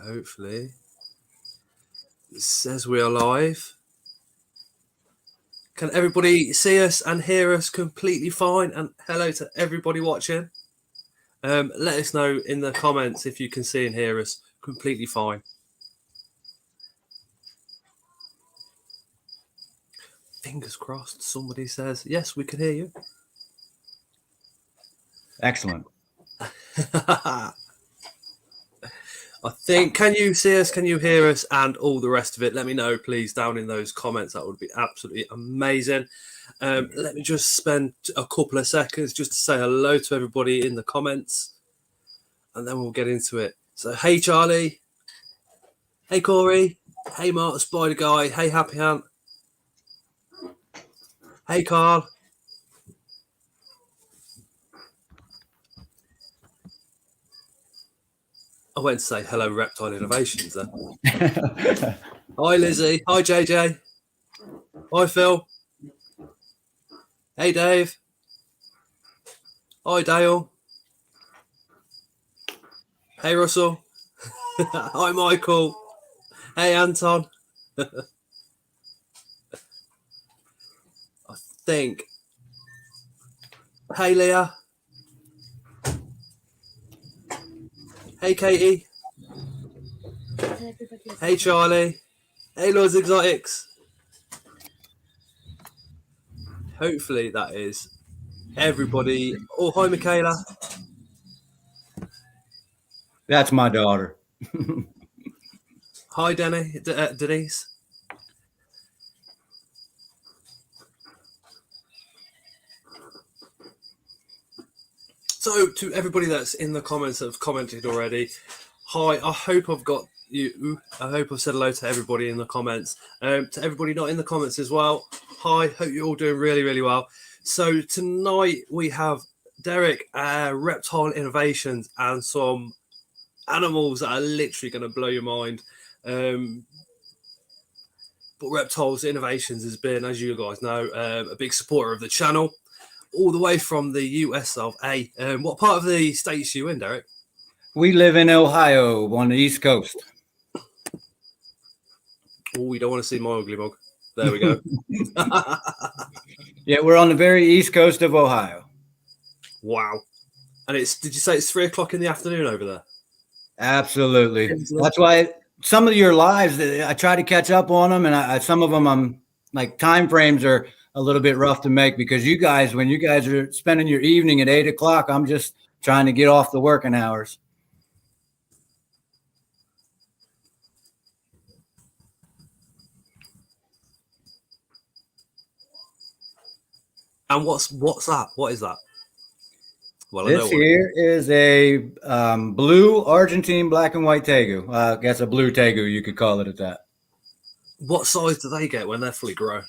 Hopefully. It says we are live. Can everybody see us and hear us completely fine? And hello to everybody watching. Let us know in the comments if you can see and hear us completely fine. Fingers crossed, somebody says, yes, we can hear you. Excellent. I think, can you see us? Can you hear us? And all the rest of it, let me know, please, down in those comments. That would be absolutely amazing. Let me just spend a couple of seconds just to say hello to everybody in the comments. And then we'll get into it. So, hey, Charlie. Hey, Corey. Hey, Mark the Spider Guy. Hey, Happy Hunt. Hey, Carl. I went to say hello, Reptile Innovations then. Hi, Lizzie. Hi, JJ. Hi, Phil. Hey, Dave. Hi, Dale. Hey, Russell. Hi, Michael. Hey, Anton. I think. Hey, Leah. Hey, Katie. Hey, Charlie. Hey, Lords Exotics. Hopefully that is everybody. Oh, hi, Michaela. That's my daughter. Hi, Denise. So, to everybody that's in the comments that have commented already, hi, I hope I've got you. I hope I've said hello to everybody in the comments. To everybody not in the comments as well, hi, hope you're all doing really, really well. So, tonight we have Derek, Reptile Innovations, and some animals that are literally going to blow your mind. But Reptiles Innovations has been, as you guys know, a big supporter of the channel, all the way from the US of A. What part of the states are you in, Derek? We live in Ohio on the East Coast. Oh, we don't want to see my ugly mug. There we go. Yeah, we're on the very East Coast of Ohio. Wow. And did you say it's 3 o'clock in the afternoon over there? Absolutely. That's why some of your lives, I try to catch up on them, and some of them I'm like time frames are a little bit rough to make because you guys, when you guys are spending your evening at 8 o'clock, I'm just trying to get off the working hours. And what's that? What is that? Well, this here is a blue Argentine black and white tegu. I guess a blue tegu, you could call it at that. What size do they get when they're fully grown?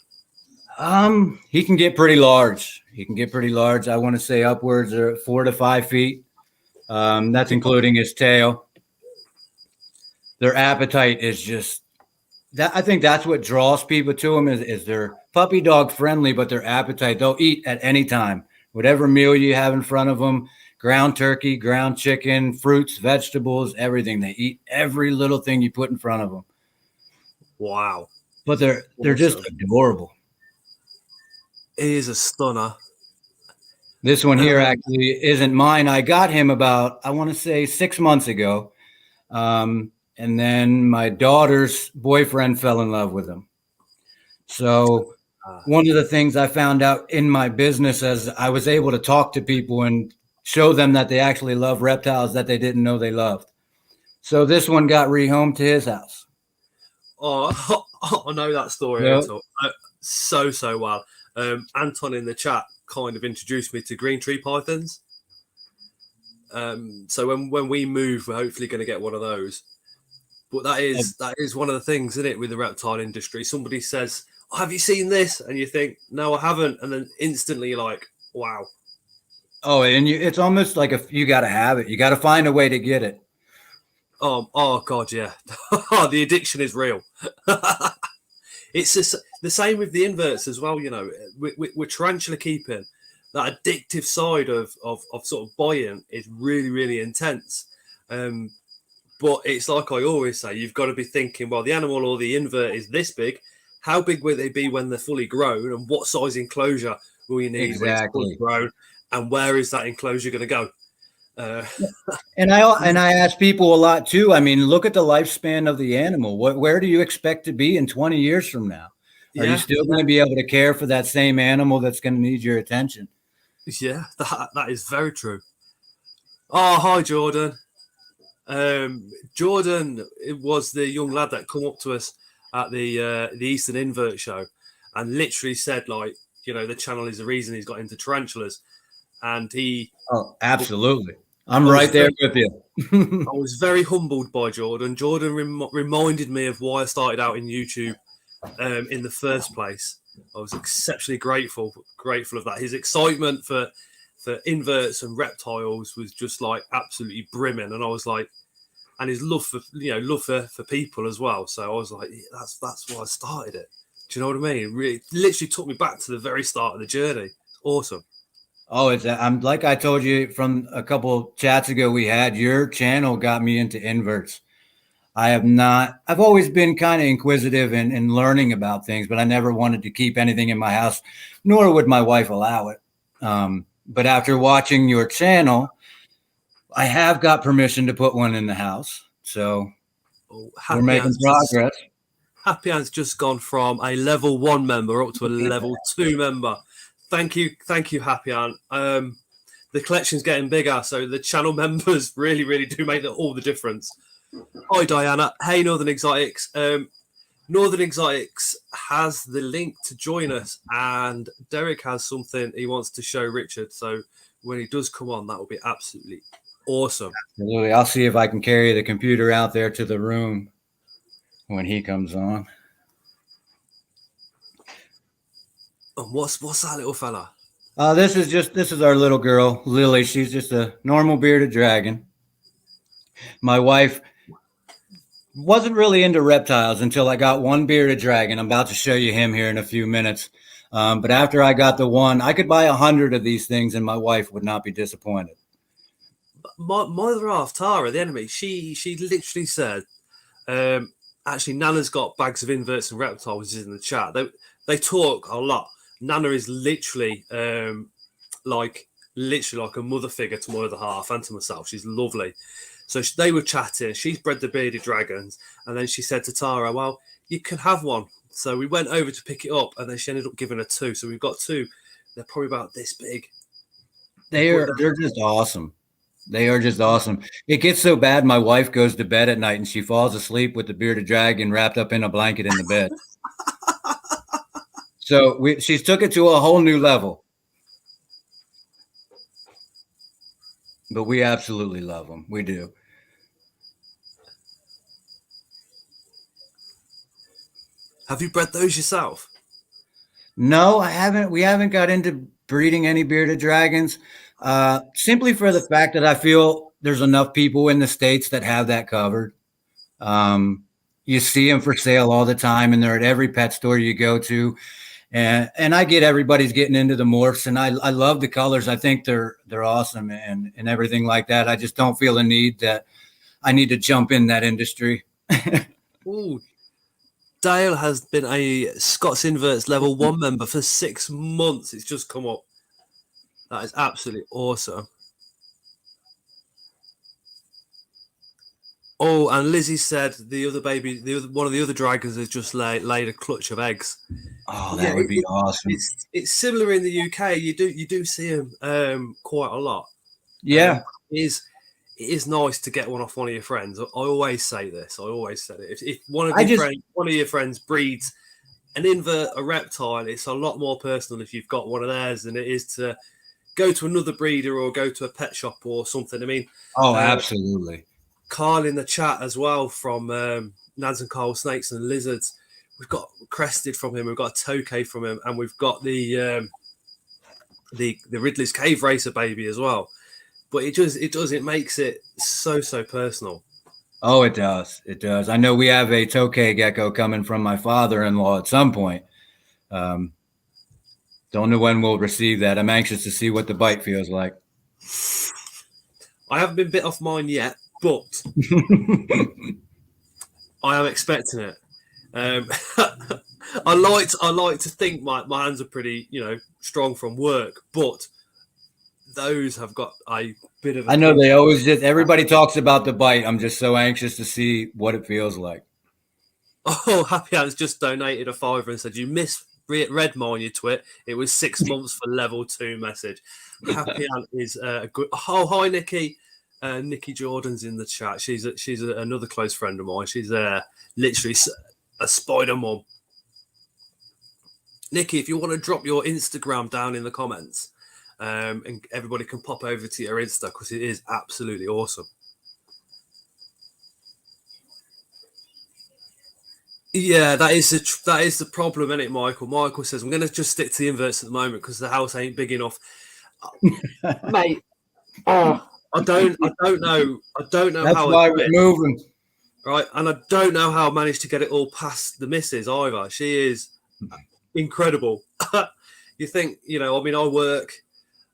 He can get pretty large. I want to say upwards of 4 to 5 feet. That's including his tail. Their appetite is just that. I think that's what draws people to them is they're puppy dog friendly, but their appetite, they'll eat at any time. Whatever meal you have in front of them, ground turkey, ground chicken, fruits, vegetables, everything. They eat every little thing you put in front of them. Wow. But they're just adorable. It is a stunner. This one here actually isn't mine. I got him about, I want to say 6 months ago. And then my daughter's boyfriend fell in love with him. So one of the things I found out in my business as I was able to talk to people and show them that they actually love reptiles that they didn't know they loved. So this one got rehomed to his house. Oh, I know that story. Yep. So well. Anton in the chat kind of introduced me to green tree pythons. So when we move, we're hopefully going to get one of those. But that is one of the things, isn't it, with the reptile industry? Somebody says, oh, have you seen this? And you think, no, I haven't. And then instantly you're like, wow. Oh, and it's almost like you got to have it. You got to find a way to get it. Oh God, yeah. The addiction is real. It's just the same with the inverts as well. You know, we're tarantula keeping. That addictive side of sort of buying is really, really intense. But But it's like I always say, you've got to be thinking, well, the animal or the invert is this big. How big will they be when they're fully grown? And what size enclosure will you need when it's fully Exactly. grown? And where is that enclosure going to go? Uh, And I ask people a lot too. I mean, look at the lifespan of the animal. Where do you expect to be in 20 years from now? Are you yeah, still going to be able to care for that same animal that's going to need your attention? yeah, that is very true. Oh, hi, Jordan. Jordan was the young lad that come up to us at the Eastern Invert show, and literally said, like, the channel is the reason he's got into tarantulas, and Oh, absolutely. I'm I was right there very, with I you. was very humbled by Jordan. Jordan reminded me of why I started out in YouTube in the first place. I was exceptionally grateful of that. His excitement for inverts and reptiles was just like absolutely brimming, and I was like, and his love for for people as well. So I was like, yeah, that's why I started it. Do you know what I mean? It really, literally took me back to the very start of the journey. It's awesome. Oh, I'm like I told you from a couple chats ago we had, your channel got me into inverts. I've always been kind of inquisitive and learning about things, but I never wanted to keep anything in my house, nor would my wife allow it. But after watching your channel, I have got permission to put one in the house. So Oh, we're making progress. Happy Ant's just gone from a level 1 member up to a level 2 member. Thank you, Happy Ant. The collection's getting bigger, so the channel members really, really do make all the difference. Hi, Diana. Hey, Northern Exotics. Northern Exotics has the link to join us, and Derek has something he wants to show Richard. So when he does come on, that will be absolutely awesome. Absolutely. I'll see if I can carry the computer out there to the room when he comes on. And what's that little fella? This is our little girl, Lily. She's just a normal bearded dragon. My wife wasn't really into reptiles until I got one bearded dragon. I'm about to show you him here in a few minutes. But after I got the one, I could buy 100 of these things, and my wife would not be disappointed. My other half, Tara, the enemy, she literally said, actually, Nana's got bags of inverts and reptiles in the chat. They talk a lot. Nana is literally like a mother figure to my other half and to myself. She's lovely. So they were chatting. She's bred the bearded dragons, and then she said to Tara, "Well, you can have one." So we went over to pick it up, and then she ended up giving her two. So we've got two. They're probably about this big. They're just awesome. They are just awesome. It gets so bad, my wife goes to bed at night and she falls asleep with the bearded dragon wrapped up in a blanket in the bed. So she's took it to a whole new level. But we absolutely love them. We do. Have you bred those yourself? No, I haven't. We haven't got into breeding any bearded dragons, simply for the fact that I feel there's enough people in the States that have that covered. You see them for sale all the time, and they're at every pet store you go to. And I get everybody's getting into the morphs, and I love the colors. I think they're awesome and everything like that. I just don't feel a need that I need to jump in that industry. Ooh, Dale has been a Scots Inverts level 1 member for 6 months. It's just come up. That is absolutely awesome. Oh, and Lizzie said the other baby, one of the other dragons has just laid a clutch of eggs. Oh, that would be awesome. It's similar in the UK. You do see them quite a lot. Yeah. It is nice to get one off one of your friends. I always say this. I always said it. If one of your friends breeds an invert, a reptile, it's a lot more personal if you've got one of theirs than it is to go to another breeder or go to a pet shop or something. I mean, absolutely. Carl in the chat as well from Nads and Carl Snakes and Lizards. We've got Crested from him. We've got a Tokay from him, and we've got the Ridley's Cave Racer baby as well. But it makes it so personal. Oh, it does. It does. I know we have a Tokay gecko coming from my father-in-law at some point. Don't know when we'll receive that. I'm anxious to see what the bite feels like. I haven't been bit off mine yet, but I am expecting it. I like to think my hands are pretty, strong from work, but those have got a bit of a I know pinch. they always just, everybody talks about the bite. I'm just so anxious to see what it feels like. Oh, Happy Ants just donated a £5 and said, "You misread mine, you twit. It was 6 months for level 2 message." Happy Ant is a good. Oh, hi, Nikki. Nikki Jordan's in the chat. She's another close friend of mine. She's literally a spider mom. Nikki, if you want to drop your Instagram down in the comments, and everybody can pop over to your Insta because it is absolutely awesome. Yeah, that is the problem, isn't it, Michael? Michael says, "I'm going to just stick to the inverts at the moment because the house ain't big enough." Mate, I don't know That's how I why do we're it, moving. right? And I don't know how I managed to get it all past the missus either. She is incredible. You think, I work,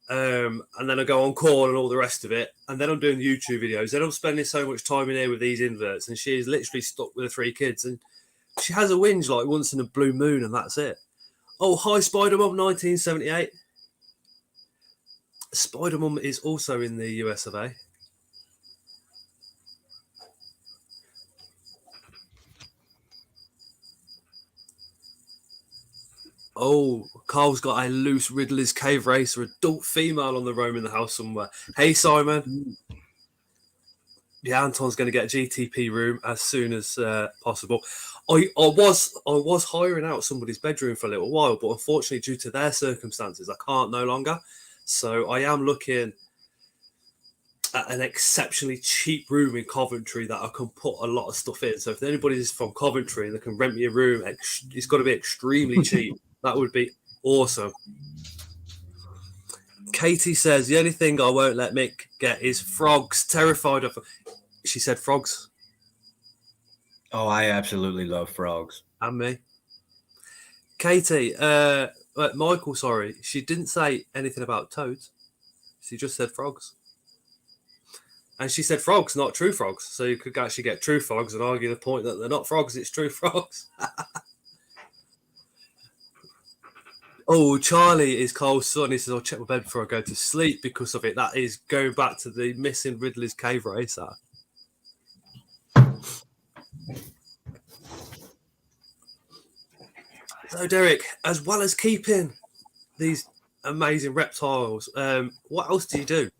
and then I go on call and all the rest of it, and then I'm doing YouTube videos. Then I'm spending so much time in here with these inverts, and she is literally stuck with the 3 kids, and she has a whinge like once in a blue moon, and that's it. Oh, hi, Spider Mum, 1978. Spider Mum is also in the US of A. Oh, Carl's got a loose Ridley's Cave Racer adult female on the roam in the house somewhere. Hey, Simon. Yeah, Anton's going to get a GTP room as soon as possible. I was hiring out somebody's bedroom for a little while, but unfortunately, due to their circumstances, I can't no longer. So I am looking at an exceptionally cheap room in Coventry that I can put a lot of stuff in. So if anybody's from Coventry and they can rent me a room, it's got to be extremely cheap. That would be awesome. Katie says the only thing I won't let Mick get is frogs. Terrified of. She said frogs. Oh, I absolutely love frogs. And me. Katie, Michael, sorry, she didn't say anything about toads. She just said frogs. And she said frogs, not true frogs. So you could actually get true frogs and argue the point that they're not frogs, it's true frogs. Oh, Charlie is Cole's son. He says, "I'll check my bed before I go to sleep because of it." That is going back to the missing Ridley's Cave Racer. So, Derek, as well as keeping these amazing reptiles, what else do you do?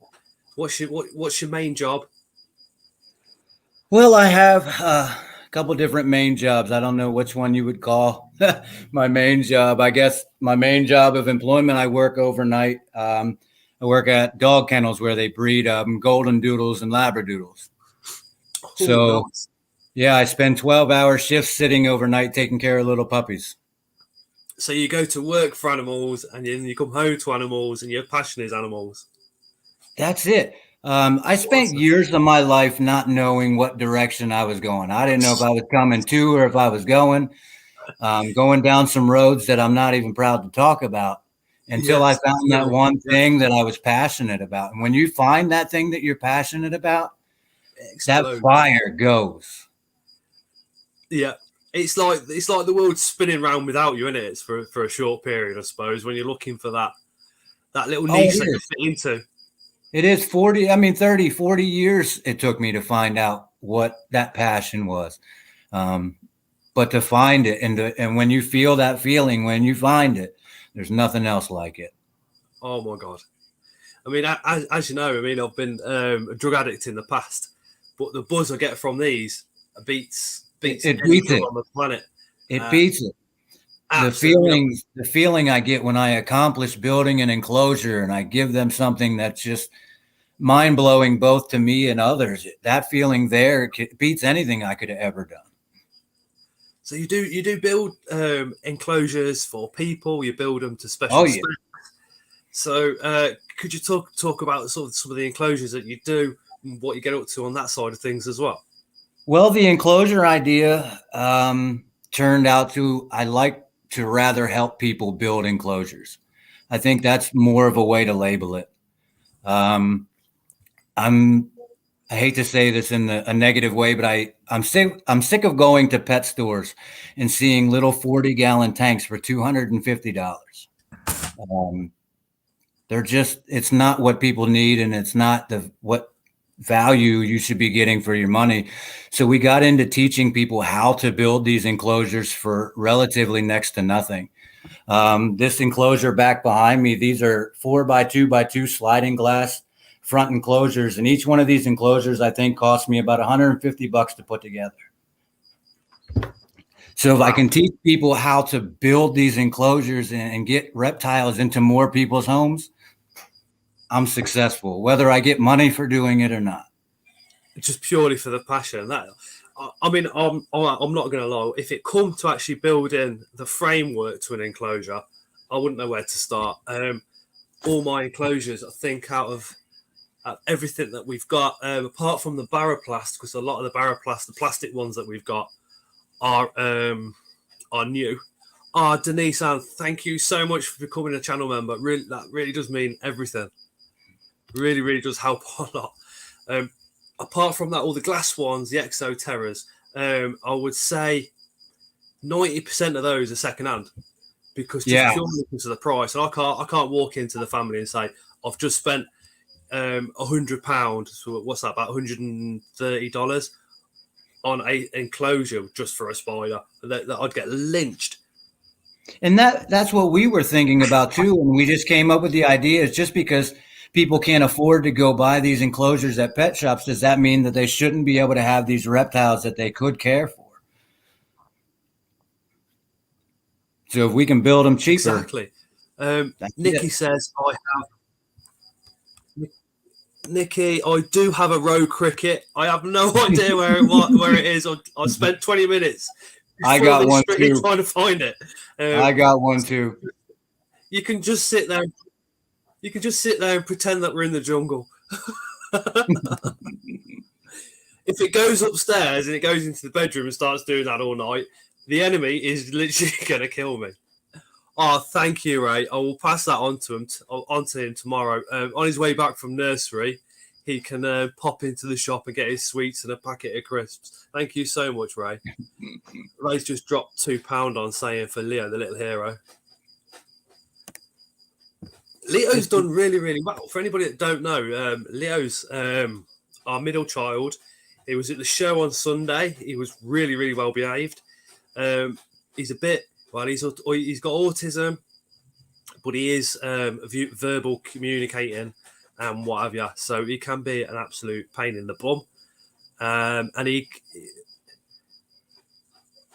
What's your main job? Well, I have a couple different main jobs. I don't know which one you would call my main job. I guess my main job of employment, I work overnight. I work at dog kennels where they breed golden doodles and labradoodles. Oh, So, nice. yeah, I spend 12-hour shifts sitting overnight taking care of little puppies. So you go to work for animals and then you come home to animals and your passion is animals. That's it. I spent years of my life not knowing what direction I was going. I didn't know if I was coming to or if I was going down some roads that I'm not even proud to talk about until I found that one thing that I was passionate about. And when you find that thing that you're passionate about, that fire goes. Yeah. It's like the world's spinning around without you, isn't it? It's for a short period, I suppose, when you're looking for that little niche that you fit into. It is 30, 40 years it took me to find out what that passion was. But to find it and when you feel that feeling, when you find it, there's nothing else like it. Oh my God. I mean, as you know, I've been a drug addict in the past, but the buzz I get from these beats any drug on the planet. It beats it. The feeling I get when I accomplish building an enclosure and I give them something that's just mind blowing, both to me and others. That feeling there beats anything I could have ever done. So you do build enclosures for people. You build them to special specs. So could you talk about sort of some of the enclosures that you do and what you get up to on that side of things as well? Well, the enclosure idea turned out to I like to rather help people build enclosures. I think that's more of a way to label it. I'm I hate to say this in a negative way, but I'm sick of going to pet stores and seeing little 40-gallon tanks for $250. It's not what people need, and it's not what value you should be getting for your money. So we got into teaching people how to build these enclosures for relatively next to nothing. This enclosure back behind me, these are 4x2x2 sliding glass front enclosures, and each one of these enclosures I think cost me about $150 to put together. So if I can teach people how to build these enclosures and get reptiles into more people's homes, I'm successful, whether I get money for doing it or not. Just purely for the passion. I mean, I'm not going to lie. If it come to actually building the framework to an enclosure, I wouldn't know where to start. All my enclosures, I think, out of everything that we've got, apart from the Baroplast, because a lot of the Baroplast, the plastic ones that we've got, are new. Denise Ann, thank you so much for becoming a channel member. Really, that really does mean everything. Really, really does help a lot. Apart from that, all the glass ones, the Exo Terrors, I would say 90% of those are secondhand, because just purely because of the price. And I can't walk into the family and say I've just spent £100. So what's that, about $130 on a enclosure just for a spider? That I'd get lynched. And that's what we were thinking about too. And we just came up with the idea. It's just because people can't afford to go buy these enclosures at pet shops, does that mean that they shouldn't be able to have these reptiles that they could care for? So if we can build them cheaper. Exactly. Nikki says, Nikki, I do have a row cricket. I have no idea where it is. I spent 20 minutes. I got one too. Trying to find it. I got one too. You can just sit there. You can just sit there and pretend that we're in the jungle. If it goes upstairs and it goes into the bedroom and starts doing that all night, the enemy is literally going to kill me. Oh, thank you, Ray. I will pass that on to him tomorrow. On his way back from nursery, he can pop into the shop and get his sweets and a packet of crisps. Thank you so much, Ray. Ray's just dropped £2 on saying for Leo, the little hero. Leo's done really, really well. For anybody that don't know, Leo's our middle child. He was at the show on Sunday. He was really, really well behaved. He's got autism, but he is verbal communicating and what have you. So he can be an absolute pain in the bum.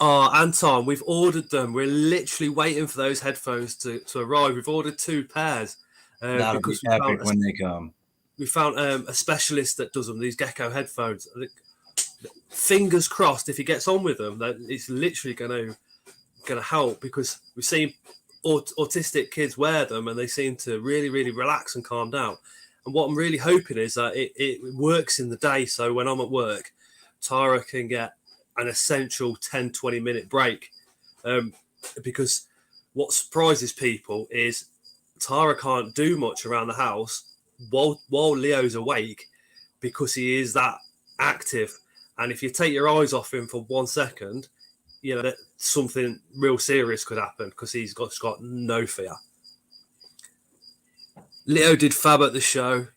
Anton, we've ordered them. We're literally waiting for those headphones to arrive. We've ordered 2 pairs. That'll be epic when they come. We found a specialist that does them, these gecko headphones. Fingers crossed, if he gets on with them, that it's literally going to help, because we've seen autistic kids wear them and they seem to really, really relax and calm down. And what I'm really hoping is that it works in the day. So when I'm at work, Tara can get an essential 10-20 minute break, because what surprises people is Tara can't do much around the house while Leo's awake, because he is that active. And if you take your eyes off him for 1 second, you know that something real serious could happen, because he's got no fear. Leo did fab at the show.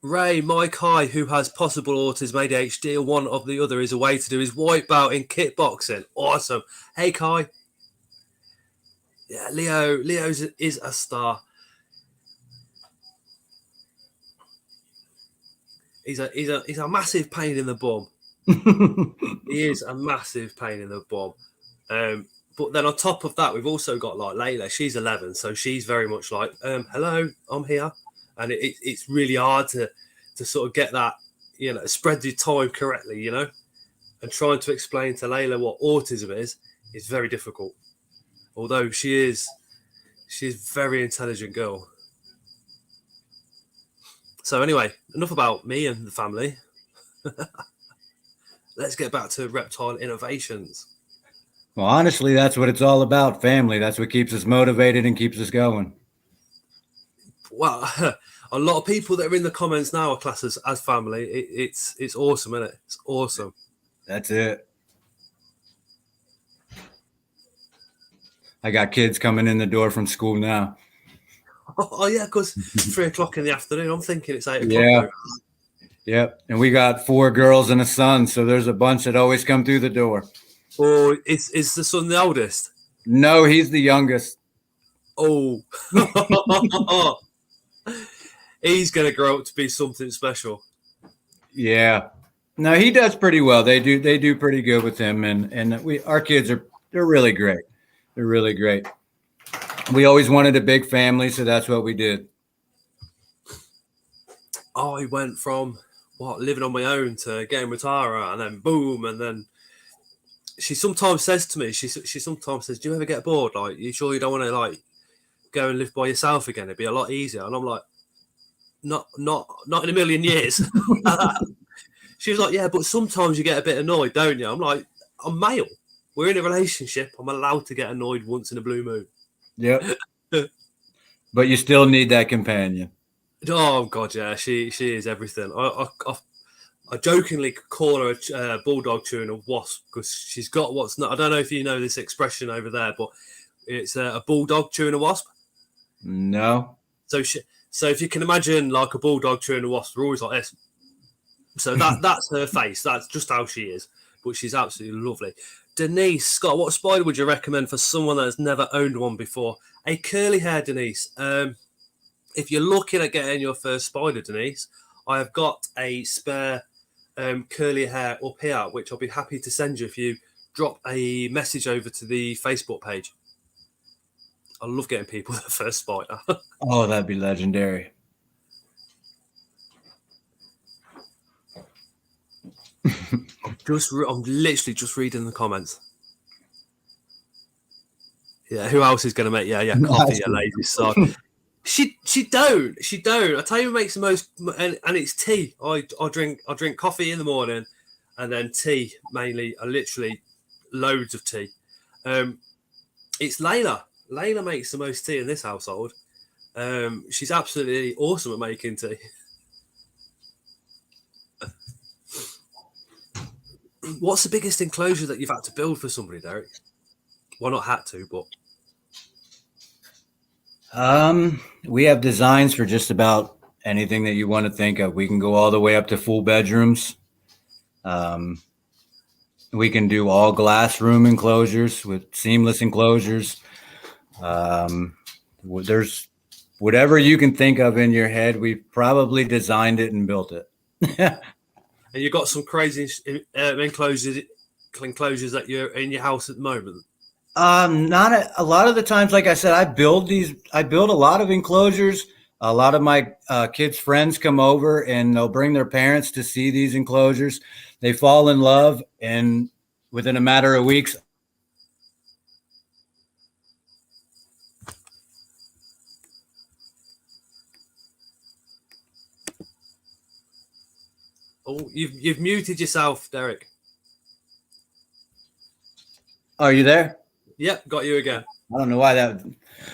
Ray, Mike High, who has possible autism, ADHD, or one of the other, is away to do his white belt in kickboxing. Awesome. Hey, Kai. Yeah, Leo is a star. He's a massive pain in the bum. He is a massive pain in the bum. But then on top of that, we've also got like Layla. She's 11, so she's very much like, hello, I'm here. And it's really hard to sort of get that, spread your time correctly, and trying to explain to Layla what autism is very difficult. Although she's a very intelligent girl. So anyway, enough about me and the family. Let's get back to Reptile Innovations. Well, honestly, that's what it's all about, family. That's what keeps us motivated and keeps us going. Well, A lot of people that are in the comments now are classed as family. It's awesome, isn't it? It's awesome. That's it. I got kids coming in the door from school now. Oh yeah, because 3 o'clock in the afternoon. I'm thinking it's 8 o'clock. Yeah. Though. Yep. And we got 4 girls and a son, so there's a bunch that always come through the door. Or is the son the oldest? No, he's the youngest. Oh, he's gonna grow up to be something special. Yeah. No, he does pretty well. They do pretty good with him, and our kids they're really great. They're really great. We always wanted a big family, so that's what we did. I went from living on my own to getting with Tara, and then boom, and then she sometimes says to me, she sometimes says, "Do you ever get bored? Like, you sure you don't want to like go and live by yourself again? It'd be a lot easier." And I'm like, not in a million years. She was like, "Yeah, but sometimes you get a bit annoyed, don't you?" I'm like, "I'm male. We're in a relationship. I'm allowed to get annoyed once in a blue moon." Yep. But you still need that companion. Oh God, yeah, she is everything. I jokingly call her a bulldog chewing a wasp because she's got what's not. I don't know if you know this expression over there, but it's a bulldog chewing a wasp. No. So if you can imagine like a bulldog chewing a wasp, they're always like this. So that's her face. That's just how she is. But she's absolutely lovely. Denise, Scott, what spider would you recommend for someone that has never owned one before? A curly hair, Denise. If you're looking at getting your first spider, Denise, I have got a spare curly hair up here, which I'll be happy to send you if you drop a message over to the Facebook page. I love getting people their first spider. Oh, that'd be legendary. I'm literally just reading the comments. Yeah, who else is going to make? Yeah, coffee, you lazy son. She don't. I tell you, what makes the most, and it's tea. I drink coffee in the morning, and then tea mainly. I literally loads of tea. It's Layla. Layla makes the most tea in this household. She's absolutely awesome at making tea. What's the biggest enclosure that you've had to build for somebody, Derek? Well, not had to, but we have designs for just about anything that you want to think of. We can go all the way up to full bedrooms. We can do all glass room enclosures with seamless enclosures. There's whatever you can think of in your head. We've probably designed it and built it. And you've got some crazy enclosures that you're in your house at the moment. Not a lot of the times, like I said, I build a lot of enclosures. A lot of my kids' friends come over and they'll bring their parents to see these enclosures. They fall in love, and within a matter of weeks. Oh, you've muted yourself, Derek. Are you there? Yep, got you again. I don't know why that,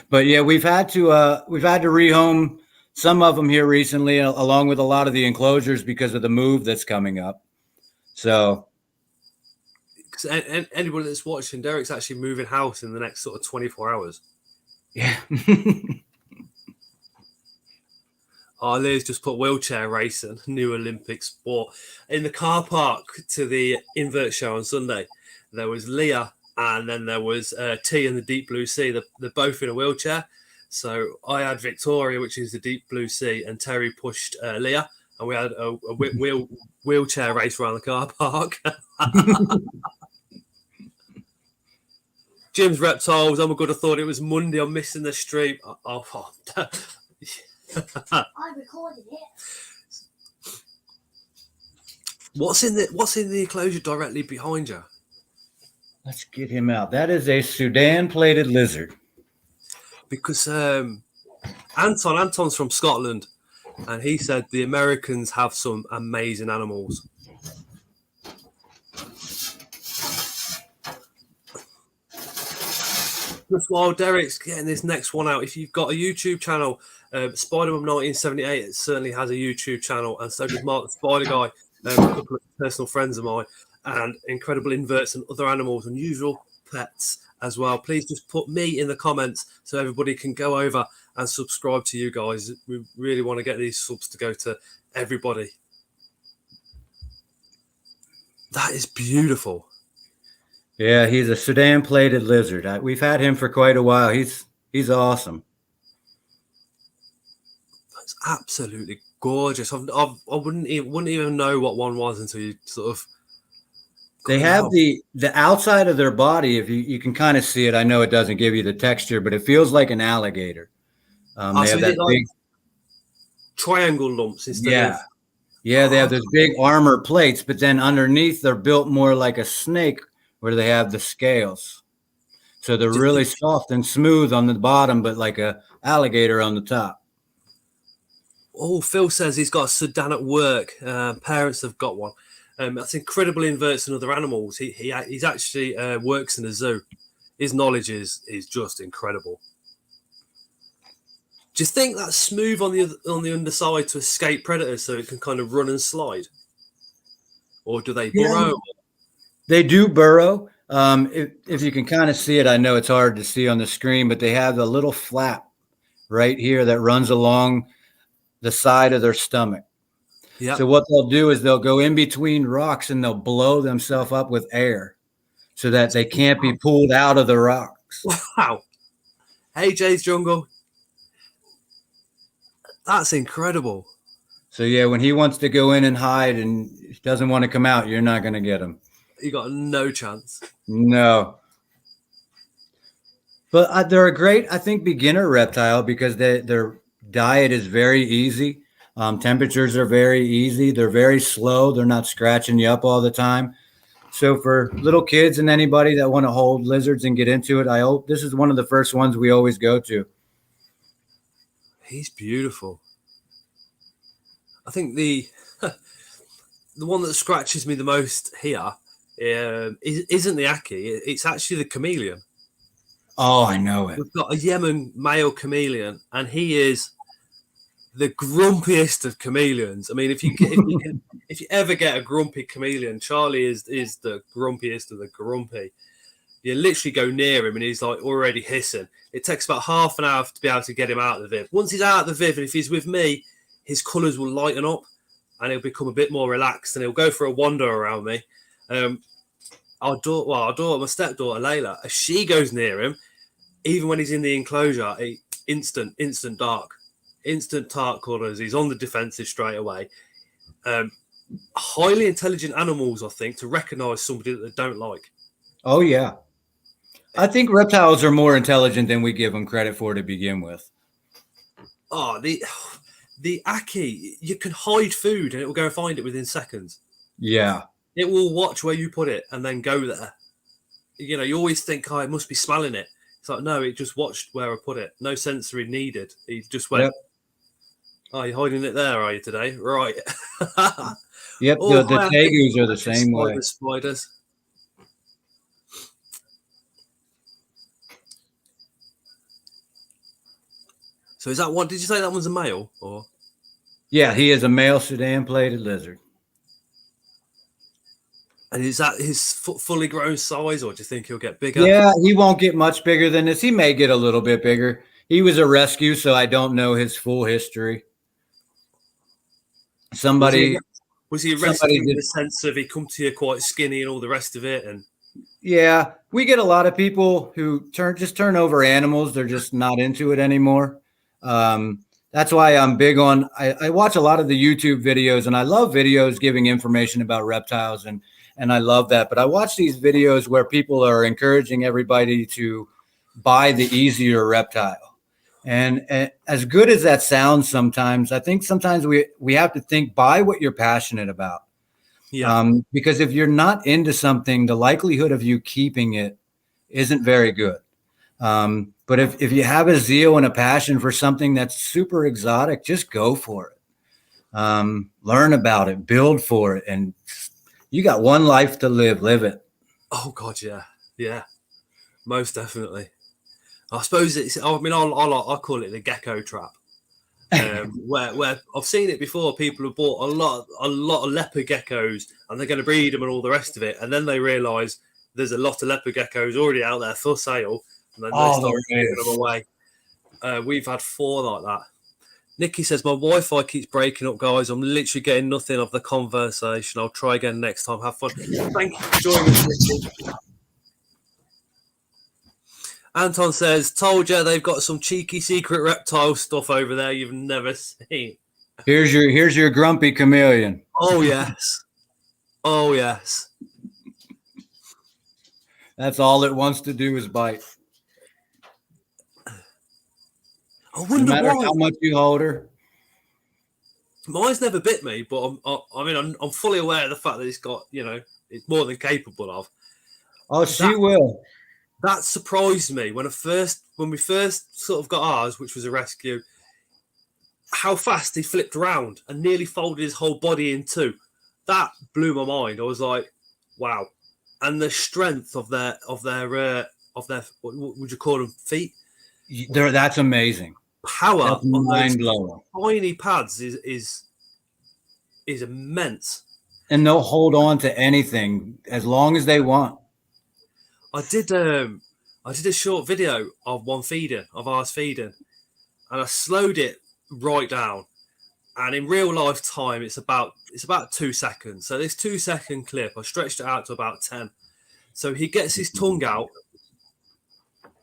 but yeah, we've had to rehome some of them here recently, along with a lot of the enclosures because of the move that's coming up. So, anybody that's watching, Derek's actually moving house in the next sort of 24 hours. Yeah. Oh, Liz just put wheelchair racing, new Olympic sport. In the car park to the invert show on Sunday, there was Leah and then there was T in the deep blue sea. They're both in a wheelchair. So I had Victoria, which is the deep blue sea, and Terry pushed Leah, and we had a wheelchair race around the car park. Jim's Reptiles. Oh my God, I thought it was Monday. I'm missing the stream. I recorded it. What's in the enclosure directly behind you? Let's get him out. That is a Sudan plated lizard. Because Anton's from Scotland, and he said the Americans have some amazing animals. just while Derek's getting this next one out, if you've got a YouTube channel, Spider-Man 1978 certainly has a YouTube channel, and so does Mark the Spider Guy, a couple of personal friends of mine, and Incredible Inverts and Other Animals, Unusual Pets as well. Please just put me in the comments so everybody can go over and subscribe to you guys. We really want to get these subs to go to everybody. That is beautiful. Yeah, he's a Sudan-plated lizard. We've had him for quite a while. He's awesome. That's absolutely gorgeous. I wouldn't even know what one was until you sort of. They have the outside of their body. If you can kind of see it, I know it doesn't give you the texture, but it feels like an alligator. They have that like big triangle lumps instead of. Yeah, they have those big armor plates, but then underneath they're built more like a snake, where they have the scales. So they're really soft and smooth on the bottom, but like a alligator on the top. Oh, Phil says he's got a Sudan at work. Parents have got one. That's Incredible Inverts and Other Animals. He's actually works in a zoo. His knowledge is just incredible. Do you think that's smooth on the underside to escape predators, so it can kind of run and slide, or do they burrow? They do burrow. If you can kind of see it, I know it's hard to see on the screen, but they have a little flap right here that runs along the side of their stomach. Yeah. So what they'll do is they'll go in between rocks and they'll blow themselves up with air so that they can't be pulled out of the rocks. Wow. Hey, Jay's Jungle. That's incredible. So, yeah, when he wants to go in and hide and doesn't want to come out, you're not going to get him. You got no chance. No. But they're a great, I think, beginner reptile because their diet is very easy. Temperatures are very easy. They're very slow. They're not scratching you up all the time. So for little kids and anybody that want to hold lizards and get into it, I hope this is one of the first ones we always go to. He's beautiful. I think the one that scratches me the most here isn't the Aki. It's actually the chameleon. Oh, I know it. We've got a Yemen male chameleon, and he is the grumpiest of chameleons. I mean, if you ever get a grumpy chameleon, Charlie is the grumpiest of the grumpy. You literally go near him and he's like already hissing. It takes about half an hour to be able to get him out of the viv. Once he's out of the viv, and if he's with me, his colours will lighten up and he'll become a bit more relaxed and he'll go for a wander around me. Our daughter, my stepdaughter Layla, as she goes near him, even when he's in the enclosure, instant dark colours. He's on the defensive straight away. Highly intelligent animals, I think, to recognise somebody that they don't like. Oh, yeah. I think reptiles are more intelligent than we give them credit for to begin with. Oh, the Aki, you can hide food and it will go and find it within seconds. Yeah. It will watch where you put it and then go there. You know, you always think, oh, it must be smelling it. It's like, no, it just watched where I put it. No sensory needed. He just went, Yep. Oh, you're hiding it there, are you, today? Right. Yep, the tegus are the same way. Spiders. So is that one? Did you say that one's a male? Or Yeah, he is a male Sudan-plated lizard. and is that his fully grown size, or do you think he'll get bigger? Yeah, he won't get much bigger than this. He may get a little bit bigger. He was a rescue, so I don't know his full history. Was he a rescue in the sense of he come to you quite skinny and all the rest of it? And yeah, we get a lot of people who turn over animals. They're just not into it anymore. That's why I'm big on. I watch a lot of the YouTube videos, and I love videos giving information about reptiles, and I love that. But I watch these videos where people are encouraging everybody to buy the easier reptile. And as good as that sounds sometimes, I think sometimes we have to think, buy what you're passionate about. yeah, Because if you're not into something, the likelihood of you keeping it isn't very good. But if you have a zeal and a passion for something that's super exotic, just go for it. Learn about it, build for it. And you got one life to live it. oh God, yeah, most definitely. I suppose it's. I mean, I call it the gecko trap. Where I've seen it before. People have bought a lot of leopard geckos, and they're going to breed them and all the rest of it, and then they realise there's a lot of leopard geckos already out there for sale, and then they start giving them away. We've had 4 like that. Nikki says, my Wi-Fi keeps breaking up, guys. I'm literally getting nothing of the conversation. I'll try again next time. Have fun. Thank you for joining us, Nikki. Anton says, told you they've got some cheeky secret reptile stuff over there you've never seen. Here's your grumpy chameleon. Oh, yes. Oh, yes. That's all it wants to do is bite. I wonder no matter why. how much you hold her. Mine's never bit me, but I'm fully aware of the fact that it's got, it's more than capable of. Oh, she will. That surprised me when we first sort of got ours, which was a rescue, how fast he flipped around and nearly folded his whole body in 2. That blew my mind. I was like, wow. And the strength of their what would you call them, feet? That's amazing. Power That's on mind those blowing. tiny pads is immense. And they'll hold on to anything as long as they want. I did a short video of ours feeding, and I slowed it right down. And in real life time, it's about 2 seconds. So this 2-second clip, I stretched it out to about 10. So he gets his tongue out,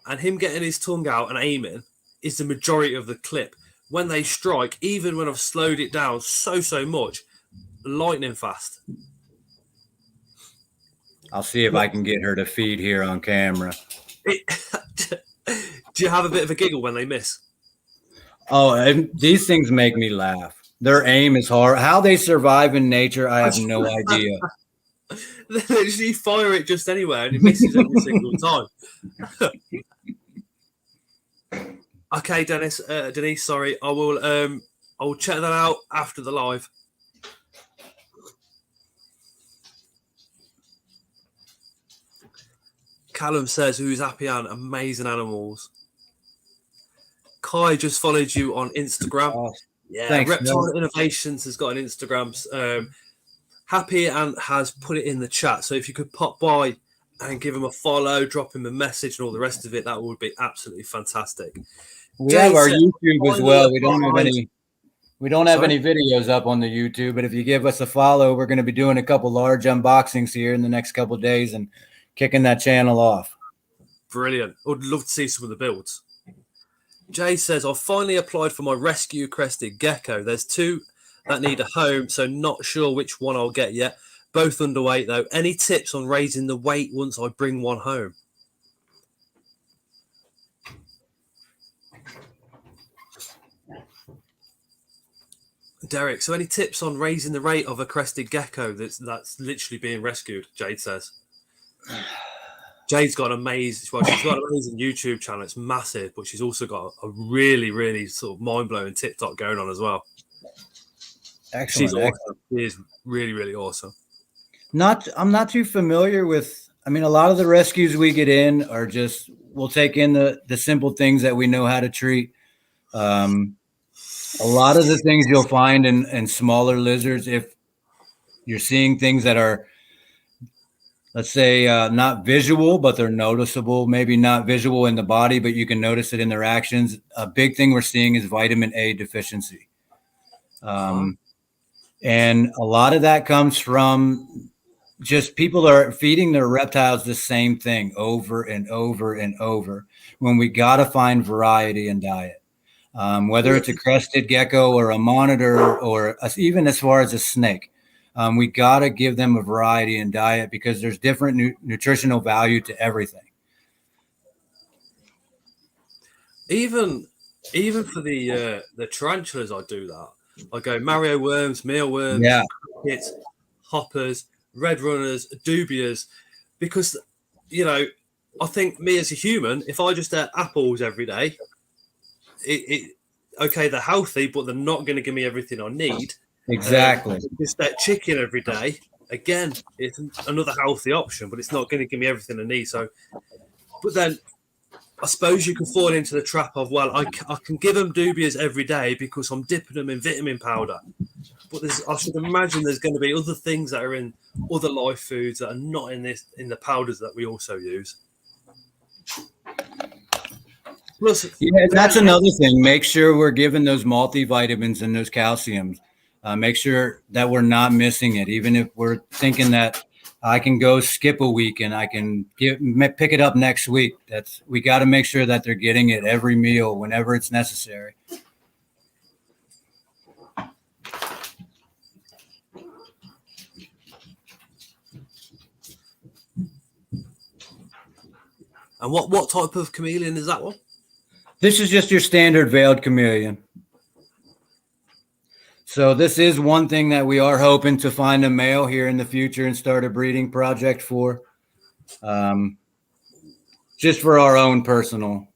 and him getting his tongue out and aiming is the majority of the clip. When they strike, even when I've slowed it down so much, lightning fast. I'll see if I can get her to feed here on camera. Do you have a bit of a giggle when they miss? Oh, and these things make me laugh. Their aim is hard. How they survive in nature, I have no idea. They literally fire it just anywhere and it misses every single time. Okay, Denise, sorry. I will check that out after the live. Callum says, who's happy and amazing animals. Kai just followed you on Instagram. Oh, yeah, thanks, Reptile Innovations has got an Instagram. Happy and has put it in the chat. So if you could pop by and give him a follow, drop him a message and all the rest of it, that would be absolutely fantastic. We have our YouTube as well. We don't have any videos up on the YouTube, but if you give us a follow, we're going to be doing a couple large unboxings here in the next couple of days and kicking that channel off. Brilliant. I'd love to see some of the builds. Jay says, I've finally applied for my rescue crested gecko. There's 2 that need a home, so not sure which one I'll get yet. Both underweight, though. Any tips on raising the weight once I bring one home? Derek, so any tips on raising the rate of a crested gecko that's literally being rescued? Jade says. Jade's got an amazing YouTube channel. It's massive, but she's also got a really, really sort of mind-blowing TikTok going on as well. Excellent. She's awesome. She is really, really awesome. I'm not too familiar with. I mean, a lot of the rescues we get in are just we'll take in the simple things that we know how to treat. A lot of the things you'll find in smaller lizards, if you're seeing things that are, let's say, not visual, but they're noticeable, maybe not visual in the body, but you can notice it in their actions. A big thing we're seeing is vitamin A deficiency. And a lot of that comes from just people are feeding their reptiles the same thing over and over and over when we got to find variety in diet. Whether it's a crested gecko or a monitor or even as far as a snake, we got to give them a variety in diet because there's different nutritional value to everything. Even for the tarantulas, I do that. I go Mario worms, mealworms, crickets, hoppers, red runners, dubias, because I think me as a human, if I just ate apples every day, okay, they're healthy, but they're not going to give me everything I need. Exactly. Just that chicken every day, again, it's another healthy option, but it's not going to give me everything I need. So, but then I suppose you can fall into the trap of, well, I can give them dubias every day because I'm dipping them in vitamin powder. But I should imagine there's going to be other things that are in other live foods that are not in the powders that we also use. Plus, Yeah, that's another thing. Make sure we're giving those multivitamins and those calciums. Make sure that we're not missing it. Even if we're thinking that I can go skip a week and I can pick it up next week. We got to make sure that they're getting it every meal whenever it's necessary. And what type of chameleon is that one? This is just your standard veiled chameleon. So this is one thing that we are hoping to find a male here in the future and start a breeding project for, just for our own personal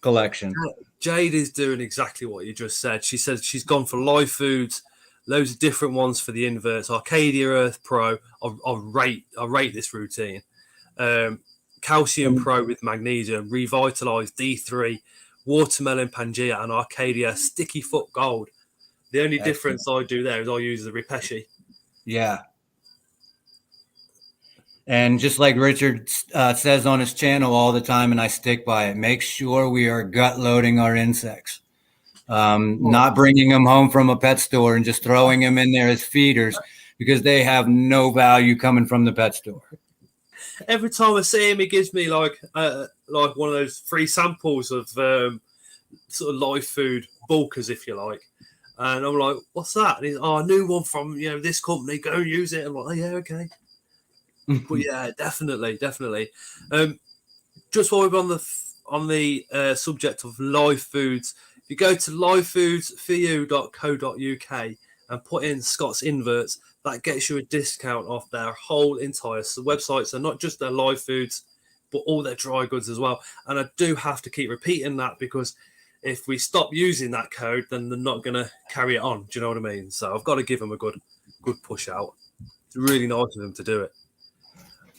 collection. Jade is doing exactly what you just said. She said she's gone for live foods, loads of different ones for the inverts. Arcadia Earth Pro, I rate this routine. Calcium Pro with magnesium, Revitalized D3, Watermelon Pangea, and Arcadia Sticky Foot Gold. The only difference I do there is I use the Ripeshi. Yeah. And just like Richard says on his channel all the time, and I stick by it, make sure we are gut loading our insects. Not bringing them home from a pet store and just throwing them in there as feeders because they have no value coming from the pet store. Every time I see him, he gives me like one of those free samples of sort of live food bulkers, if you like. And I'm like, what's that? And he's, a new one from this company. Go and use it. I'm like, oh yeah, okay. But yeah, definitely. Just while we're on the subject of live foods, if you go to livefoodsforyou.co.uk and put in Scott's Inverts, that gets you a discount off their whole entire website. So not just their live foods, but all their dry goods as well. And I do have to keep repeating that because if we stop using that code, then they're not going to carry it on. Do you know what I mean? So I've got to give them a good push out. It's really nice of them to do it.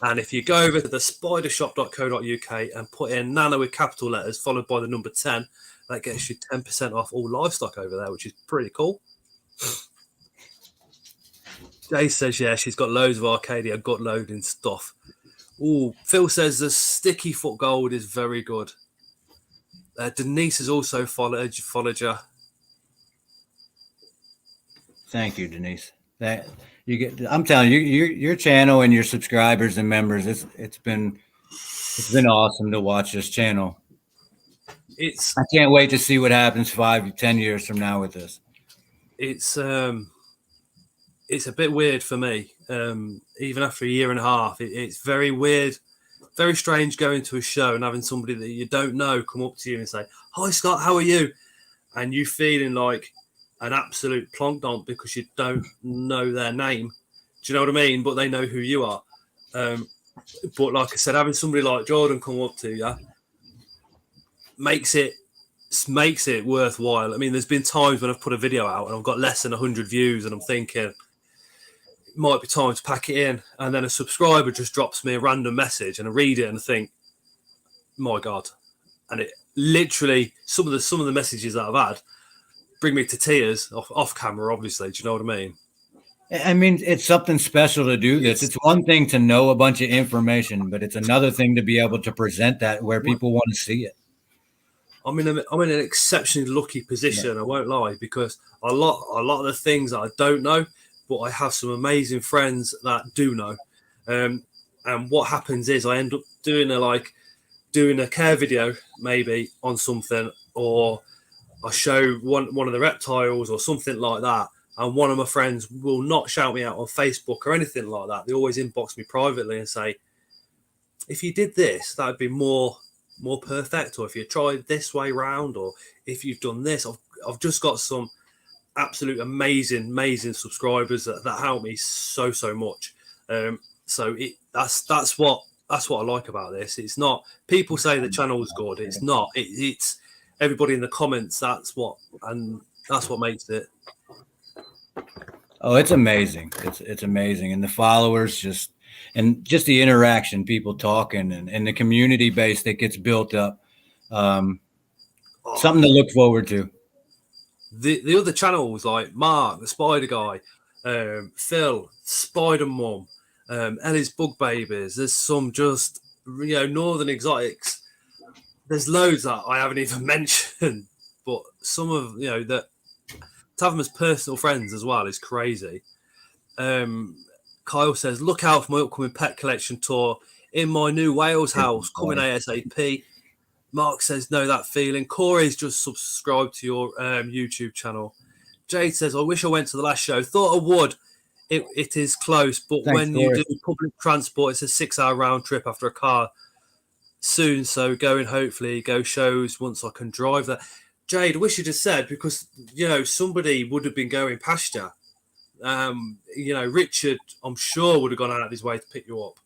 And if you go over to the spidershop.co.uk and put in Nano with capital letters followed by the number 10, that gets you 10% off all livestock over there, which is pretty cool. Jay says, yeah, she's got loads of Arcadia gut loading stuff. Ooh, Phil says the Sticky Foot Gold is very good. Denise has also followed you. Thank you, Denise. I'm telling you, your channel and your subscribers and members, it's been awesome to watch this channel. I can't wait to see what happens 5-10 years from now with this. It's a bit weird for me. Even after a year and a half, it's very weird. Very strange going to a show and having somebody that you don't know come up to you and say, "Hi Scott, how are you?" And you feeling like an absolute plonk donk because you don't know their name. Do you know what I mean? But they know who you are. But like I said, having somebody like Jordan come up to you makes it worthwhile. I mean, there's been times when I've put a video out and I've got less than 100 views and I'm thinking, might be time to pack it in, and then a subscriber just drops me a random message and I read it and I think, my God. And it literally, some of the messages that I've had bring me to tears off camera, obviously. Do you know what I mean? I mean, it's something special to do this. It's one thing to know a bunch of information, but it's another thing to be able to present that where people want to see it. I'm in an exceptionally lucky position. Yeah. I won't lie, because a lot of the things that I don't know, but I have some amazing friends that do know. And what happens is I end up doing a care video maybe on something, or I show one of the reptiles or something like that, and one of my friends will not shout me out on Facebook or anything like that. They always inbox me privately and say, if you did this, that would be more perfect, or if you tried this way round, or if you've done this. I've just got some absolute amazing subscribers that help me so much. So that's what I like about this. It's not people say the channel's good. It's not. It's everybody in the comments. That's what makes it. Oh, it's amazing. It's amazing, and the followers just the interaction, people talking, and the community base that gets built up. Something to look forward to. The other channels like Mark, the Spider Guy, Phil, Spider Mum, Ellie's Bug Babies. There's some just Northern Exotics. There's loads that I haven't even mentioned, but some of that to have them as personal friends as well is crazy. Kyle says, "Look out for my upcoming pet collection tour in my new Wales house coming ASAP." Mark says, "Know that feeling." Corey's just subscribed to your YouTube channel. Jade says, "I wish I went to the last show. Thought I would. It is close, but Thanks, when you Corey. do public transport, it's a 6-hour round trip after a car. Soon, so going hopefully go shows once I can drive there." Jade, I wish you'd have said, because somebody would have been going past you. Richard, I'm sure, would have gone out of his way to pick you up.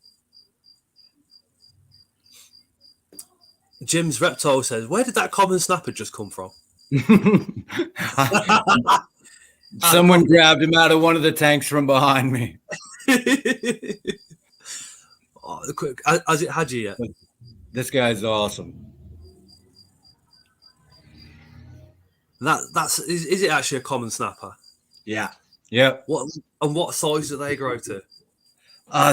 Jim's Reptile says, "Where did that common snapper just come from?" Someone grabbed him out of one of the tanks from behind me. Has it had you yet? This guy's awesome. Is it actually a common snapper? Yeah. Yep. What size do they grow to?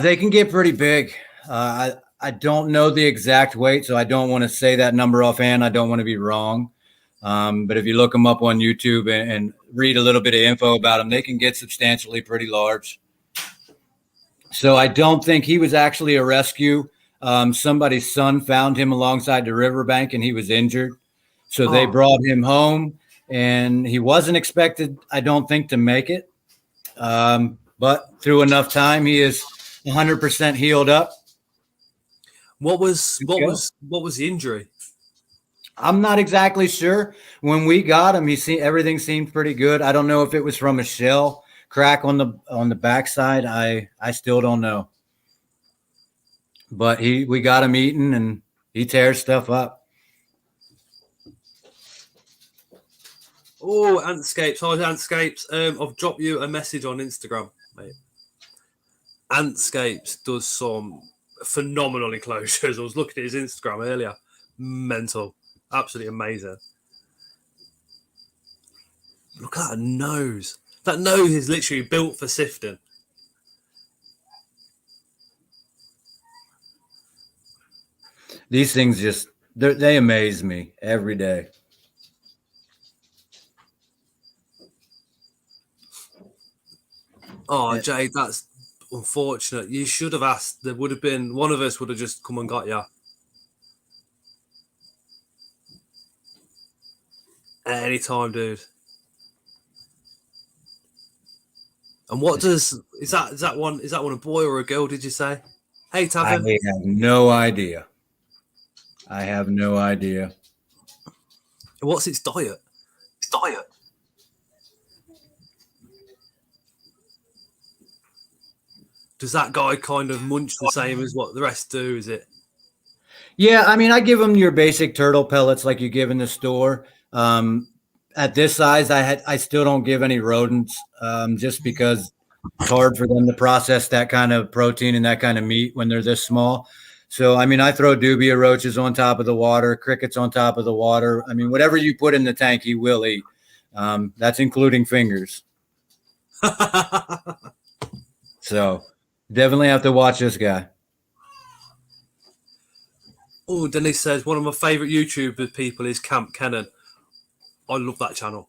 They can get pretty big. I don't know the exact weight, so I don't want to say that number offhand. I don't want to be wrong. But if you look them up on YouTube and read a little bit of info about them, they can get substantially pretty large. So I don't think he was actually a rescue. Somebody's son found him alongside the riverbank and he was injured. So they brought him home, and he wasn't expected, I don't think, to make it. But through enough time, he is 100% healed up. What was the injury? I'm not exactly sure. When we got him, everything seemed pretty good. I don't know if it was from a shell crack on the backside. I still don't know. But we got him eating, and he tears stuff up. Oh, Antscapes. Hi, Antscapes. I've dropped you a message on Instagram, mate. Antscapes does some phenomenal enclosures. I was looking at his Instagram earlier. Mental. Absolutely amazing. Look at that nose. That nose is literally built for sifting. These things they amaze me every day. Oh, Jade, that's unfortunate. You should have asked. There would have been one of us would have just come and got you. Anytime, dude. And what is that one a boy or a girl, did you say? Hey, Tavin. I have no idea. I have no idea. What's its diet? Does that guy kind of munch the same as what the rest do, is it? Yeah, I mean, I give them your basic turtle pellets like you give in the store. At this size, I still don't give any rodents, just because it's hard for them to process that kind of protein and that kind of meat when they're this small. So, I mean, I throw dubia roaches on top of the water, crickets on top of the water. I mean, whatever you put in the tank, he will eat. That's including fingers. So definitely have to watch this guy. Oh, Denise says, one of my favorite YouTube people is Camp Cannon. I love that channel.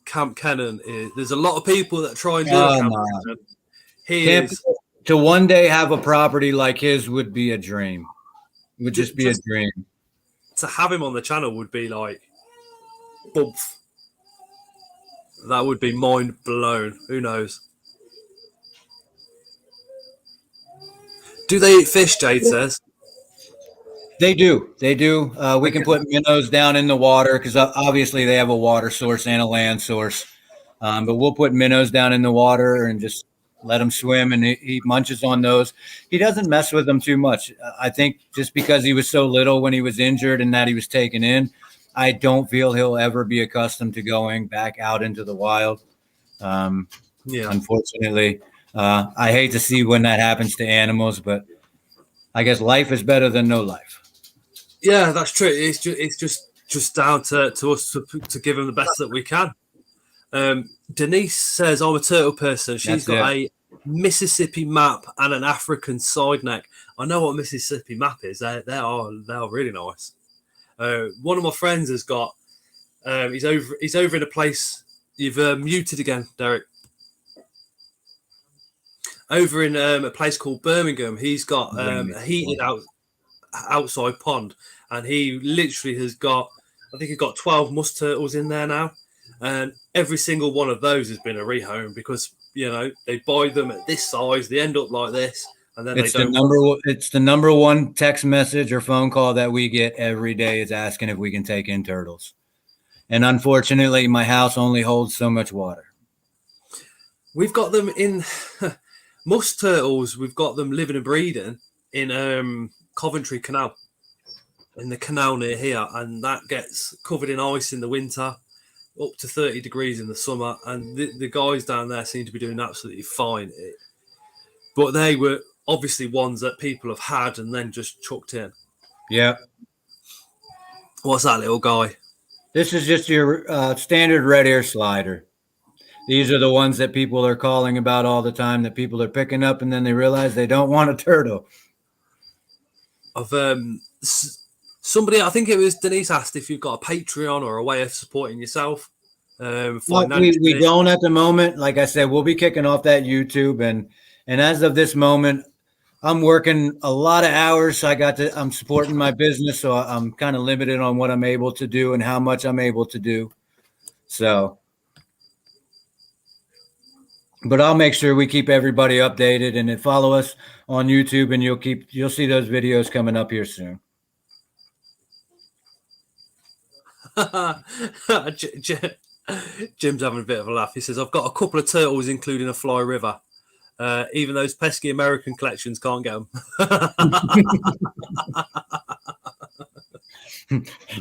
Camp Cannon there's a lot of people that try and do Camp Cannon. To one day have a property like his would be a dream. It would just be a dream. To have him on the channel would be like, bump. That would be mind blown. Who knows? Do they eat fish, Jade says? They do. We can put minnows down in the water because obviously they have a water source and a land source. But we'll put minnows down in the water and just let him swim, and he munches on those. He doesn't mess with them too much. I think just because he was so little when he was injured and that he was taken in, I don't feel he'll ever be accustomed to going back out into the wild. Unfortunately, I hate to see when that happens to animals, but I guess life is better than no life. Yeah, that's true. It's just down to us to give them the best that we can. Denise says, I'm a turtle person. She's got a Mississippi map and an African side neck. I know what Mississippi map is. They are really nice. One of my friends has got. He's over in a place. You've muted again, Derek. Over in a place called Birmingham, he's got a heated outside pond, and he literally has got. I think he's got 12 musk turtles in there now. And every single one of those has been a rehome because they buy them at this size, they end up like this, and then it's the number one text message or phone call that we get every day is asking if we can take in turtles. And unfortunately, my house only holds so much water. We've got them in musk turtles. We've got them living and breeding in Coventry Canal, in the canal near here, and that gets covered in ice in the winter. Up to 30 degrees in the summer, and the guys down there seem to be doing absolutely fine. But they were obviously ones that people have had and then just chucked in. Yeah. What's that little guy? This is just your standard red air slider. These are the ones that people are calling about all the time that people are picking up, and then they realize they don't want a turtle. Somebody, I think it was Denise, asked if you've got a Patreon or a way of supporting yourself. We don't at the moment. Like I said, we'll be kicking off that YouTube, and as of this moment, I'm working a lot of hours. So I'm supporting my business, so I'm kind of limited on what I'm able to do and how much I'm able to do. So, but I'll make sure we keep everybody updated, and then follow us on YouTube, and you'll see those videos coming up here soon. Jim's having a bit of a laugh. He says, I've got a couple of turtles, including a fly river. Even those pesky American collections can't get them.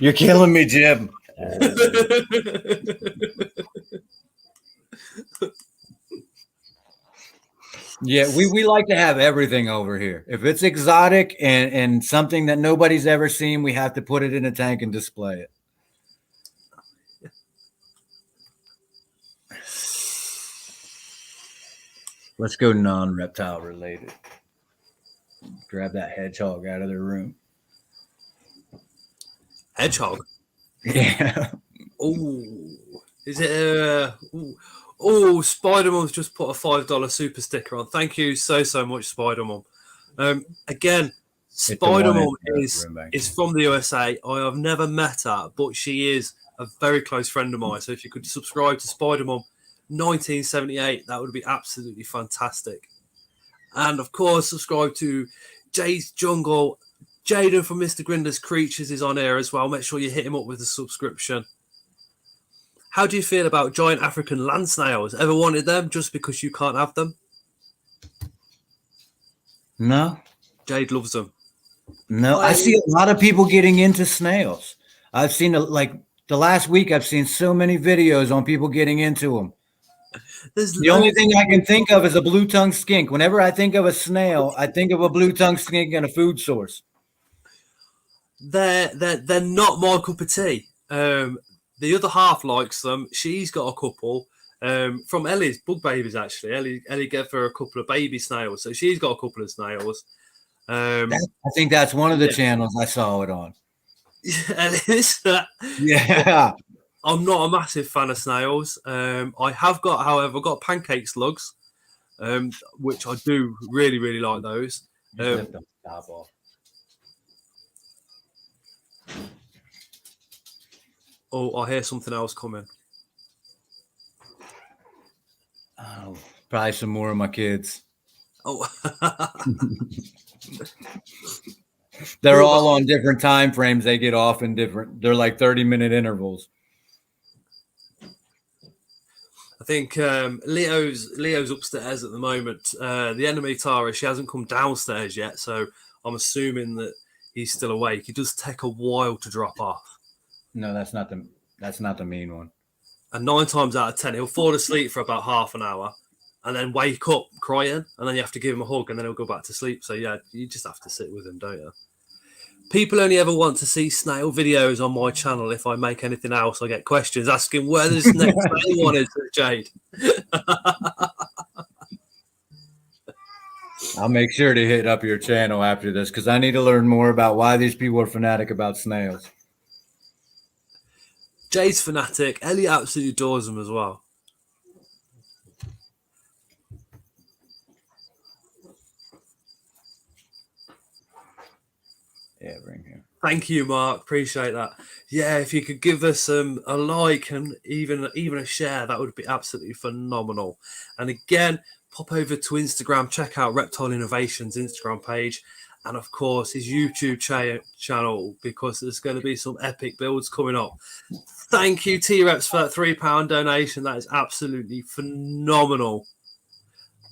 You're killing me, Jim. Yeah, we like to have everything over here. If it's exotic and something that nobody's ever seen, we have to put it in a tank and display it. Let's go non-reptile related. Grab that hedgehog out of the room. Hedgehog? Yeah. Oh, is it? Oh, Spider-Mom's just put a $5 super sticker on. Thank you so much, Spider-Mom. Again, Spider-Mom is from the USA. I have never met her, but she is a very close friend of mine. So if you could subscribe to Spider-Mom 1978, that would be absolutely fantastic. And of course, subscribe to Jay's Jungle. Jaden from Mr. Grinder's Creatures is on here as well. Make sure you hit him up with a subscription. How do you feel about giant African land snails? Ever wanted them just because you can't have them? No. Jade loves them. No, I see a lot of people getting into snails. I've seen the last week, I've seen so many videos on people getting into them. The only thing I can think of is a blue-tongued skink. Whenever I think of a snail, I think of a blue-tongued skink and a food source. They're not my cup of tea. The other half likes them. She's got a couple from Ellie's bug babies, actually. Ellie gave her a couple of baby snails, so she's got a couple of snails. I think that's one of the channels I saw it on. Yeah. I'm not a massive fan of snails. I have got, however, pancake slugs, which I do really, really like those. Oh, I hear something else coming. Oh, probably some more of my kids. Oh. They're all on different time frames. They get off in different. They're like 30-minute intervals. I think Leo's upstairs at the moment. The enemy Tara, she hasn't come downstairs yet, so I'm assuming that he's still awake. It does take a while to drop off. No, that's not the mean one. And 9 times out of 10, he'll fall asleep for about half an hour, and then wake up crying, and then you have to give him a hug, and then he'll go back to sleep. So yeah, you just have to sit with him, don't you? People only ever want to see snail videos on my channel. If I make anything else, I get questions asking where this next snail one is, Jade. I'll make sure to hit up your channel after this because I need to learn more about why these people are fanatic about snails. Jade's fanatic. Ellie absolutely adores them as well. Yeah, bring here. Thank you, Mark. Appreciate that. Yeah, if you could give us a like and even a share, that would be absolutely phenomenal. And again, pop over to Instagram, check out Reptile Innovations Instagram page, and of course his YouTube channel, because there's going to be some epic builds coming up. Thank you, T-Reps, for that £3 donation. That is absolutely phenomenal.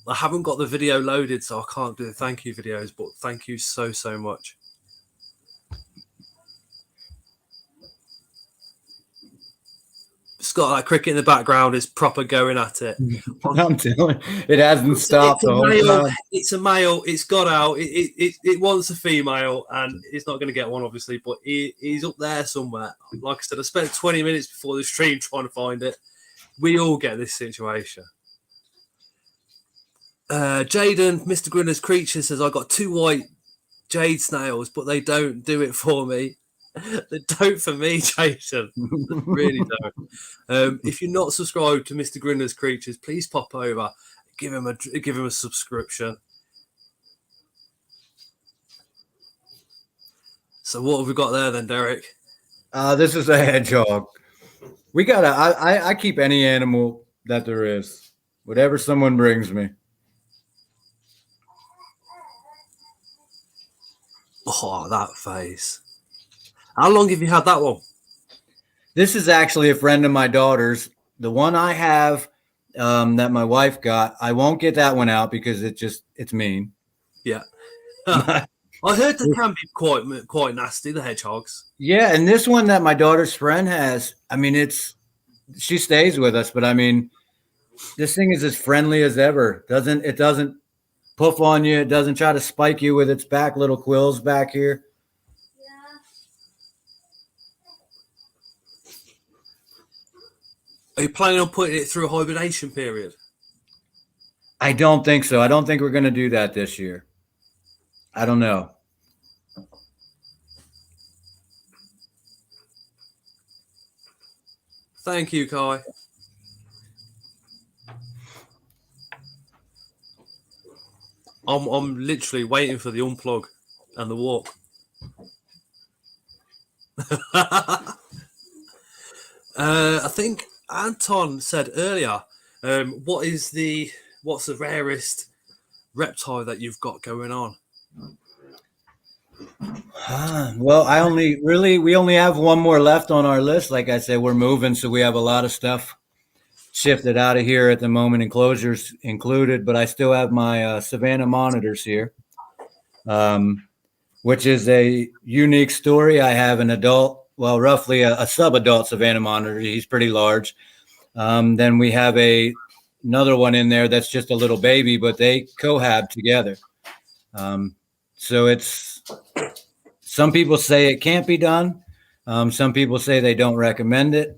I haven't got the video loaded, so I can't do the thank you videos, but thank you so much. Scott, that cricket in the background is proper going at it. I'm telling you, it hasn't stopped the whole time. It's a male. It's got out. It wants a female, and it's not going to get one, obviously, but he's up there somewhere. Like I said, I spent 20 minutes before the stream trying to find it. We all get this situation. Jaden, Mr. Grinner's Creature says, I got 2 white jade snails, but they don't do it for me. They don't for me, Jason. They really don't. If you're not subscribed to Mr. Grinner's Creatures, please pop over, give him a subscription. So what have we got there then, Derek? This is a hedgehog. We gotta. I keep any animal that there is, whatever someone brings me. Oh, that face. How long have you had that one? This is actually a friend of my daughter's. The one I have that my wife got, I won't get that one out because it's mean. Yeah. I heard they can be quite nasty, the hedgehogs. Yeah, and this one that my daughter's friend has, I mean, she stays with us, but I mean, this thing is as friendly as ever. It doesn't puff on you. It doesn't try to spike you with its back little quills back here. Are you planning on putting it through a hibernation period? I don't think so. I don't think we're going to do that this year. I don't know. Thank you, Kai. I'm literally waiting for the unplug and the walk. I think Anton said earlier, what's the rarest reptile that you've got going on? Well, we only have one more left on our list. Like I said, we're moving, so we have a lot of stuff shifted out of here at the moment, enclosures included, but I still have my Savannah monitors here, which is a unique story. I have an adult, well, roughly a sub-adult Savannah monitor. He's pretty large. Then we have another one in there that's just a little baby, but they cohab together. So some people say it can't be done. Some people say they don't recommend it.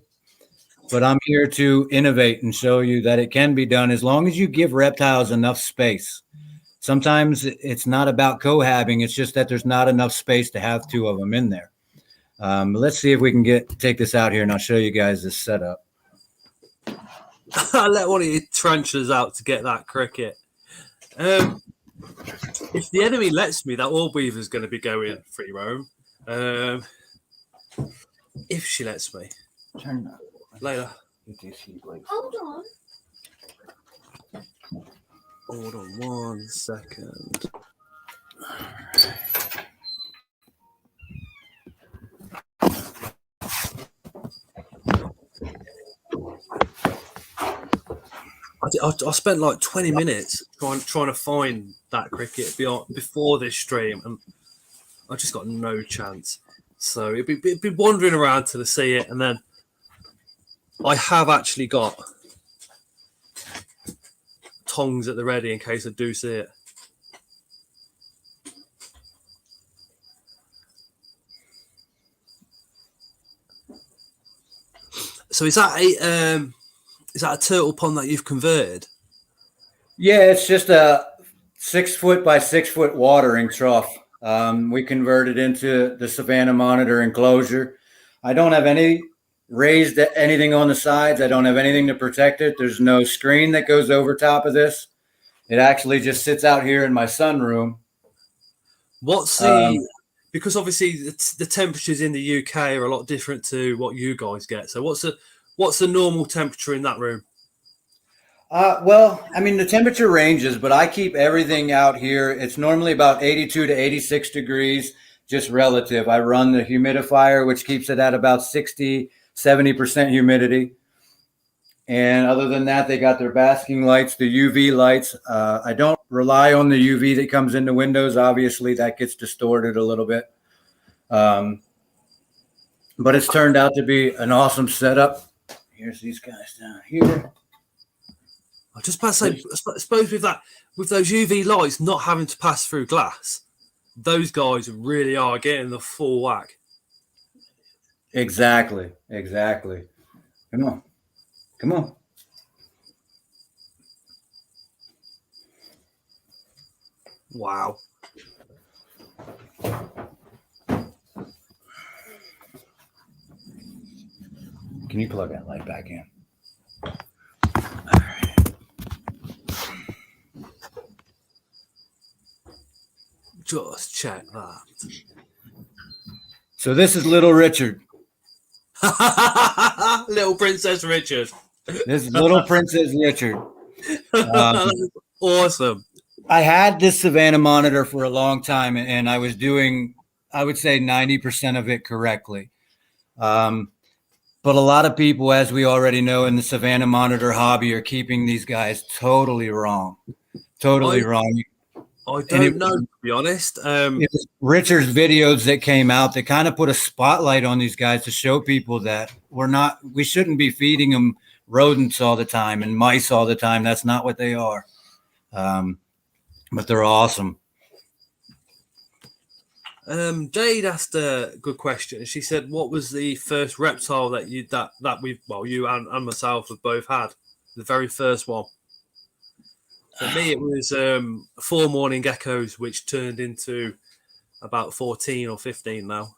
But I'm here to innovate and show you that it can be done as long as you give reptiles enough space. Sometimes it's not about cohabbing. It's just that there's not enough space to have 2 of them in there. Let's see if we can take this out here, and I'll show you guys this setup. I let one of your tarantulas out to get that cricket. If the enemy lets me, that orb weaver is going to be going free roam. If she lets me. Turn that. Later. Hold on. Hold on 1 second. I spent like 20 minutes trying to find that cricket before this stream, and I just got no chance. So it'd be wandering around till I see it, and then I have actually got tongs at the ready in case I do see it. So is that a turtle pond that you've converted? Yeah, it's just a 6 foot by 6 foot watering trough. We converted into the Savannah Monitor enclosure. I don't have any raised anything on the sides. I don't have anything to protect it. There's no screen that goes over top of this. It actually just sits out here in my sunroom. What's the because obviously the temperatures in the UK are a lot different to what you guys get. So what's the normal temperature in that room? Well, I mean, the temperature ranges, but I keep everything out here. It's normally about 82 to 86 degrees, just relative. I run the humidifier, which keeps it at about 60, 70% humidity. And other than that, they got their basking lights, the UV lights. I don't rely on the UV that comes in the windows. Obviously, that gets distorted a little bit. But it's turned out to be an awesome setup. Here's these guys down here. I was just about to say, I suppose with those UV lights not having to pass through glass, those guys really are getting the full whack. Exactly. Come on. Wow. Can you plug that light back in? Just check that. So this is Little Richard. Little Princess Richard. This is Little Princess Richard. Awesome. I had this Savannah Monitor for a long time, and I was doing, I would say, 90% of it correctly. But a lot of people, as we already know, in the Savannah Monitor hobby are keeping these guys totally wrong. Totally wrong. I don't know, to be honest. It was Richard's videos that came out that kind of put a spotlight on these guys to show people that we shouldn't be feeding them rodents all the time and mice all the time. That's not what they are. But they're awesome. Jade asked a good question. She said, "What was the first reptile that you and myself have both had? The very first one." For me, it was 4 morning geckos, which turned into about 14 or 15 now.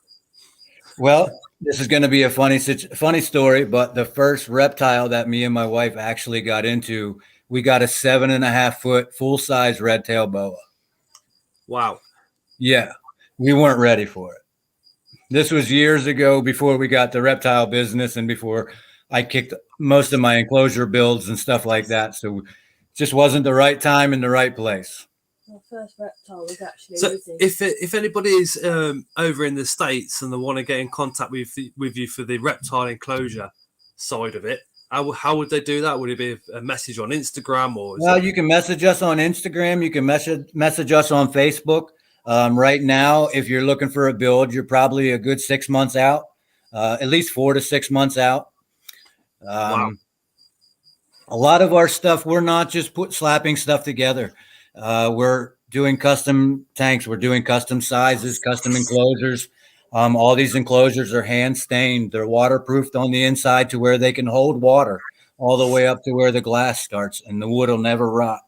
Well, this is going to be a funny story, but the first reptile that me and my wife actually got into, we got a 7.5 foot full size red tail boa. Wow. Yeah, we weren't ready for it. This was years ago, before we got the reptile business and before I kicked most of my enclosure builds and stuff like that. So just wasn't the right time in the right place. Our first reptile was actually so easy. If anybody is over in the States and they want to get in contact with you for the reptile enclosure side of it, how would they do that? Would it be a message on Instagram or? Well, you can message us on Instagram. You can message us on Facebook. Right now, if you're looking for a build, you're probably a good 6 months out, at least 4 to 6 months out. Wow. A lot of our stuff, we're not just slapping stuff together. We're doing custom tanks. We're doing custom sizes, custom enclosures. All these enclosures are hand stained. They're waterproofed on the inside to where they can hold water all the way up to where the glass starts, and the wood will never rot.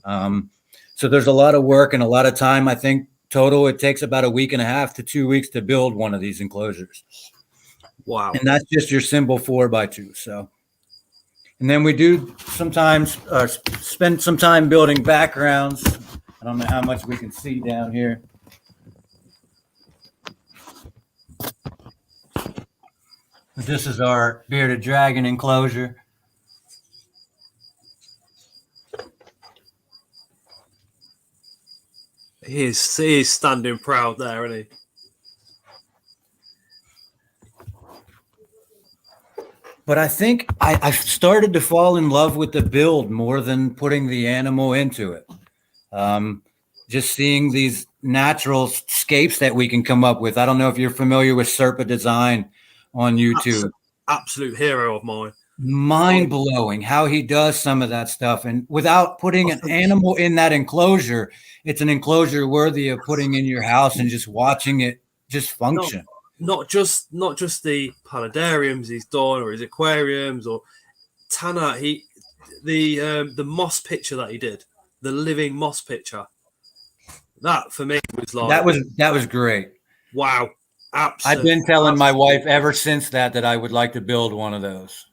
So there's a lot of work and a lot of time. I think total, it takes about a week and a half to 2 weeks to build one of these enclosures. Wow. And that's just your simple 4x2. So. And then we do sometimes spend some time building backgrounds. I don't know how much we can see down here. This is our bearded dragon enclosure. He is standing proud there, isn't he? But I think I started to fall in love with the build more than putting the animal into it. Just seeing these natural scapes that we can come up with. I don't know if you're familiar with Serpa Design on YouTube. Absolute hero of mine. Mind blowing how he does some of that stuff. And without putting an animal in that enclosure, it's an enclosure worthy of putting in your house and just watching it just function. not just the paludariums he's done or his aquariums or Tanner. The moss picture that he did, the living moss picture. That for me was like that was great. wow. I've been telling my wife ever since that I would like to build one of those.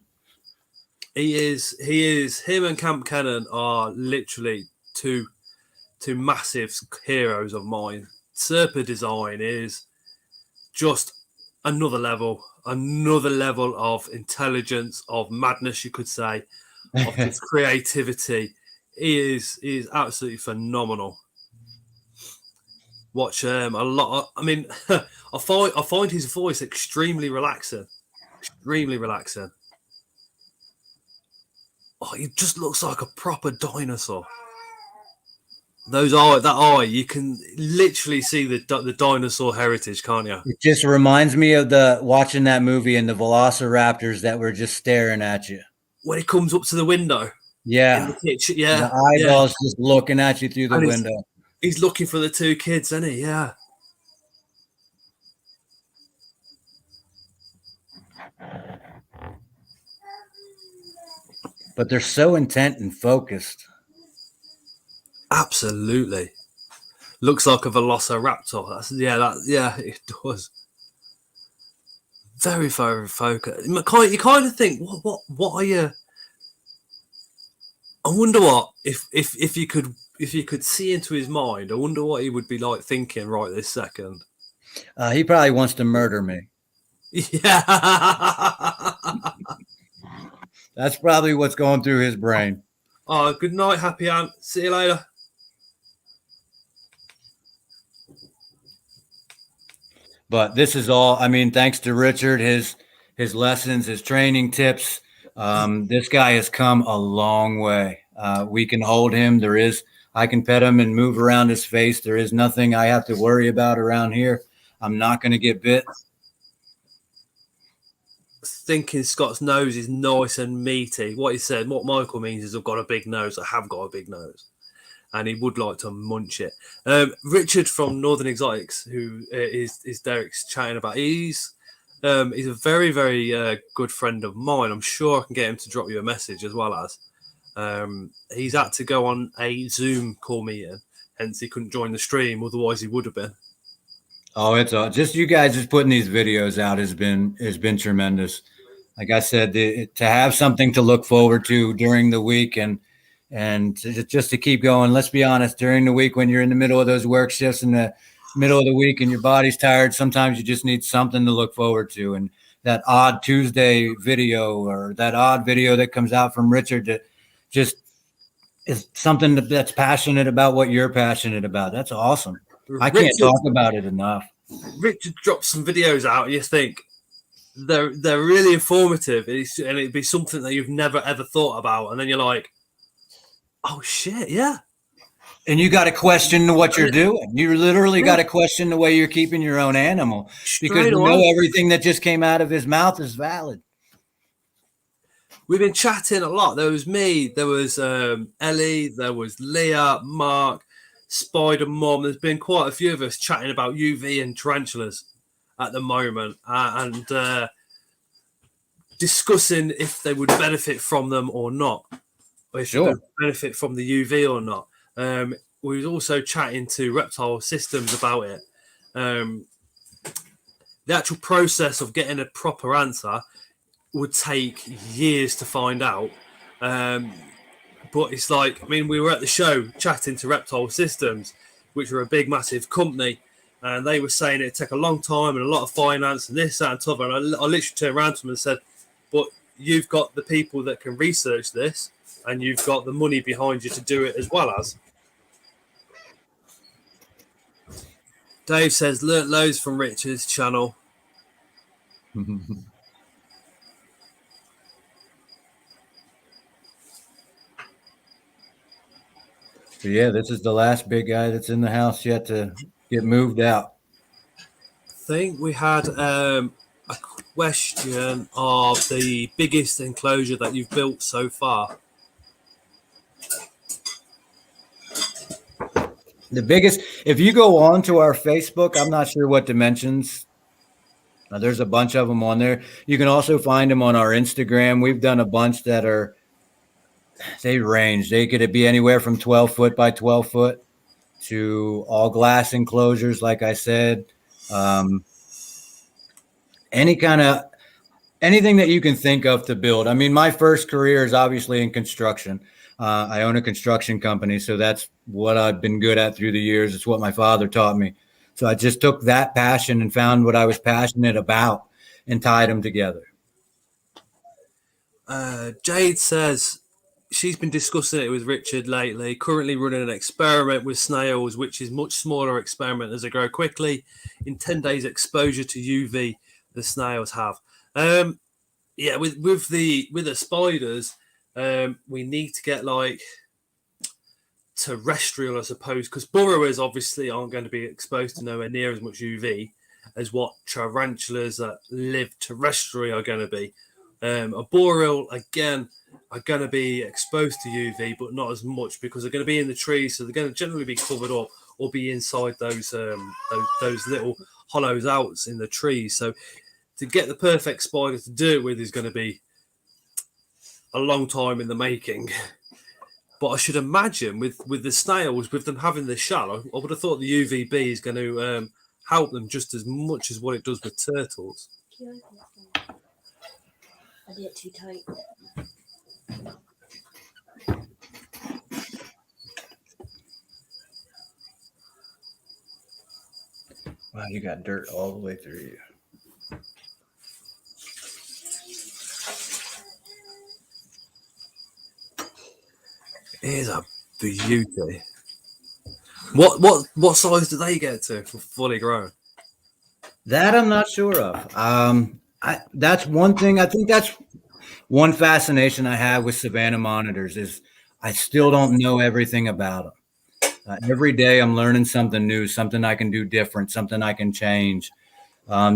He is him and Camp Cannon are literally two massive heroes of mine. Serpa design is just another level of intelligence, of madness, you could say, of just creativity. He is absolutely phenomenal. Watch a lot of, I mean, I find his voice extremely relaxing. Extremely relaxing. Oh, he just looks like a proper dinosaur. That eye, you can literally see the dinosaur heritage, can't you? It just reminds me of watching that movie and the velociraptors that were just staring at you. When he comes up to the window. Yeah. In the kitchen, yeah. The eyeballs just looking at you through the window. He's looking for the two kids, isn't he? Yeah. But they're so intent and focused. Absolutely. Looks like a velociraptor. It does. Very, very focused. You kind of think, what are you? I wonder what if you could see into his mind. I wonder what he would be like thinking right this second. He probably wants to murder me. Yeah. That's probably what's going through his brain. Oh, good night, Happy Ant. See you later. But this is all, I mean, thanks to Richard, his lessons, his training tips. This guy has come a long way. We can hold him. I can pet him and move around his face. There is nothing I have to worry about around here. I'm not going to get bit. Thinking Scott's nose is nice and meaty. What he said, what Michael means is I've got a big nose. I have got a big nose. And he would like to munch it. Richard from Northern Exotics, who is Derek's chatting about, he's a very, very good friend of mine. I'm sure I can get him to drop you a message as well as. He's had to go on a Zoom call meeting, hence he couldn't join the stream. Otherwise, he would have been. Oh, it's just you guys just putting these videos out has been tremendous. Like I said, to have something to look forward to during the week and just to keep going. Let's be honest, during the week when you're in the middle of those work shifts in the middle of the week and your body's tired, sometimes you just need something to look forward to. And that odd Tuesday video or that odd video that comes out from Richard that just is something that's passionate about what you're passionate about. That's awesome. I can't talk about it enough. Richard drops some videos out and you think they're really informative and it'd be something that you've never ever thought about. And then you're like, oh shit, yeah. And you got to question what you're doing. You literally got to question the way you're keeping your own animal because you know everything that just came out of his mouth is valid. We've been chatting a lot. There was me, there was Ellie, there was Leah, Mark, Spider Mom. There's been quite a few of us chatting about UV and tarantulas at the moment and discussing if they would benefit from them or not. Or if they would benefit from the UV or not. We was also chatting to Reptile Systems about it. The actual process of getting a proper answer would take years to find out. But it's like, I mean, we were at the show chatting to Reptile Systems, which are a big, massive company, and they were saying it'd take a long time and a lot of finance and this, that, and t'other. And I literally turned around to them and said, but you've got the people that can research this, and you've got the money behind you to do it as well as. Dave says, learnt loads from Richard's channel. So yeah, this is the last big guy that's in the house yet to get moved out. I think we had a question of the biggest enclosure that you've built so far. The biggest, if you go on to our Facebook, I'm not sure what dimensions There's a bunch of them on there. You can also find them on our Instagram. We've done a bunch that they range. They could be anywhere from 12 foot by 12 foot to all glass enclosures, like I said. Any kind of anything that you can think of to build. I mean, my first career is obviously in construction. I own a construction company, so that's what I've been good at through the years. It's what my father taught me. So I just took that passion and found what I was passionate about and tied them together. Jade says she's been discussing it with Richard lately, currently running an experiment with snails, which is much smaller experiment as they grow quickly. In 10 days exposure to UV, the snails have. Yeah, with the spiders, we need to get like terrestrial, I suppose, because burrowers obviously aren't going to be exposed to nowhere near as much UV as what tarantulas that live terrestrial are going to be. A boreal, again, are going to be exposed to UV, but not as much because they're going to be in the trees, so they're going to generally be covered up or be inside those little hollows out in the trees. So to get the perfect spider to do it with is going to be a long time in the making. But I should imagine with the snails, with them having the shell, I would have thought the UVB is going to help them just as much as what it does with turtles. I did it too tight. Wow, you got dirt all the way through you. It is a beauty. What size do they get to for fully grown? That I'm not sure of. That's one thing. I think that's one fascination I have with Savannah monitors is I still don't know everything about them. Every day I'm learning something new, something I can do different, something I can change.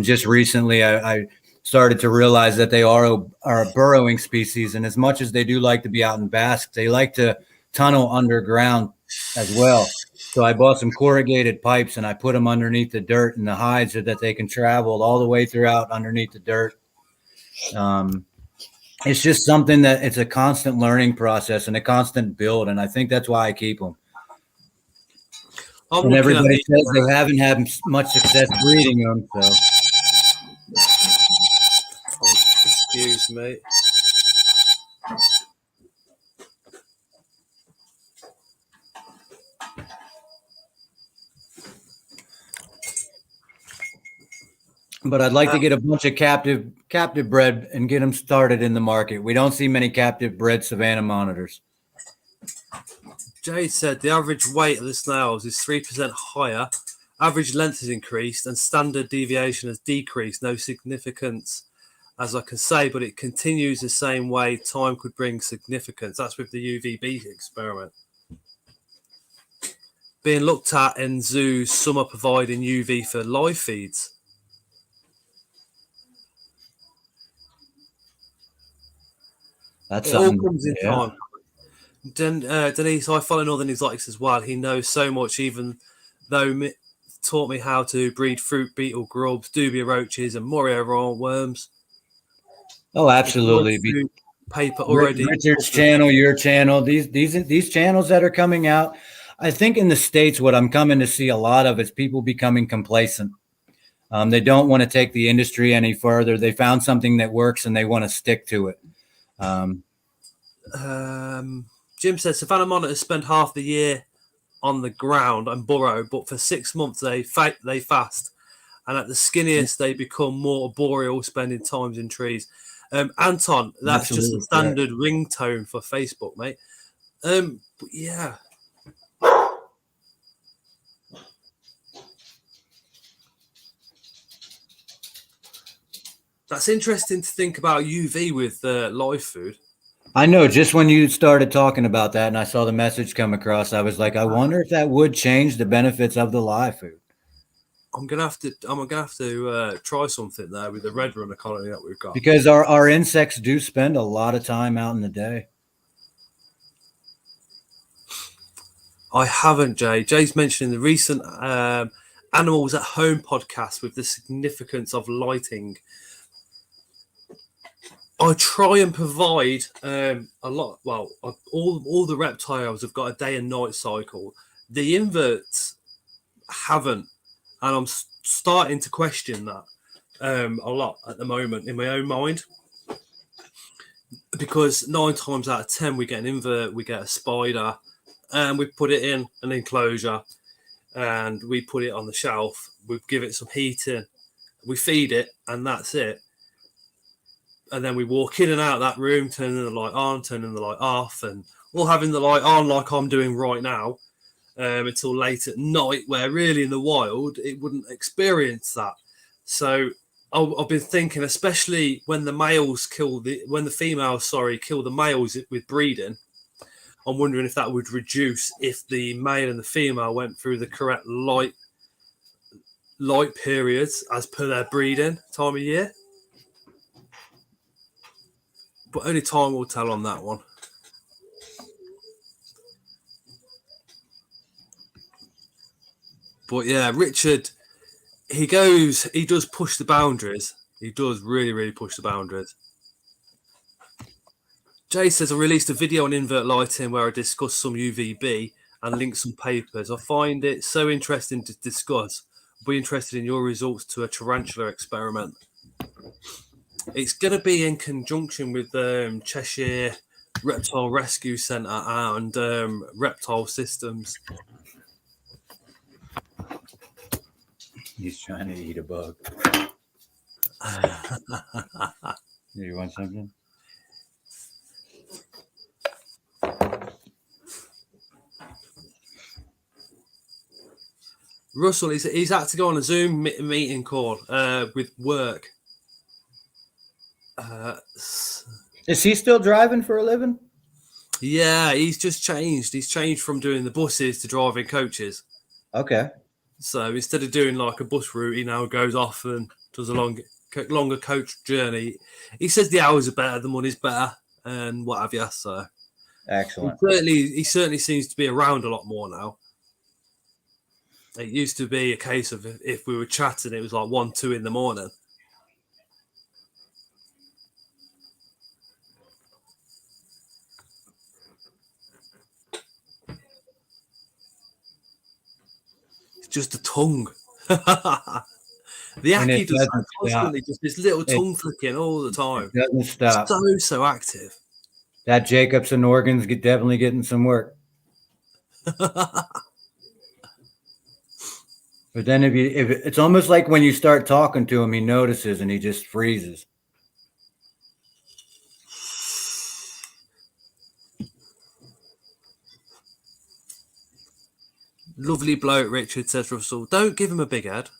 Just recently, I started to realize that they are a burrowing species, and as much as they do like to be out and bask, they like to tunnel underground as well. So I bought some corrugated pipes and I put them underneath the dirt and the hide so that they can travel all the way throughout underneath the dirt. It's just something that it's a constant learning process and a constant build. And I think that's why I keep them. And everybody says they haven't had much success breeding them. So, excuse me. but I'd like to get a bunch of captive bred and get them started in the market. We don't see many captive bred Savannah monitors. Jay said the average weight of the snails is 3% higher, average length has increased, and standard deviation has decreased. No significance, as I can say, but it continues the same way. Time could bring significance. That's with the UVB experiment. Being looked at in zoos, some are providing UV for live feeds. That's it all something. comes in time. Denise, I follow Northern Exotics as well. He knows so much, even though taught me how to breed fruit beetle grubs, dubia roaches, and morio worms. Oh, absolutely. Paper already. Richard's channel, your channel, these channels that are coming out. I think in the States, what I'm coming to see a lot of is people becoming complacent. They don't want to take the industry any further. They found something that works and they want to stick to it. Jim says Savannah monitors spend half the year on the ground and burrow, but for 6 months they fast, and at the skinniest they become more arboreal, spending times in trees. Anton, that's absolutely just a standard ringtone for Facebook, mate. Yeah. That's interesting to think about UV with live food. I know. Just when you started talking about that and I saw the message come across, I was like, I wonder if that would change the benefits of the live food. I'm gonna have to try something there with the red runner colony that we've got, because our insects do spend a lot of time out in the day. I haven't, Jay. Jay's mentioning the recent Animals at Home podcast with the significance of lighting. I try and provide a lot. Well, all the reptiles have got a day and night cycle. The inverts haven't, and I'm starting to question that a lot at the moment in my own mind, because 9 times out of 10 we get an invert, we get a spider, and we put it in an enclosure, and we put it on the shelf. We give it some heating, we feed it, and that's it. And then we walk in and out of that room, turning the light on, turning the light off, and all having the light on like I'm doing right now, until late at night, where really in the wild it wouldn't experience that. So I've been thinking, especially when the females kill the males with breeding, I'm wondering if that would reduce if the male and the female went through the correct light periods as per their breeding time of year. But only time will tell on that one. But yeah, Richard, he does push the boundaries. He does really, really push the boundaries. Jay says, I released a video on invert lighting where I discuss some UVB and link some papers. I find it so interesting to discuss. I'll be interested in your results to a tarantula experiment. It's going to be in conjunction with Cheshire Reptile Rescue Centre and Reptile Systems. He's trying to eat a bug. Do you want something? Russell, he's had to go on a Zoom meeting call with work. Is he still driving for a living? Yeah, he's just changed. He's changed from doing the buses to driving coaches. Okay. So instead of doing like a bus route, he now goes off and does a longer coach journey. He says the hours are better, the money's better, and what have you. So excellent. He certainly seems to be around a lot more now. It used to be a case of if we were chatting, it was like 1, 2 in the morning. It's just a tongue. The Aki does that constantly, just this little tongue flicking all the time. It doesn't stop. So active. That Jacobson organ's definitely getting some work. But then if it's almost like when you start talking to him, he notices and he just freezes. Lovely bloke, Richard, says Russell. Don't give him a big head.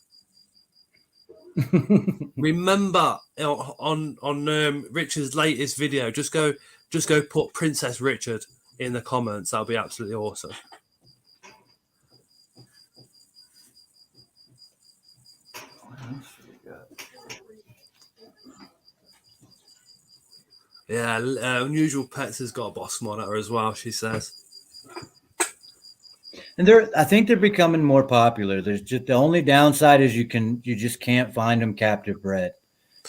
Remember on Richard's latest video, just go put Princess Richard in the comments. That'll be absolutely awesome. Yeah, Unusual Pets has got a boss monitor as well, she says. And I think they're becoming more popular. There's just the only downside is you just can't find them captive bred.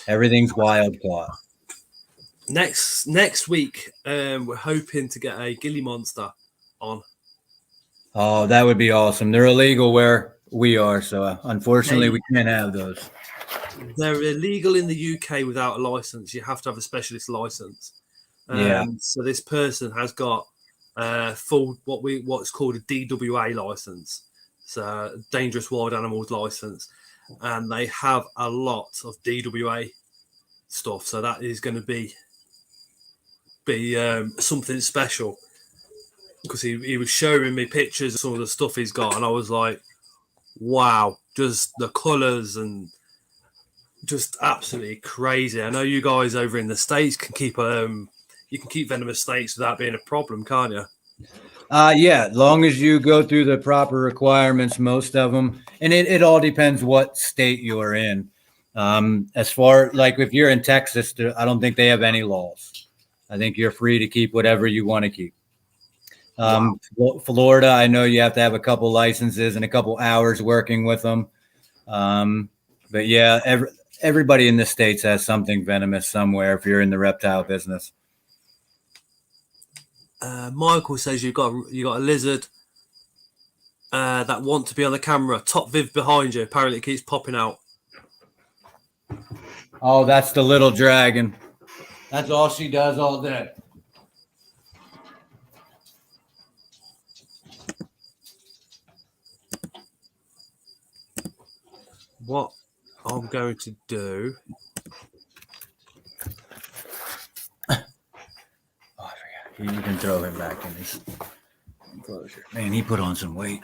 Everything's wild caught. Next week, we're hoping to get a Gilly Monster on. Oh, that would be awesome. They're illegal where we are, so unfortunately we can't have those. They're illegal in the UK without a license. You have to have a specialist license. Yeah. So this person has got full what's called a DWA license, so Dangerous Wild Animals license, and they have a lot of DWA stuff. So that is going to be something special, because he was showing me pictures of some of the stuff he's got, and I was like, wow, just the colours and just absolutely crazy. I know you guys over in the States can keep you can keep venomous snakes without being a problem, can't you? Yeah, as long as you go through the proper requirements, most of them, and it all depends what state you're in. As far like if you're in Texas, I don't think they have any laws. I think you're free to keep whatever you want to keep. Florida, I know you have to have a couple licenses and a couple hours working with them. But yeah, everybody in the States has something venomous somewhere if you're in the reptile business. Michael says you got a lizard that want to be on the camera. Top Viv behind you. Apparently it keeps popping out. Oh, that's the little dragon. That's all she does all day. What I'm going to do. Oh, I forgot. You can throw him back in his enclosure. Man, he put on some weight.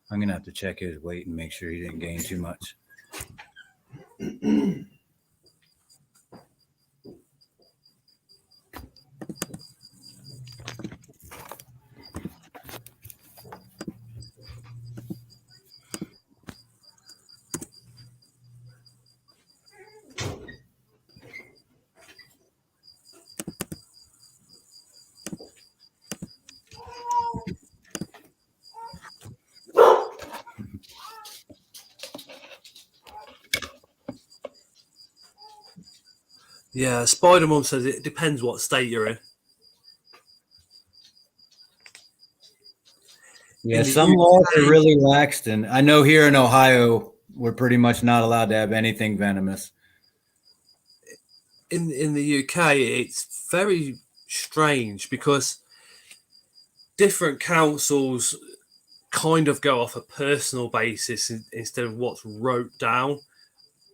I'm going to have to check his weight and make sure he didn't gain too much. Yeah, Spider Mum says it depends what state you're in. Yeah, some laws are really laxed, and I know here in Ohio we're pretty much not allowed to have anything venomous. In the UK, it's very strange because different councils kind of go off a personal basis instead of what's wrote down.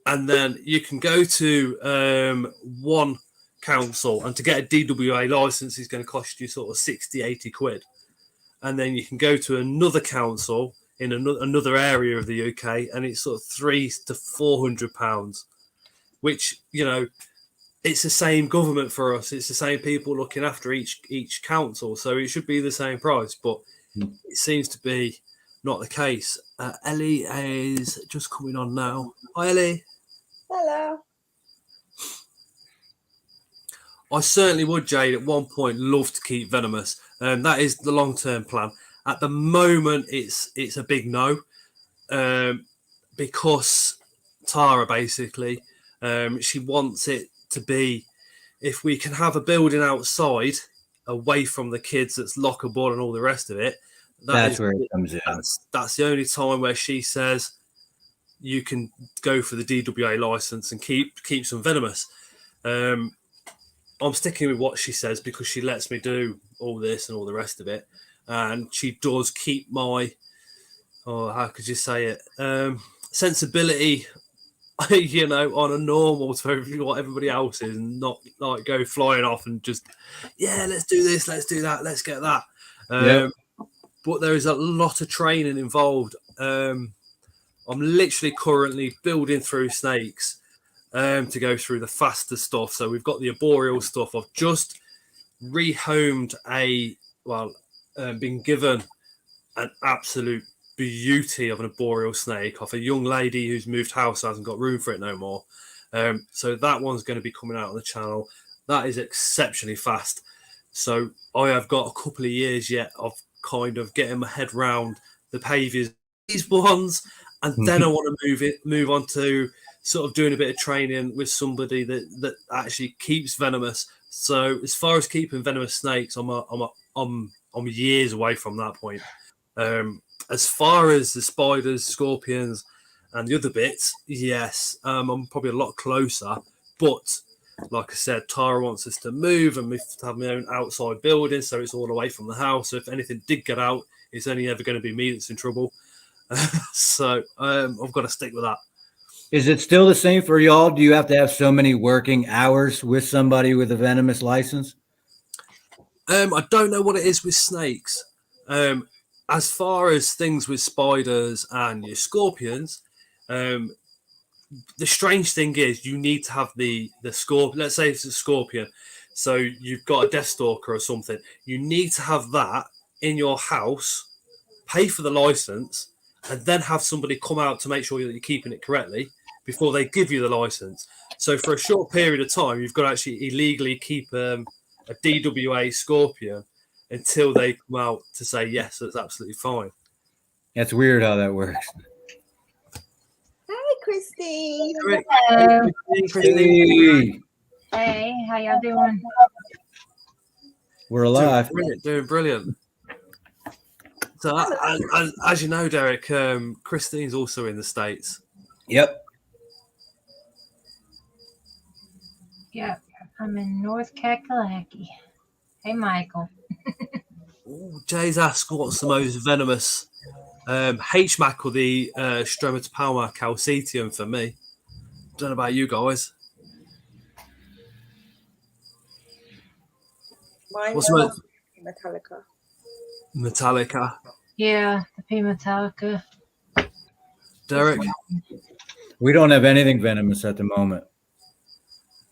And then you can go to one council, and to get a DWA license is going to cost you sort of 60, 80 quid. And then you can go to another council in another area of the UK, and it's sort of £300 to £400, which, you know, it's the same government for us. It's the same people looking after each council. So it should be the same price, but it seems to be not the case. Ellie is just coming on now. Hi, Ellie. Hello. I certainly would, Jade, at one point love to keep venomous. That is the long-term plan. At the moment, it's a big no, because Tara basically she wants it to be, if we can have a building outside away from the kids that's lockable and all the rest of it. That's where it comes in. That's the only time where she says you can go for the DWA license and keep some venomous. I'm sticking with what she says because she lets me do all this and all the rest of it. And she does keep my, how could you say it? Sensibility, you know, on a normal to what everybody else is, and not like go flying off and just, yeah, let's do this, let's do that, let's get that. But there is a lot of training involved. I'm literally currently building through snakes to go through the faster stuff. So we've got the arboreal stuff. I've just rehomed been given an absolute beauty of an arboreal snake off a young lady who's moved house, hasn't got room for it no more. So that one's going to be coming out on the channel. That is exceptionally fast. So I have got a couple of years yet of kind of getting my head round the behaviours these ones, and then I want to move on to sort of doing a bit of training with somebody that actually keeps venomous. So as far as keeping venomous snakes, I'm years away from that point. As far as the spiders, scorpions, and the other bits, yes, I'm probably a lot closer. But like I said, Tara wants us to move and to have my own outside building, so it's all away from the house. So if anything did get out, it's only ever going to be me that's in trouble. So I've got to stick with that. Is it still the same for y'all? Do you have to have so many working hours with somebody with a venomous license? I don't know what it is with snakes. As far as things with spiders and your scorpions, the strange thing is you need to have the scorpion. Let's say it's a scorpion. So you've got a deathstalker or something. You need to have that in your house, pay for the license, and then have somebody come out to make sure that you're keeping it correctly before they give you the license. So for a short period of time, you've got to actually illegally keep a DWA scorpion until they come out to say yes, that's absolutely fine. That's weird how that works. Hi, Christy. Eric, Hello. Christine, Hey, Hey, how y'all doing? we're alive. doing brilliant. So, as you know, Derek, Christine's also in the States. Yep. Yep, I'm in North Kakalaki. Hey, Michael. Ooh, Jay's asked what's the most venomous, HMAC or the Stromatopelma calcetium for me. Don't know about you guys. Mine What's goes the Metallica. Metallica? Yeah, the P Metallica. Derek, We don't have anything venomous at the moment.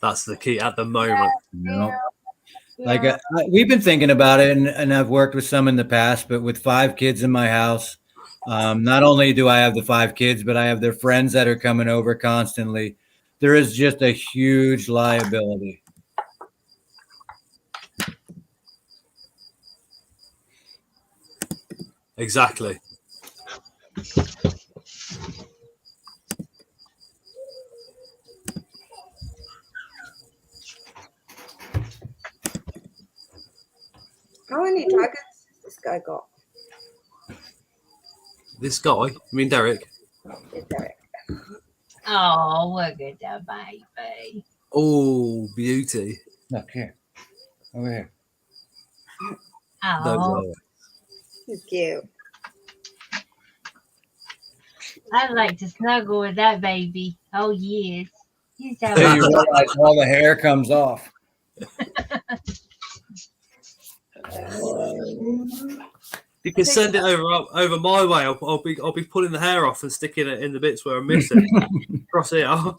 that's the key at the moment. No. Yeah. Like we've been thinking about it, and I've worked with some in the past, but with 5 kids in my house, not only do I have the 5 kids, but I have their friends that are coming over constantly. There is just a huge liability. Exactly. How many dragons has this guy got? This guy, I mean Derek. Derek. Oh, look at that baby. Oh, beauty. Look here. Over here. Those Oh, are. He's cute. I'd like to snuggle with that baby. Oh, yes. He's so So you realize all the hair comes off. You can send it over my way. I'll be pulling the hair off and sticking it in the bits where I'm missing. Cross it out.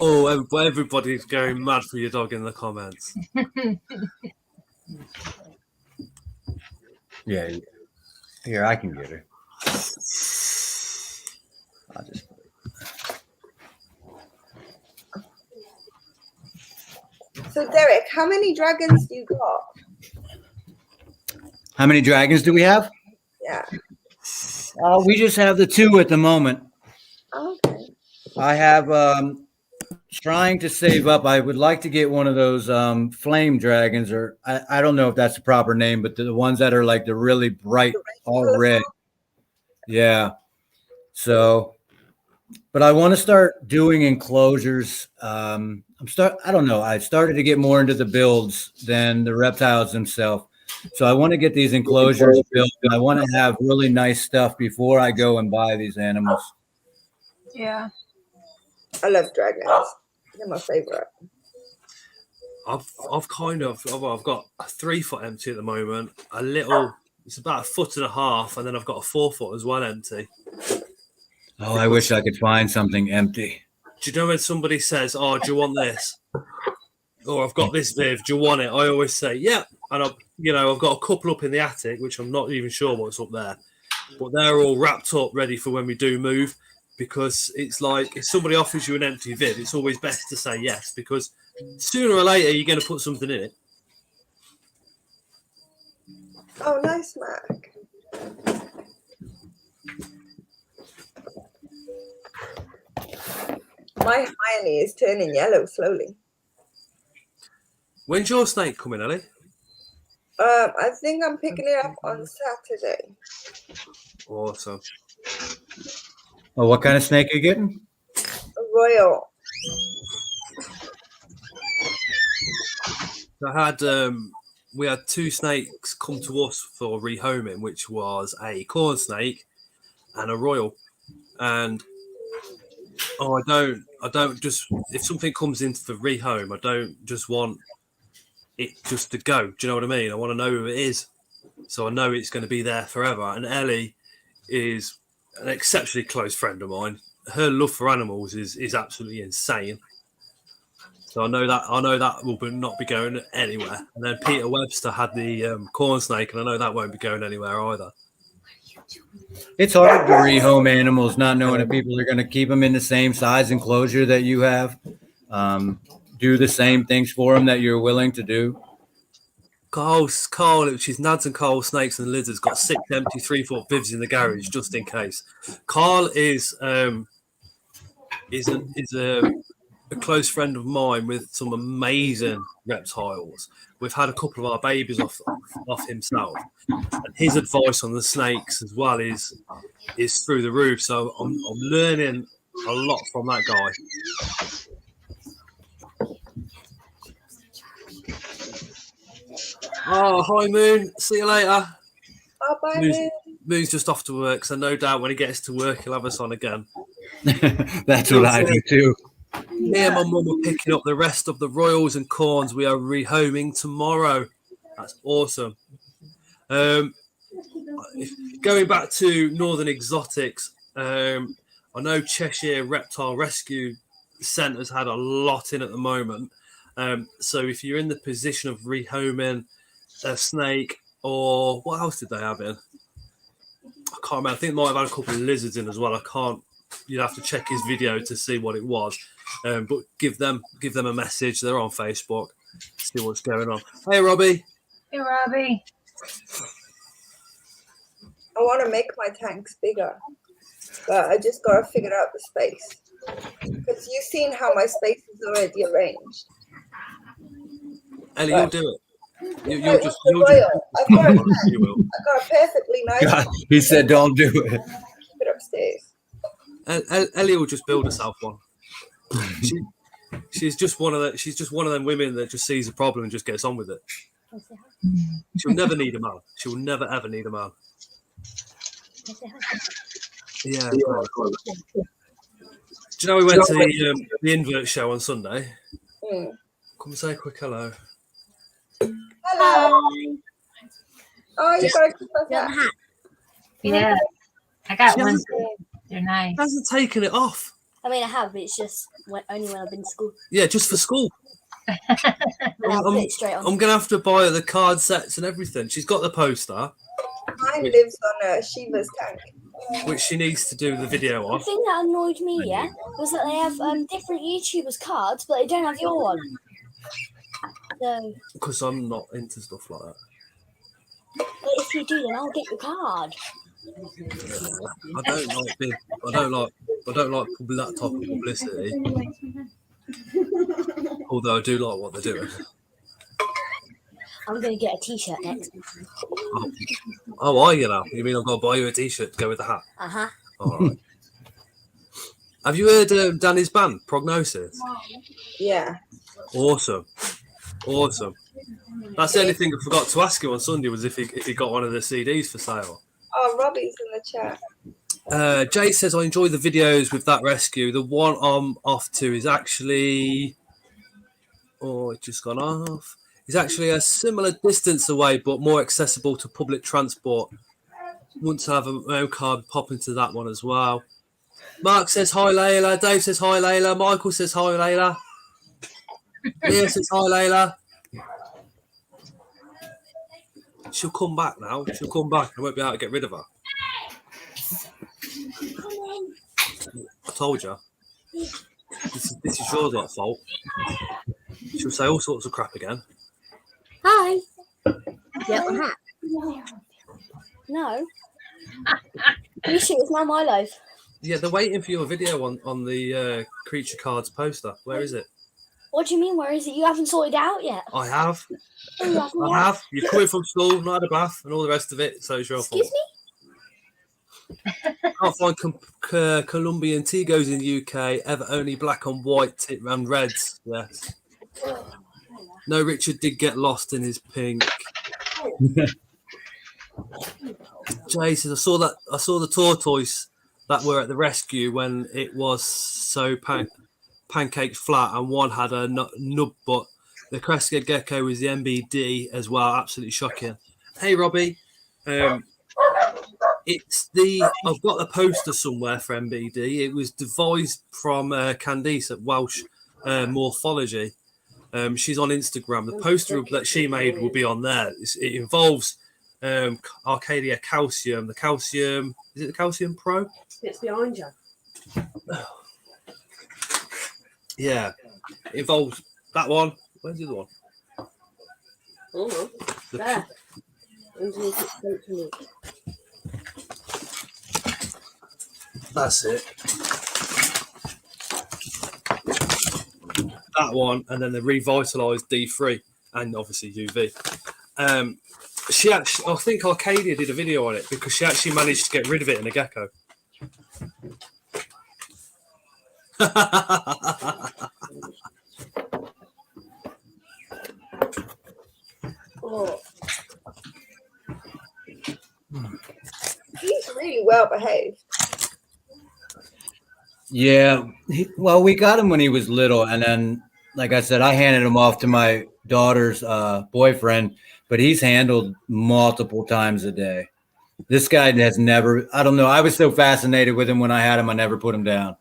Oh, everybody's going mad for your dog in the comments. Yeah. Here, I can get her. I'll just. So, Derek, how many dragons do you got? How many dragons do we have? Yeah. We just have the 2 at the moment. Okay. I have trying to save up. I would like to get one of those flame dragons, or I don't know if that's the proper name, but the ones that are like the really bright, all red. Yeah. So, but I want to start doing enclosures. I don't know. I started to get more into the builds than the reptiles themselves. So I want to get these enclosures built. I want to have really nice stuff before I go and buy these animals. Yeah. I love dragons. They're my favorite. I've got a 3 foot empty at the moment. A little, it's about 1.5 foot, and then I've got a 4 foot as well empty. Oh, I wish I could find something empty. Do you know when somebody says, "Oh, do you want this?" Or "I've got this, Viv. Do you want it?" I always say, "Yeah." And I've got a couple up in the attic, which I'm not even sure what's up there, but they're all wrapped up, ready for when we do move. Because it's like if somebody offers you an empty Viv, it's always best to say yes, because sooner or later you're going to put something in it. Oh, nice, Mac. My Hermione is turning yellow slowly. When's your snake coming, Ellie? I think I'm picking it up on Saturday. Awesome. Oh, what kind of snake are you getting? A royal. We had 2 snakes come to us for rehoming, which was a corn snake and a royal. And I don't just, if something comes in for rehome, I don't just want it just to go. Do you know what I mean? I want to know who it is, so I know it's going to be there forever. And Ellie is an exceptionally close friend of mine. Her love for animals is absolutely insane. So I know that will not be going anywhere. And then Peter Webster had the corn snake, and I know that won't be going anywhere either. It's hard to rehome animals, not knowing if people are going to keep them in the same size enclosure that you have. Do the same things for them that you're willing to do. Carl, which is Nads and Carl Snakes and Lizards, got 6 empty 3-foot Vivs in the garage just in case. Carl is a close friend of mine with some amazing reptiles. We've had a couple of our babies off himself, and his advice on the snakes as well is through the roof. So I'm learning a lot from that guy. Oh, hi Moon. See you later. Oh, bye, Moon. Moon's just off to work, so no doubt when he gets to work, he'll have us on again. That's what I do too. Me and my mum are picking up the rest of the Royals and Corns. We are rehoming tomorrow. That's awesome. Going back to Northern Exotics, I know Cheshire Reptile Rescue Centre's had a lot in at the moment. So if you're in the position of rehoming a snake, or what else did they have in? I can't remember. I think they might have had a couple of lizards in as well. I can't. You'd have to check his video to see what it was. But give them a message. They're on Facebook. See what's going on. Hey, Robbie. Hey, Robbie. I want to make my tanks bigger, but I just got to figure out the space. Because you've seen how my space is already arranged. Ellie, you'll do it. You'll I've just got you will. I've got a perfectly nice God, he said, "Don't do it." keep it upstairs. Ellie will just build herself one. She's just one of them women that just sees a problem and just gets on with it. She'll never need a man. She'll never ever need a man. Yeah. Do you know we went to the Invert show on Sunday? Mm. Come say a quick hello. Hello. Oh, you got a keep us Got up. a hat. Yeah, I got She one. hasn't, They're nice. hasn't taken it off. I mean, I have, but it's just only when I've been to school. Yeah, just for school. Then I'll put it straight on. I'm gonna have to buy her the card sets and everything. She's got the poster, Mine lives on Shiva's tank. which she needs to do the video The on. thing that annoyed me, was that they have different YouTubers' cards, but they don't have your one. So, Because I'm not into stuff like that. but if you do, then I'll get your card. I don't like that type of publicity. Although I do like what they're doing. I'm going to get a T-shirt next. Oh, are you now? You mean I've got to buy you a T-shirt to go with the hat? Uh-huh. All right. Have you heard Danny's band, Prognosis? Yeah. Awesome. That's the only thing I forgot to ask you on Sunday was if he got one of the CDs for sale. Oh, Robbie's in the chat. Jay says, I enjoy the videos with that rescue. The one I'm off to is actually... Oh, it's just gone off. It's actually a similar distance away, but more accessible to public transport. Want to have my own card, pop into that one as well. Mark says, hi, Layla. Dave says, hi, Layla. Michael says, hi, Layla. Leah says, hi, Layla. She'll come back now. She'll come back. I won't be able to get rid of her. I told you. This is your lot fault. She'll say all sorts of crap again. Hi. Get my hat. No. You see, it's now my life. Yeah, they're waiting for your video on the Creature Cards poster. Where is it? What do you mean? Where is it? You haven't sorted it out yet. I have. Oh, you haven't I yet? have. You're coming from school, not had a bath, and all the rest of it, so it's your fault. Excuse me? Can't find Colombian Tigos in the UK, ever only black and white and reds. Yes. No, Richard did get lost in his pink. Jay says, I saw the tortoise that were at the rescue when it was so pancake flat, and one had a nub, but the crested gecko was the MBD as well. Absolutely shocking. Hey, Robbie. I've got the poster somewhere for MBD. It was devised from Candice at Welsh Morphology. She's on Instagram. The poster that she made will be on there. It involves Arcadia Calcium. The Calcium, is it the Calcium Pro? It's behind you. Yeah, it involves that one. Where's the other one? Hold on. The- There. Underneath its coat to me. That's it. That one, and then the revitalized D3, and obviously UV. She actually, I think Arcadia did a video on it because she actually managed to get rid of it in a gecko. Oh, He's really well behaved. Yeah. Well, we got him when he was little. And then, like I said, I handed him off to my daughter's boyfriend, but he's handled multiple times a day. This guy has never, I don't know. I was so fascinated with him when I had him, I never put him down.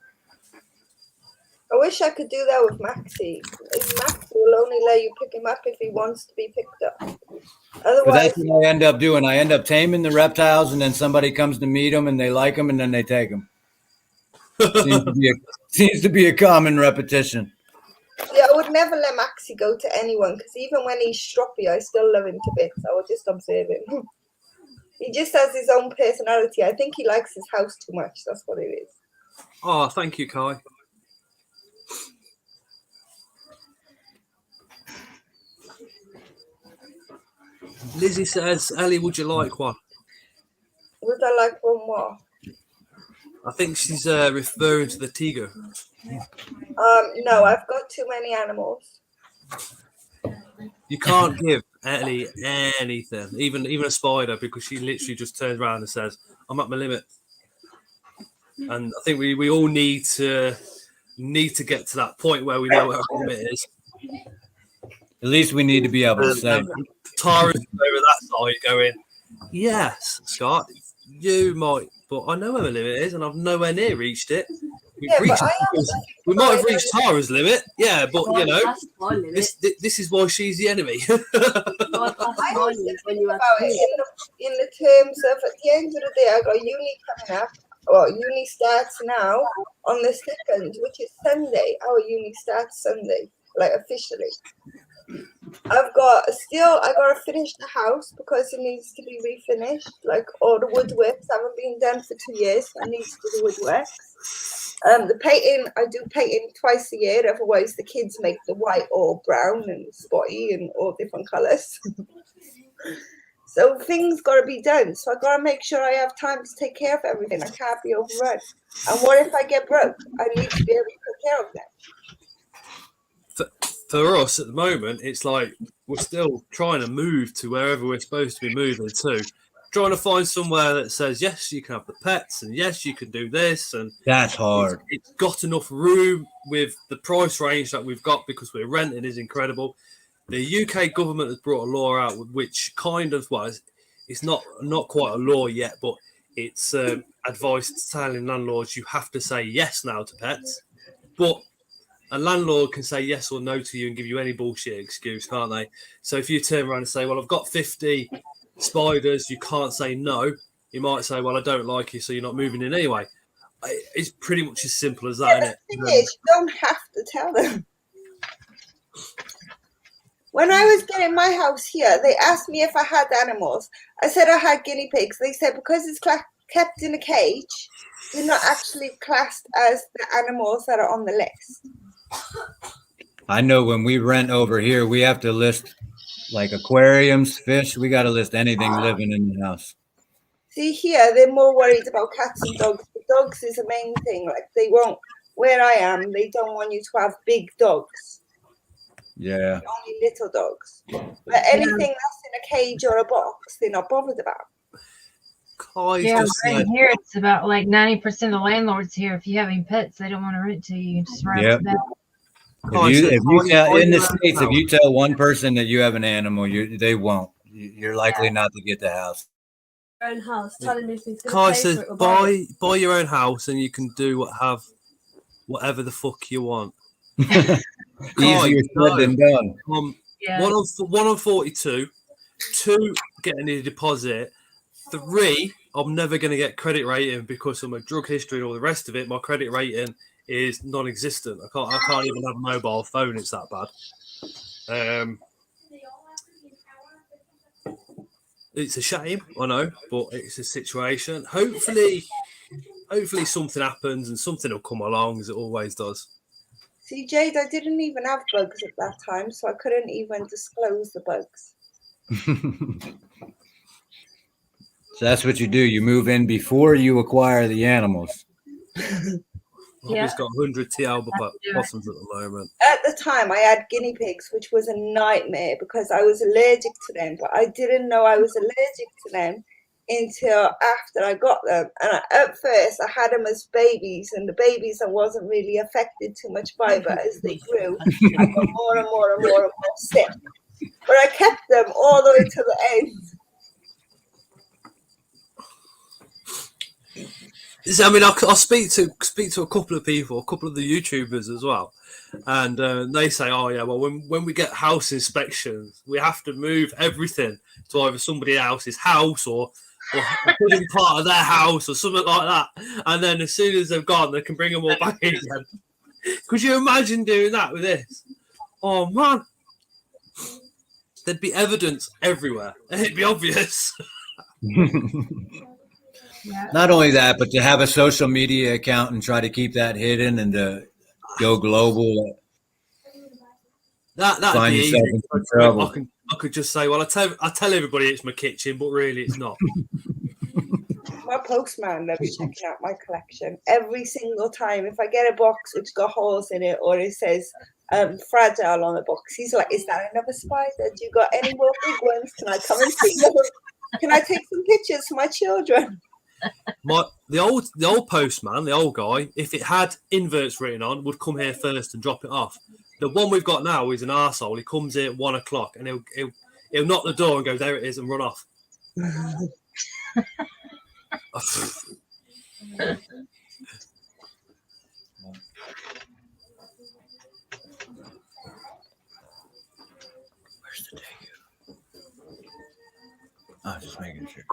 I wish I could do that with Maxie. Maxie will only let you pick him up if he wants to be picked up. But Otherwise, that's what I end up doing. I end up taming the reptiles, and then somebody comes to meet them, and they like them, and then they take them. Seems to be a common repetition. yeah, I would never let Maxie go to anyone because even when he's stroppy, I still love him to bits. I will just observe him. He just has his own personality. I think he likes his house too much. That's what it is. Oh, thank you, Kai. Lizzie says, Ellie, would you like one? Would I like one more? I think she's referring to the tiger. No, I've got too many animals. You can't give Ellie anything, even a spider, because she literally just turns around and says, I'm at my limit. And I think we all need to get to that point where we know what our limit is. At least we need to be able to say. Tara's over that side going, yes, Scott, you might, but I know where my limit is, and I've nowhere near reached it. We might have reached Tara's limit, yeah, but you know, this is why she's the enemy. I always think about it in the terms of at the end of the day, I got uni coming up. Well, uni starts now on the 2nd, which is Sunday. Our uni starts Sunday, like officially. I gotta finish the house because it needs to be refinished. Like all the woodworks haven't been done for 2 years. I need to do the woodworks. The painting, I do painting twice a year. Otherwise, the kids make the white or brown and spotty and all different colours. So things got to be done. So I got to make sure I have time to take care of everything. I can't be overrun. And what if I get broke? I need to be able to take care of that. For us at the moment, it's like we're still trying to move to wherever we're supposed to be moving to. Trying to find somewhere that says, yes, you can have the pets, and yes, you can do this. And That's hard. It's got enough room with the price range that we've got because we're renting is incredible. The UK government has brought a law out which kind of it's not quite a law yet, but it's advice to telling landlords you have to say yes now to pets. But a landlord can say yes or no to you and give you any bullshit excuse, can't they? So if you turn around and say, well, I've got 50 spiders, you can't say no. You might say, well, I don't like you, so you're not moving in anyway. It's pretty much as simple as that, isn't it? The thing is, you don't have to tell them. When I was getting my house here, they asked me if I had animals. I said I had guinea pigs. They said because it's kept in a cage, they're not actually classed as the animals that are on the list. I know when we rent over here, we have to list like aquariums, fish. We got to list anything living in the house. See, here, they're more worried about cats and dogs. The dogs is the main thing. Like, they won't, where I am, they don't want you to have big dogs. Yeah. Only little dogs. But anything that's in a cage or a box, they're not bothered about. Yeah, right here it's about like 90% of the landlords here. If you have any pets, they don't want to rent to you. Just right Yep. If you tell in the States, if you tell one person that you have an animal, they won't. You're likely not to get the house. Own house, telling me if he's going Kai to pay says, for it or buy buy your own house and you can do whatever the fuck you want. Easier said than done. One on 42 2, getting a deposit. 3, I'm never going to get credit rating because of my drug history and all the rest of it. My credit rating is non-existent. I can't even have a mobile phone. It's that bad. It's a shame, I know, but it's a situation. Hopefully something happens and something will come along as it always does. See, Jade, I didn't even have bugs at that time, so I couldn't even disclose the bugs. So that's what you do. You move in before you acquire the animals. I've just got 100 TL possums at the moment. At the time, I had guinea pigs, which was a nightmare because I was allergic to them, but I didn't know I was allergic to them until after I got them. And at first, I had them as babies, and the babies I wasn't really affected too much by, but as they grew, I got more and more and more and more sick. But I kept them all the way to the end. I mean, I'll speak to a couple of people, a couple of the YouTubers as well, and they say, "Oh yeah, well when we get house inspections, we have to move everything to either somebody else's house or put in part of their house or something like that." And then as soon as they've gone, they can bring them all back in again. Could you imagine doing that with this? Oh man, there'd be evidence everywhere. It'd be obvious. Not only that, but to have a social media account and try to keep that hidden and to go global. That'd Find be yourself easy. in trouble. I could just say, well, I tell everybody it's my kitchen, but really it's not. My postman loves checking out my collection every single time. If I get a box which got holes in it or it says fragile on the box, he's like, "Is that another spider? Do you got any more big ones? Can I come and see them? Can I take some pictures for my children?" The old postman, the old guy, if it had inverts written on, would come here first and drop it off. The one we've got now is an arsehole. He comes here at 1 o'clock and he'll knock the door and go, "There it is," and run off. I was just making sure.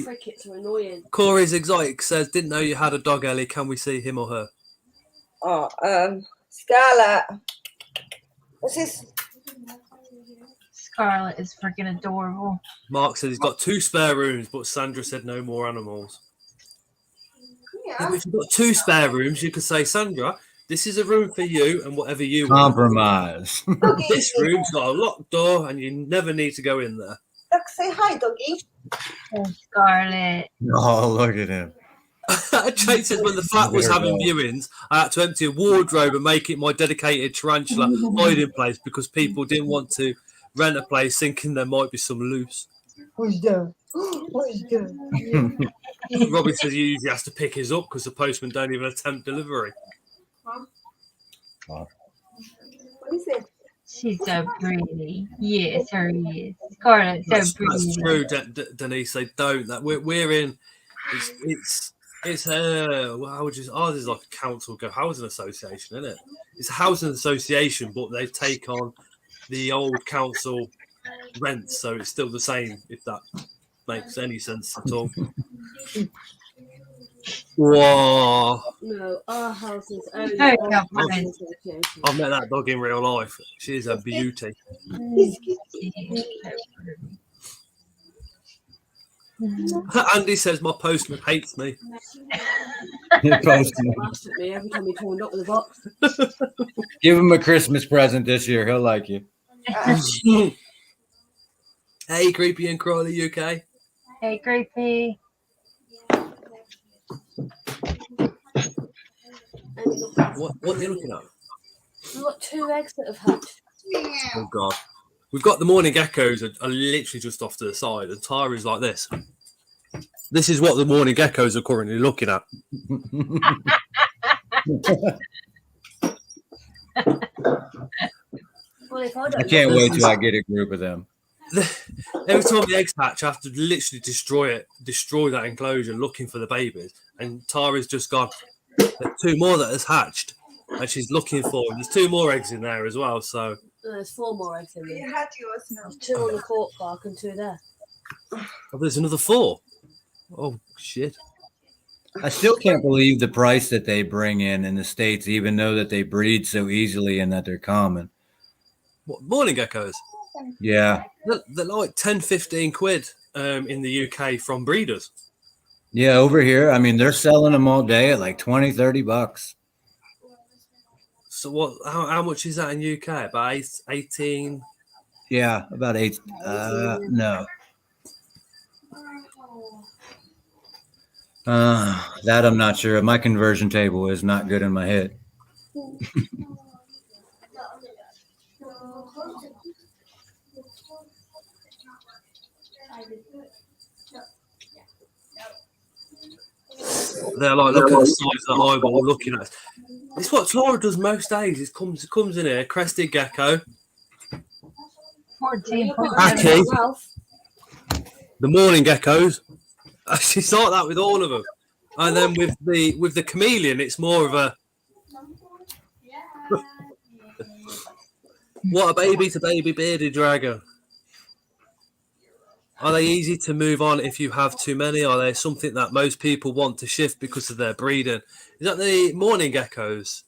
Crickets are annoying. Corey's Exotic says, "Didn't know you had a dog, Ellie. Can we see him or her?" Oh, Scarlett. What's this? Scarlet is freaking adorable. Mark said he's got 2 spare rooms, but Sandra said no more animals. Yeah. If you've got 2 spare rooms, you could say, "Sandra, this is a room for you and whatever you want. Compromise. This room's got a locked door and you never need to go in there." Look, say hi, doggy. Oh, Scarlet. Oh, look at him. Jake says, when the flat was having viewings, I had to empty a wardrobe and make it my dedicated tarantula hiding place because people didn't want to rent a place thinking there might be some loose. Who's there? Who's there? Robbie says he usually has to pick his up because the postman don't even attempt delivery. What is it? She's so pretty. Yes, her is. Scarlet's so pretty. That's true, Denise. They don't. That we're in. It's how would you? Ours is like a council housing association, isn't it? It's a housing association, but they take on the old council rents, so it's still the same. If that makes any sense at all. Whoa! No, our house is only Hey, our yeah, housing fine. association. I've met that dog in real life. She is a beauty. Andy says my postman hates me. You're posting. He laughed at me every time he turned up with a box. Give him a Christmas present this year. He'll like you. Hey, Creepy and Crawley UK. Hey, Creepy. What are you looking at? We've got 2 eggs that have hatched. Oh God, we've got the morning geckos are literally just off to the side, and Tyra's like this. This is what the morning geckos are currently looking at. Well, if I I don't can't wait till I get a group of them. Every time the eggs hatch, I have to literally destroy that enclosure looking for the babies. And Tara's just gone, "There's 2 more that has hatched," and she's looking for them. There's 2 more eggs in there as well. So There's 4 more eggs in You there. had yours now. There's 2 on the cork bark and 2 there. Oh, there's another 4. Oh shit! I still can't believe the price that they bring in the States, even though that they breed so easily and that they're common. What morning geckos? Yeah. They're like 10, 15 quid in the UK from breeders. Yeah, over here, I mean, they're selling them all day at like 20, 30 bucks. So what? How much is that in UK? About 18. Yeah, about 8. No. That I'm not sure. My conversion table is not good in my head. They're like, look at the size of the eyeball we're looking at. It's what Clara does most days. It comes in here, crested gecko, 14. Aki, the morning geckos. She's like that with all of them. And then with the chameleon, it's more of a what a baby to baby bearded dragon. Are they easy to move on if you have too many? Are they something that most people want to shift because of their breeding? Is that the morning geckos?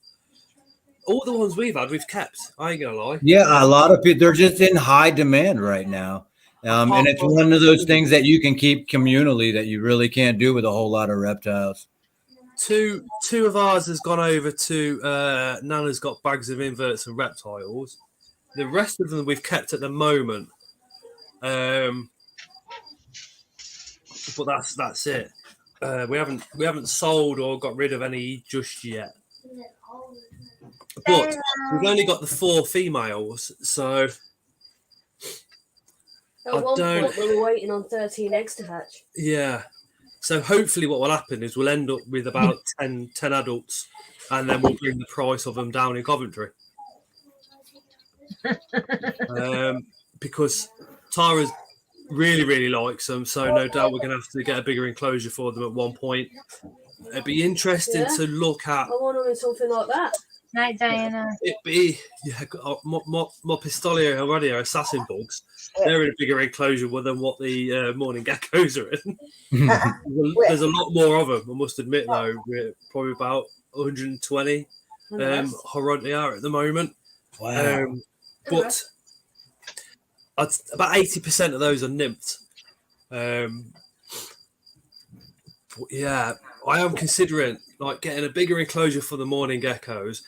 All the ones we've had, we've kept. I ain't gonna lie. Yeah, a lot of people, they're just in high demand right now. And it's one of those things that you can keep communally that you really can't do with a whole lot of reptiles. Two of ours has gone over to Nana's got bags of inverts and reptiles. The rest of them we've kept at the moment. But that's it. We haven't sold or got rid of any just yet. But we've only got the 4 females, so At one point, we were waiting on 13 eggs to hatch. yeah. So hopefully, what will happen is we'll end up with about 10 adults, and then we'll bring the price of them down in Coventry. Because Tara's really, really likes them, so no doubt we're going to have to get a bigger enclosure for them at one point. It'd be interesting to look at. I want them in something like that. Night, Diana. It'd be my Pistolia already are assassin bugs. They're in a bigger enclosure than what the morning geckos are in. There's a lot more of them, I must admit, though. We're probably about 120 Horontia at the moment. Wow. But about 80% of those are nymphs. Yeah, I am considering like getting a bigger enclosure for the morning geckos,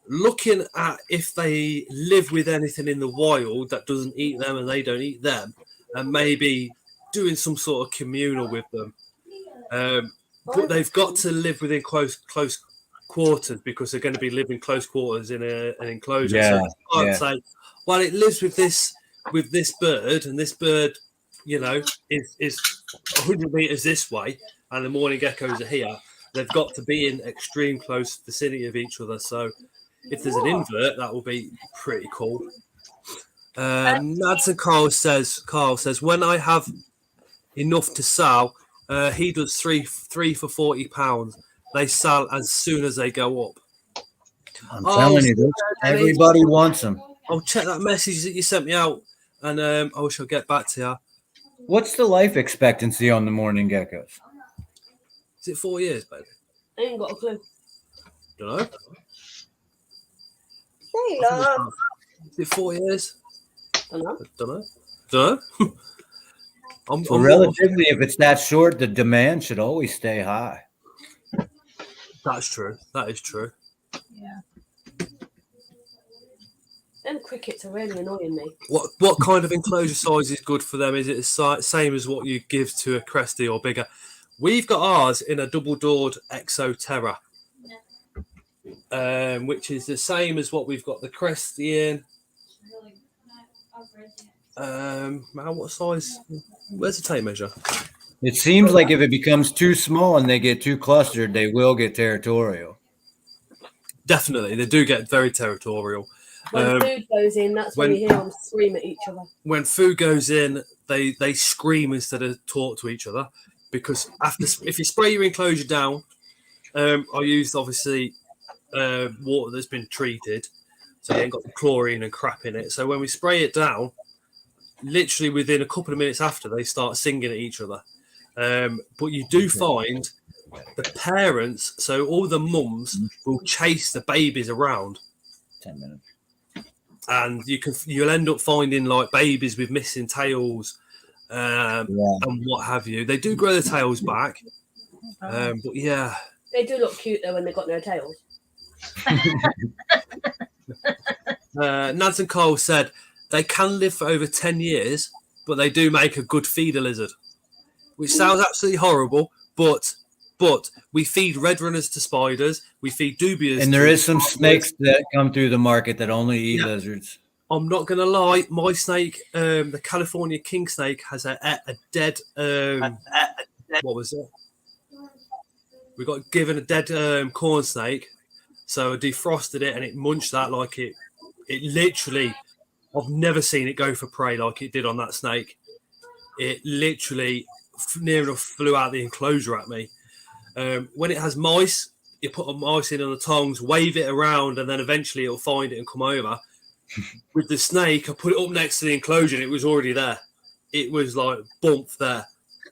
looking at if they live with anything in the wild that doesn't eat them and they don't eat them, and maybe doing some sort of communal with them. But they've got to live within close quarters because they're going to be living close quarters in an enclosure. Yeah, so I can't say, well, it lives with this bird, and this bird, you know, is 100 meters this way, and the morning geckos are here. They've got to be in extreme close vicinity of each other. So if there's an invert, that will be pretty cool. Nads and Carl says when I have enough to sell, he does three for £40. They sell as soon as they go up. I'm telling you, everybody wants them. I'll check that message that you sent me out, and I shall get back to you. What's the life expectancy on the morning geckos? Is it 4 years, baby? I ain't got a clue. Don't know. Hey, love. Is it 4 years? Don't know. Don't know. I'm Relatively, if it's that short, the demand should always stay high. That's true. That is true. Yeah. Them crickets are really annoying me. What kind of enclosure size is good for them? Is it the same as what you give to a Cresty or bigger? We've got ours in a double-doored Exo Terra, which is the same as what we've got the Cresty in. What size? Where's the tape measure? It seems like if it becomes too small and they get too clustered, they will get territorial. Definitely, they do get very territorial. When food goes in, that's when you hear them scream at each other. When food goes in, they scream instead of talk to each other. Because if you spray your enclosure down, I used obviously water that's been treated. so you ain't got the chlorine and crap in it. So when we spray it down, literally within a couple of minutes after, they start singing at each other. But you do find the parents, so all the mums will chase the babies around. 10 minutes. And you'll end up finding like babies with missing tails and what have you. They do grow their tails back, but yeah, They do look cute though when they've got no tails. Nads and Cole said they can live for over 10 years, but they do make a good feeder lizard, which sounds absolutely horrible, but we feed red runners to spiders, we feed dubias, and there is some snakes that come through the market that only eat lizards. I'm not gonna lie, my snake, the California king snake, has a dead what was it? We got given a dead corn snake, so I defrosted it and it munched that like it literally. I've never seen it go for prey like it did on that snake. It literally near enough flew out the enclosure at me. When it has mice, you put a mice in on the tongs, wave it around, and then eventually it'll find it and come over. With the snake, I put it up next to the enclosure and it was already there. It was like bump there.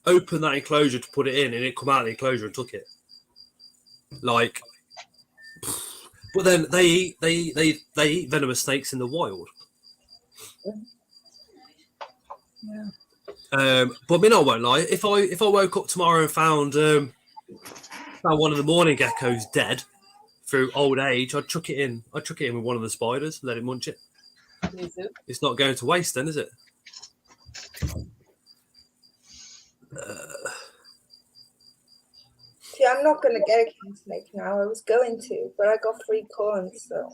Open that enclosure to put it in, and it come out of the enclosure and took it. Like, but then they eat venomous snakes in the wild. But I mean, I won't lie. If I woke up tomorrow and found one of the morning geckos dead through old age, I'd chuck it in. I'd chuck it in with one of the spiders, let it munch it. It's not going to waste, then, is it? See, I'm not going to get a king snake now. I was going to, but I got 3 corns, so.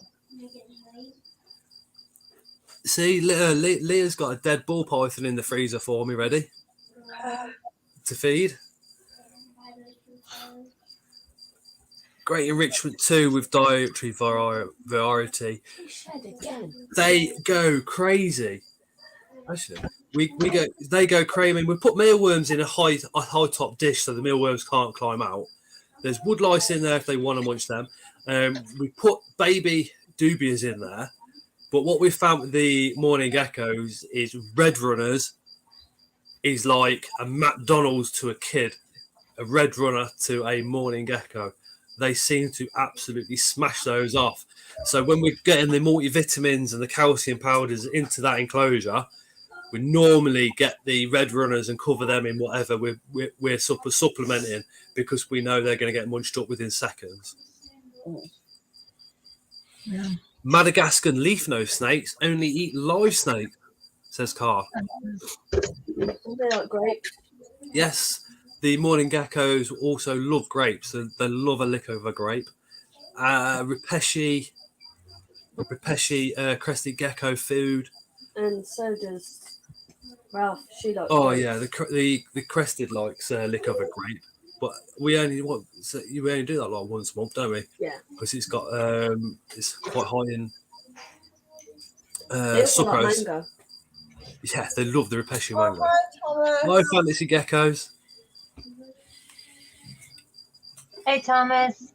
See, Leah's got a dead ball python in the freezer for me, ready to feed. Great enrichment too with dietary variety. They go crazy. Actually, they go crazy. We put mealworms in a high top dish so the mealworms can't climb out. There's wood lice in there if they want to munch them. We put baby dubias in there. But what we found with the morning geckos is red runners is like a McDonald's to a kid, a red runner to a morning gecko. They seem to absolutely smash those off. So when we're getting the multivitamins and the calcium powders into that enclosure, we normally get the red runners and cover them in whatever we're supplementing, because we know they're going to get munched up within seconds. Yeah. Madagascar leaf nose snakes only eat live snake, says Carl. They like grapes. Yes, the morning geckos also love grapes. So they love a lick of a grape. Repeshi crested gecko food. And so does Ralph. She likes Oh grapes. yeah, the crested likes lick of a grape. But we only do that like once a month, don't we? Yeah. Because it's got it's quite high in They also like sucrose. mango. Yeah, they love the Repeshi mango. Hi, Thomas. Hi, fantasy geckos. Hey, Thomas.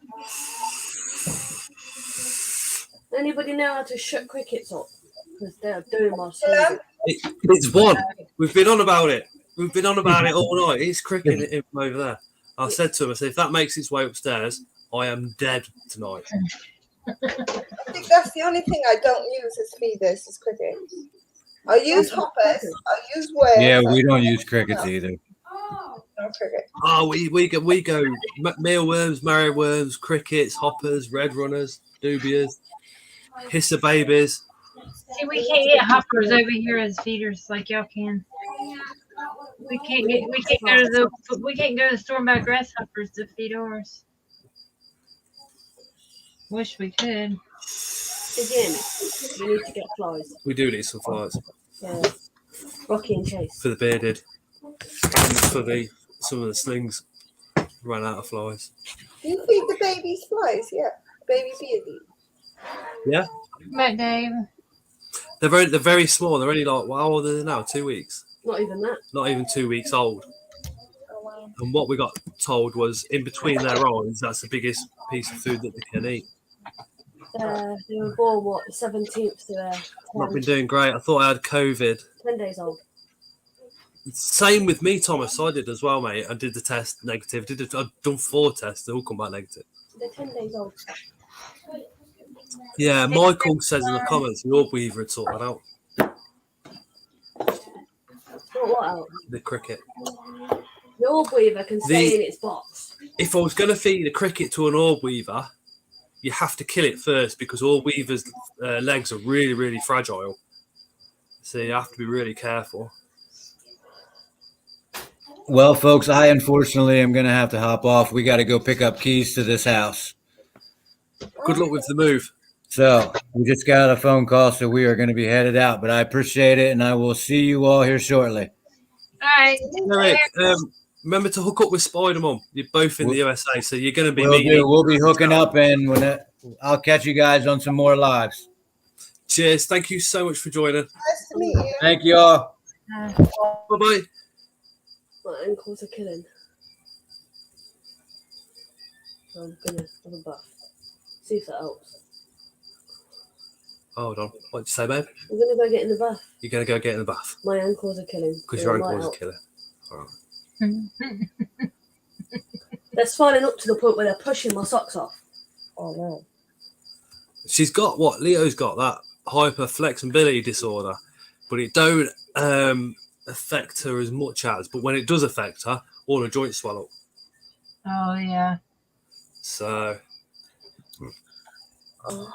Anybody know how to shut crickets up? Because they're doing my Hello? sleep. It's one. We've been on about it. We've been on about it all night. It's cricking it over there. I said to him, I said, if that makes its way upstairs, I am dead tonight. I think that's the only thing I don't use as feeders is crickets. I use hoppers. I use worms. Yeah, we don't use crickets either. No cricket. Oh, we go mealworms, marrow worms, crickets, hoppers, red runners, dubias, hisser babies. See, we can't get hoppers over here as feeders like y'all can. We can't go to the store and buy grasshoppers to feed ours. Wish we could. Again, we need to get flies. We do need some flies Yeah. Rocky and Chase. for the bearded, and for some of the slings ran out of flies. Do you feed the babies flies? Yeah. Baby beardy. Yeah, But Dave, they're very small. They're only like, well, how old are they now? 2 weeks. Not even that. Not even 2 weeks old. Oh, wow. And what we got told was in between their eyes, that's the biggest piece of food that they can eat. They were born, what, the 17th to Not been doing great. I thought I had COVID. 10 days old. Same with me, Thomas. I did as well, mate. I did the test negative. I've done 4 tests. They all come back negative. They're 10 days old. Yeah, Michael says in the comments, the orb weaver had sorted that out. What out? The cricket. The orb weaver can stay in its box. If I was going to feed a cricket to an orb weaver, you have to kill it first because orb weavers' legs are really, really fragile. So you have to be really careful. Well, folks, I unfortunately am going to have to hop off. We got to go pick up keys to this house. Good luck with the move. So we just got a phone call, so we are going to be headed out. But I appreciate it, and I will see you all here shortly. All right. Eric, remember to hook up with Spider Mum. You're both in the USA, so you're going to be We'll be hooking up, and I'll catch you guys on some more lives. Cheers. Thank you so much for joining. Nice to meet you. Thank you all. Bye-bye. My ankles are killing. So I'm gonna have a bath. See if that helps. Hold on. What did you say, babe? I'm gonna go get in the bath. You're going to go get in the bath My ankles are killing. because so your it might ankles are help. killing. All right. They're swelling up to the point where they're pushing my socks off. Oh no. She's got what? Leo's got that hyperflexibility disorder, but it don't affect her as much as. But when it does affect her, all her joints swell up. Oh yeah. So Oh.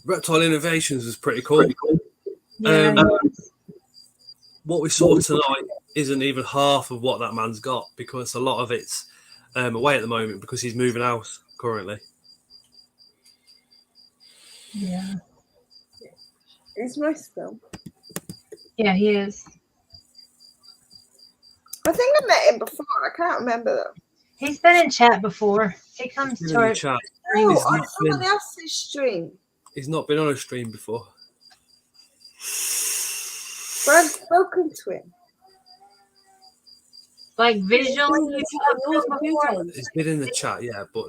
Reptile Innovations was pretty cool. Yeah. What we saw tonight isn't even half of what that man's got because a lot of it's away at the moment because he's moving house currently. Yeah. He's nice though. Yeah, he is. I think I met him before. I can't remember though. He's been in chat before. He comes He's to in the our chat. No, He's on not somebody been- else's stream. He's not been on a stream before. But I've spoken to him. like visually. Yours you've a come few before. times. He's been in the chat, yeah, but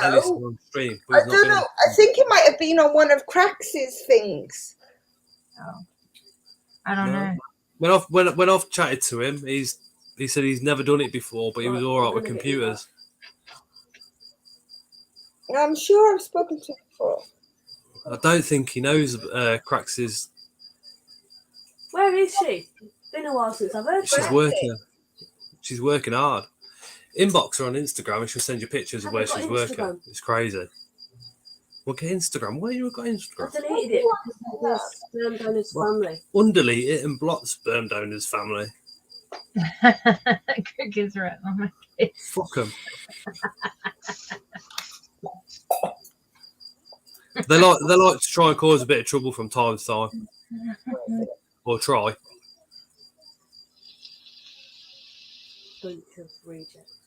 Alice is on stream. But I he's not don't been know. I think he might have been on one of Crax's things. I don't No. know. When I've chatted to him, he said he's never done it before, but he was all right with computers. I'm sure I've spoken to him before. I don't think he knows Crax's. Where is she? Been a while since I've heard She's from her. working. She's working hard. Inbox her on Instagram and she'll send you pictures of where Haven't she's got working. Instagram. It's crazy. Well, get Instagram. Why you got I Instagram? deleted it because sperm donors family. Undelete it and block sperm donors family. Cricket's right on my face. Fuck them. They like to try and cause a bit of trouble from time to time, or try. Bunch of rejects.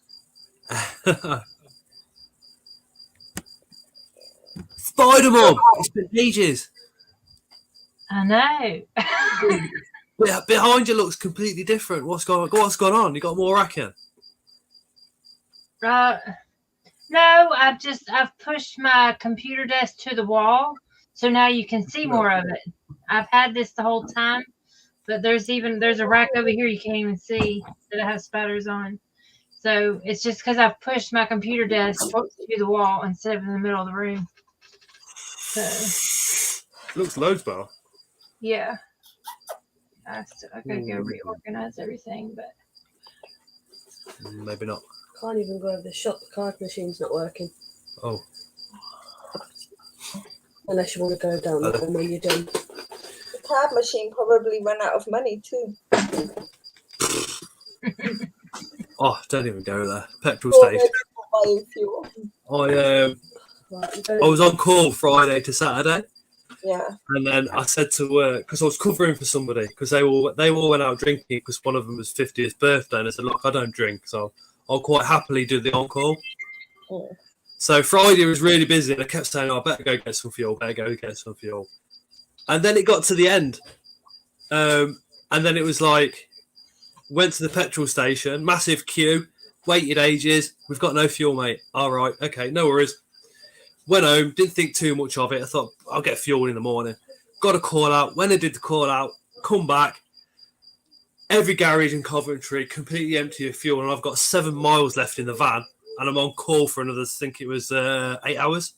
Spider-Man! It's been ages. I know. Yeah, behind you looks completely different. What's going on? You got more racking? No, I've pushed my computer desk to the wall, so now you can see more of it. I've had this the whole time, but there's a rack over here you can't even see that I have spiders on. So it's just because I've pushed my computer desk to the wall instead of in the middle of the room. So Looks loads better. yeah, I gotta go reorganize everything, but Maybe not. Can't even go over the shop. The card machine's not working. Oh, Unless you want to go down that one when you're done. The card machine probably ran out of money too. oh, don't even go there. Petrol Or station. they're buying fuel. Right, I was on call Friday to Saturday, Yeah. and then I said to work because I was covering for somebody because they all went out drinking because one of them was 50th birthday, and I said, look, I don't drink, so I'll quite happily do the on call. Yeah. So Friday was really busy, and I kept saying, I better go get some fuel, and then it got to the end, and then it was like went to the petrol station, massive queue, Waited ages. We've got no fuel, mate. All right. Okay. No worries. Went home. Didn't think too much of it. I thought I'll get fuel in the morning. Got a call out. When I did the call out, come back. Every garage in Coventry completely empty of fuel, and I've got 7 miles left in the van, and I'm on call for another, I think it was 8 hours.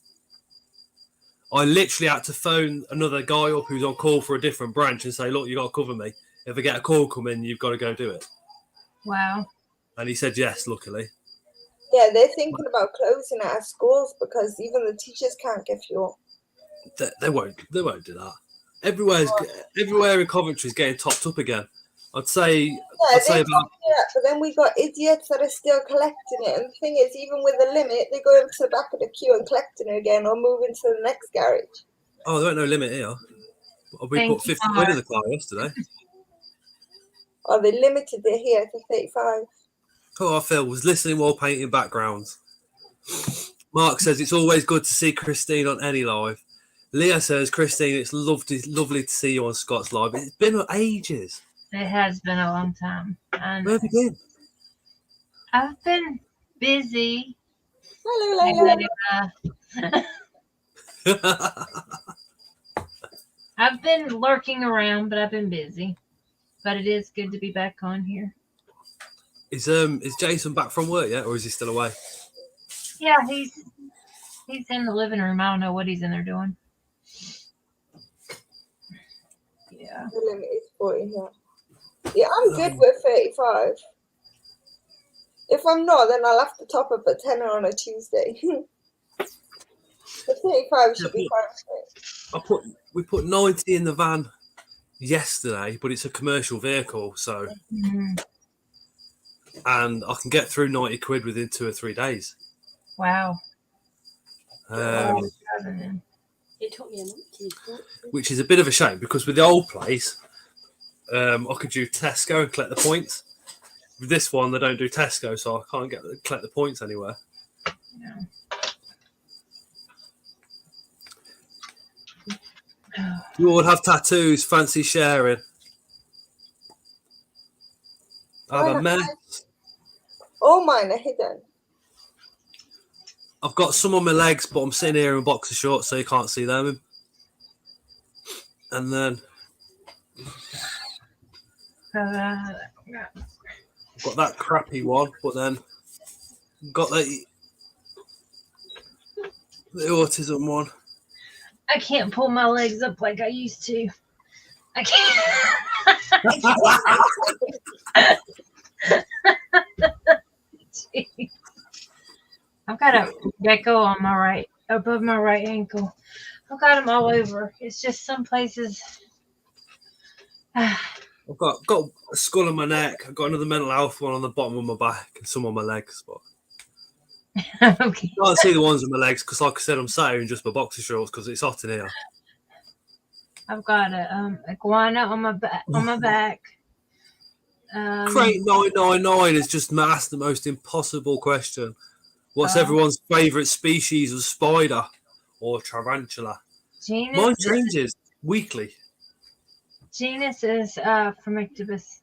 I literally had to phone another guy up who's on call for a different branch and say, look, you got to cover me. If I get a call come in, you've got to go do it. Wow. And he said yes, luckily. Yeah, they're thinking about closing our schools because even the teachers can't get fuel. They won't do that. Everywhere in Coventry is getting topped up again. I'd say about. Yeah, but then we got idiots that are still collecting it. And the thing is, even with the limit, they go into the back of the queue and collecting it again or moving to the next garage. Oh, there ain't no limit here. We put 50 quid in the car yesterday. Oh, they limited it here to 35. Oh, I Phil was listening while painting backgrounds. Mark says it's always good to see Christine on any live. Leah says, Christine, it's lovely to see you on Scott's live. It's been ages. It has been a long time. Where have you been? I've been busy. Hello, Leila. I've been lurking around, but I've been busy. But it is good to be back on here. Is Jason back from work yet, or is he still away? Yeah, he's in the living room. I don't know what he's in there doing. Yeah. The limit is 40 here. Yeah, I'm good with 35. If I'm not, then I'll have to top up a tenner on a Tuesday. The 35 should be fine. We put 90 in the van yesterday, but it's a commercial vehicle, so and I can get through 90 quid within 2 or 3 days. Wow. It took me a month to Which is a bit of a shame because with the old place, I could do Tesco and collect the points. With this one, they don't do Tesco, so I can't collect the points anywhere. Yeah. You all have tattoos, fancy sharing. I have a mess. All mine are hidden. I've got some on my legs, but I'm sitting here in boxer shorts, so you can't see them. And then I've got that crappy one, but then got the autism one. I can't pull my legs up like I used to. I can't. Jeez. I've got a gecko on my right, above my right ankle. I've got them all over. It's just some places. I've got a skull on my neck. I've got another mental health one on the bottom of my back and some on my legs. But Okay. I can't see the ones on my legs because, like I said, I'm sat here in just my boxer shorts because it's hot in here. I've got a iguana on my back. Crate 999 has just asked the most impossible question. What's everyone's favourite species of spider or tarantula? Mine changes weekly. Genus is Phormictibus.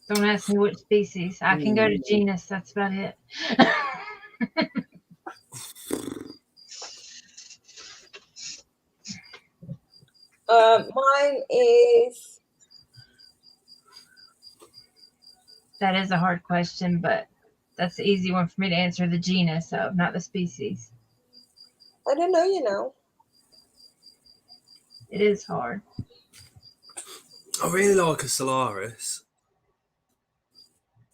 Don't ask me which species. I can go to genus. That's about it. Mine is. That is a hard question, but that's the easy one for me to answer. The genus of, not the species. I don't know, you know. It is hard. I really like a Solaris.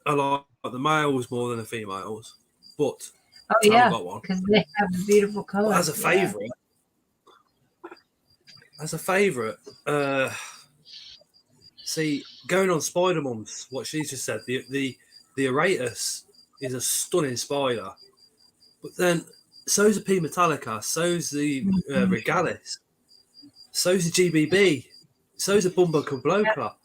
I like the males more than the females, but Oh I haven't yeah, got one. because they have a beautiful color. As a favourite, see, going on Spider Mums, what she just said, the Aratus is a stunning spider, but then so's the P Metallica, so's the Regalis, so's the GBB, so's the Bumbo Cabloca.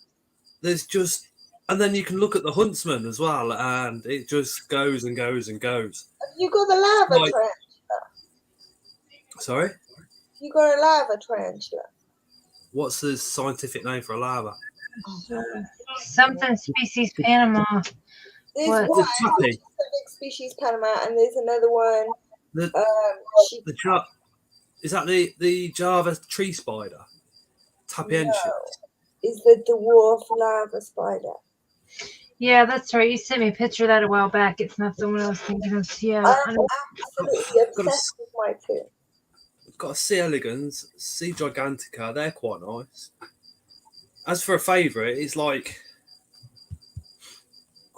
There's just, and then you can look at the Huntsman as well, and it just goes and goes and goes. Have you got the lava tarantula? Sorry? You got a lava tarantula? What's the scientific name for a lava? Something species Panama. There's What? one The tappy. specific species Panama, and there's another one. The She, is that the Java tree spider? Tapiensis. is the dwarf lava spider. Yeah, that's right. You sent me a picture of that a while back. It's not the one I was thinking of. Yeah. I'm absolutely obsessed with my two. Got a C. elegans, C. gigantica. They're quite nice. As for a favourite, it's like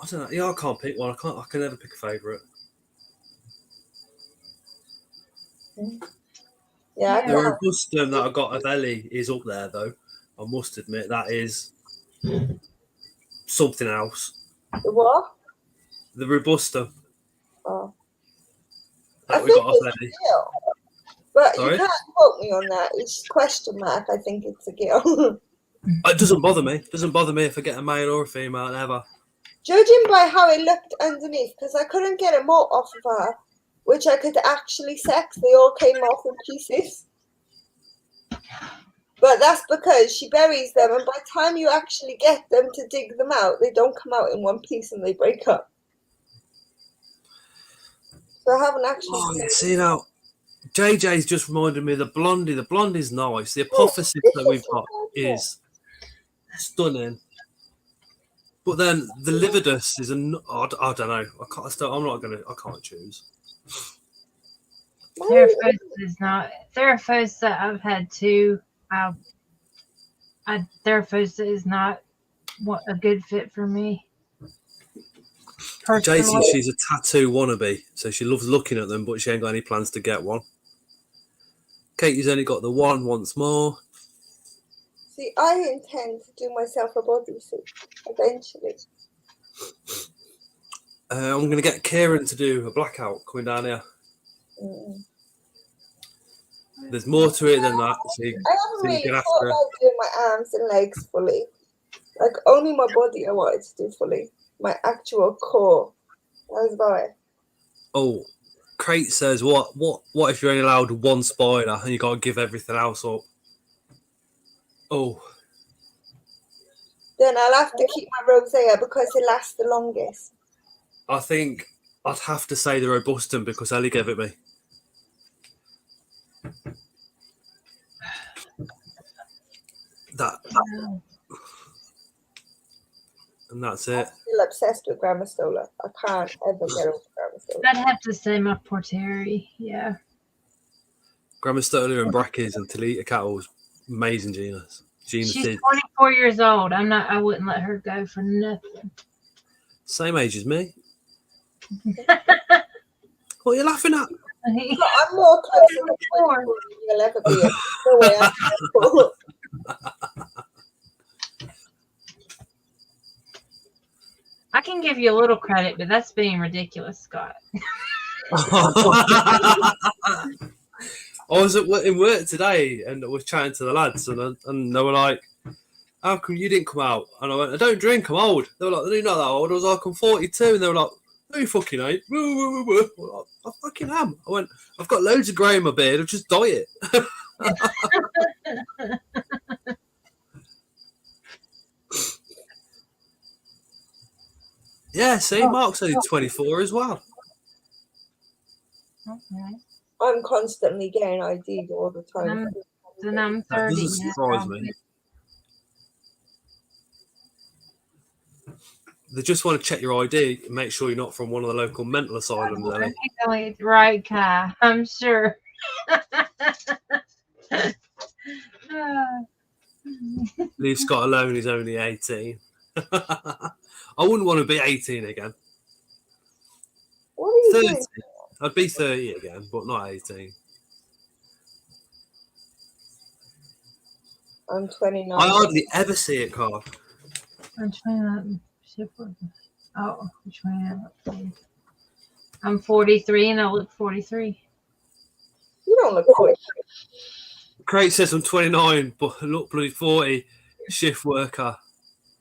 I don't know. Yeah, I can't pick one. I can never pick a favourite. Yeah, I The can't. robustum that I got of Ellie is up there, though. I must admit that is something else. The what? The robustum Oh. I that we think got off it's a Ellie. gill. But Sorry? you can't quote me on that. It's question mark. I think it's a gill. It doesn't bother me. It doesn't bother me if I get a male or a female, never. Judging by how it looked underneath, because I couldn't get a molt off of her, which I could actually sex, they all came off in pieces. But that's because she buries them, and by the time you actually get them to dig them out, they don't come out in one piece and they break up. So I haven't actually. Oh, yeah, see now, JJ's just reminded me of the blondie. The blondie's nice. The apophysis that we've got is stunning. But then the lividus is I don't know. I can't choose. Theraphos is not. Theraphos that I've had too. Theraphos is not a good fit for me. Jason, Personally. she's a tattoo wannabe, so she loves looking at them, but she ain't got any plans to get one. Katie's only got the one once more. See, I intend to do myself a bodysuit eventually. I'm going to get Kieran to do a blackout coming down here. There's more to it than that. So I haven't really get thought after it. about doing my arms and legs fully. Like, only my body I wanted to do fully. My actual core. That was about it. Oh, Crate says, what if you're only allowed one spider and you got to give everything else up? Oh. Then I'll have to keep my rosea because it lasts the longest. I think I'd have to say the robustum because Ellie gave it me. And that's it. I'm still obsessed with Grammastola. I can't ever get over Grammastola. I'd have to say my Porteri. Yeah. Grammastola and Brackies and Talita cattle's amazing genus. She's 24 years old. I wouldn't let her go for nothing. Same age as me. What are you laughing at? I'm more close to 24 than you'll ever be. No way. I can give you a little credit, but that's being ridiculous, Scott. I was in work today and I was chatting to the lads and they were like, how come you didn't come out? And I went, I don't drink, I'm old. They were like, you're not that old. I was like, I'm 42. And they were like, no, you fucking ain't. I fucking am. I went, I've got loads of grey in my beard. I'll just dye it. Yeah, see, Mark's only 24 as well. Okay. I'm constantly getting ID'd all the time. Then I'm 30. That doesn't surprise me. They just want to check your ID and make sure you're not from one of the local mental asylums, Ellie. Right, Kai. I'm sure. Leave Scott alone, he's only 18. I wouldn't want to be 18 again. What are you 30. doing? I'd be 30 again, but not 18. I'm 29. I hardly ever see it, Carl. I'm 29. Oh, which one? I'm 43 and I look 43. You don't look 40. Craig says I'm 29, but I look bloody 40. Shift worker.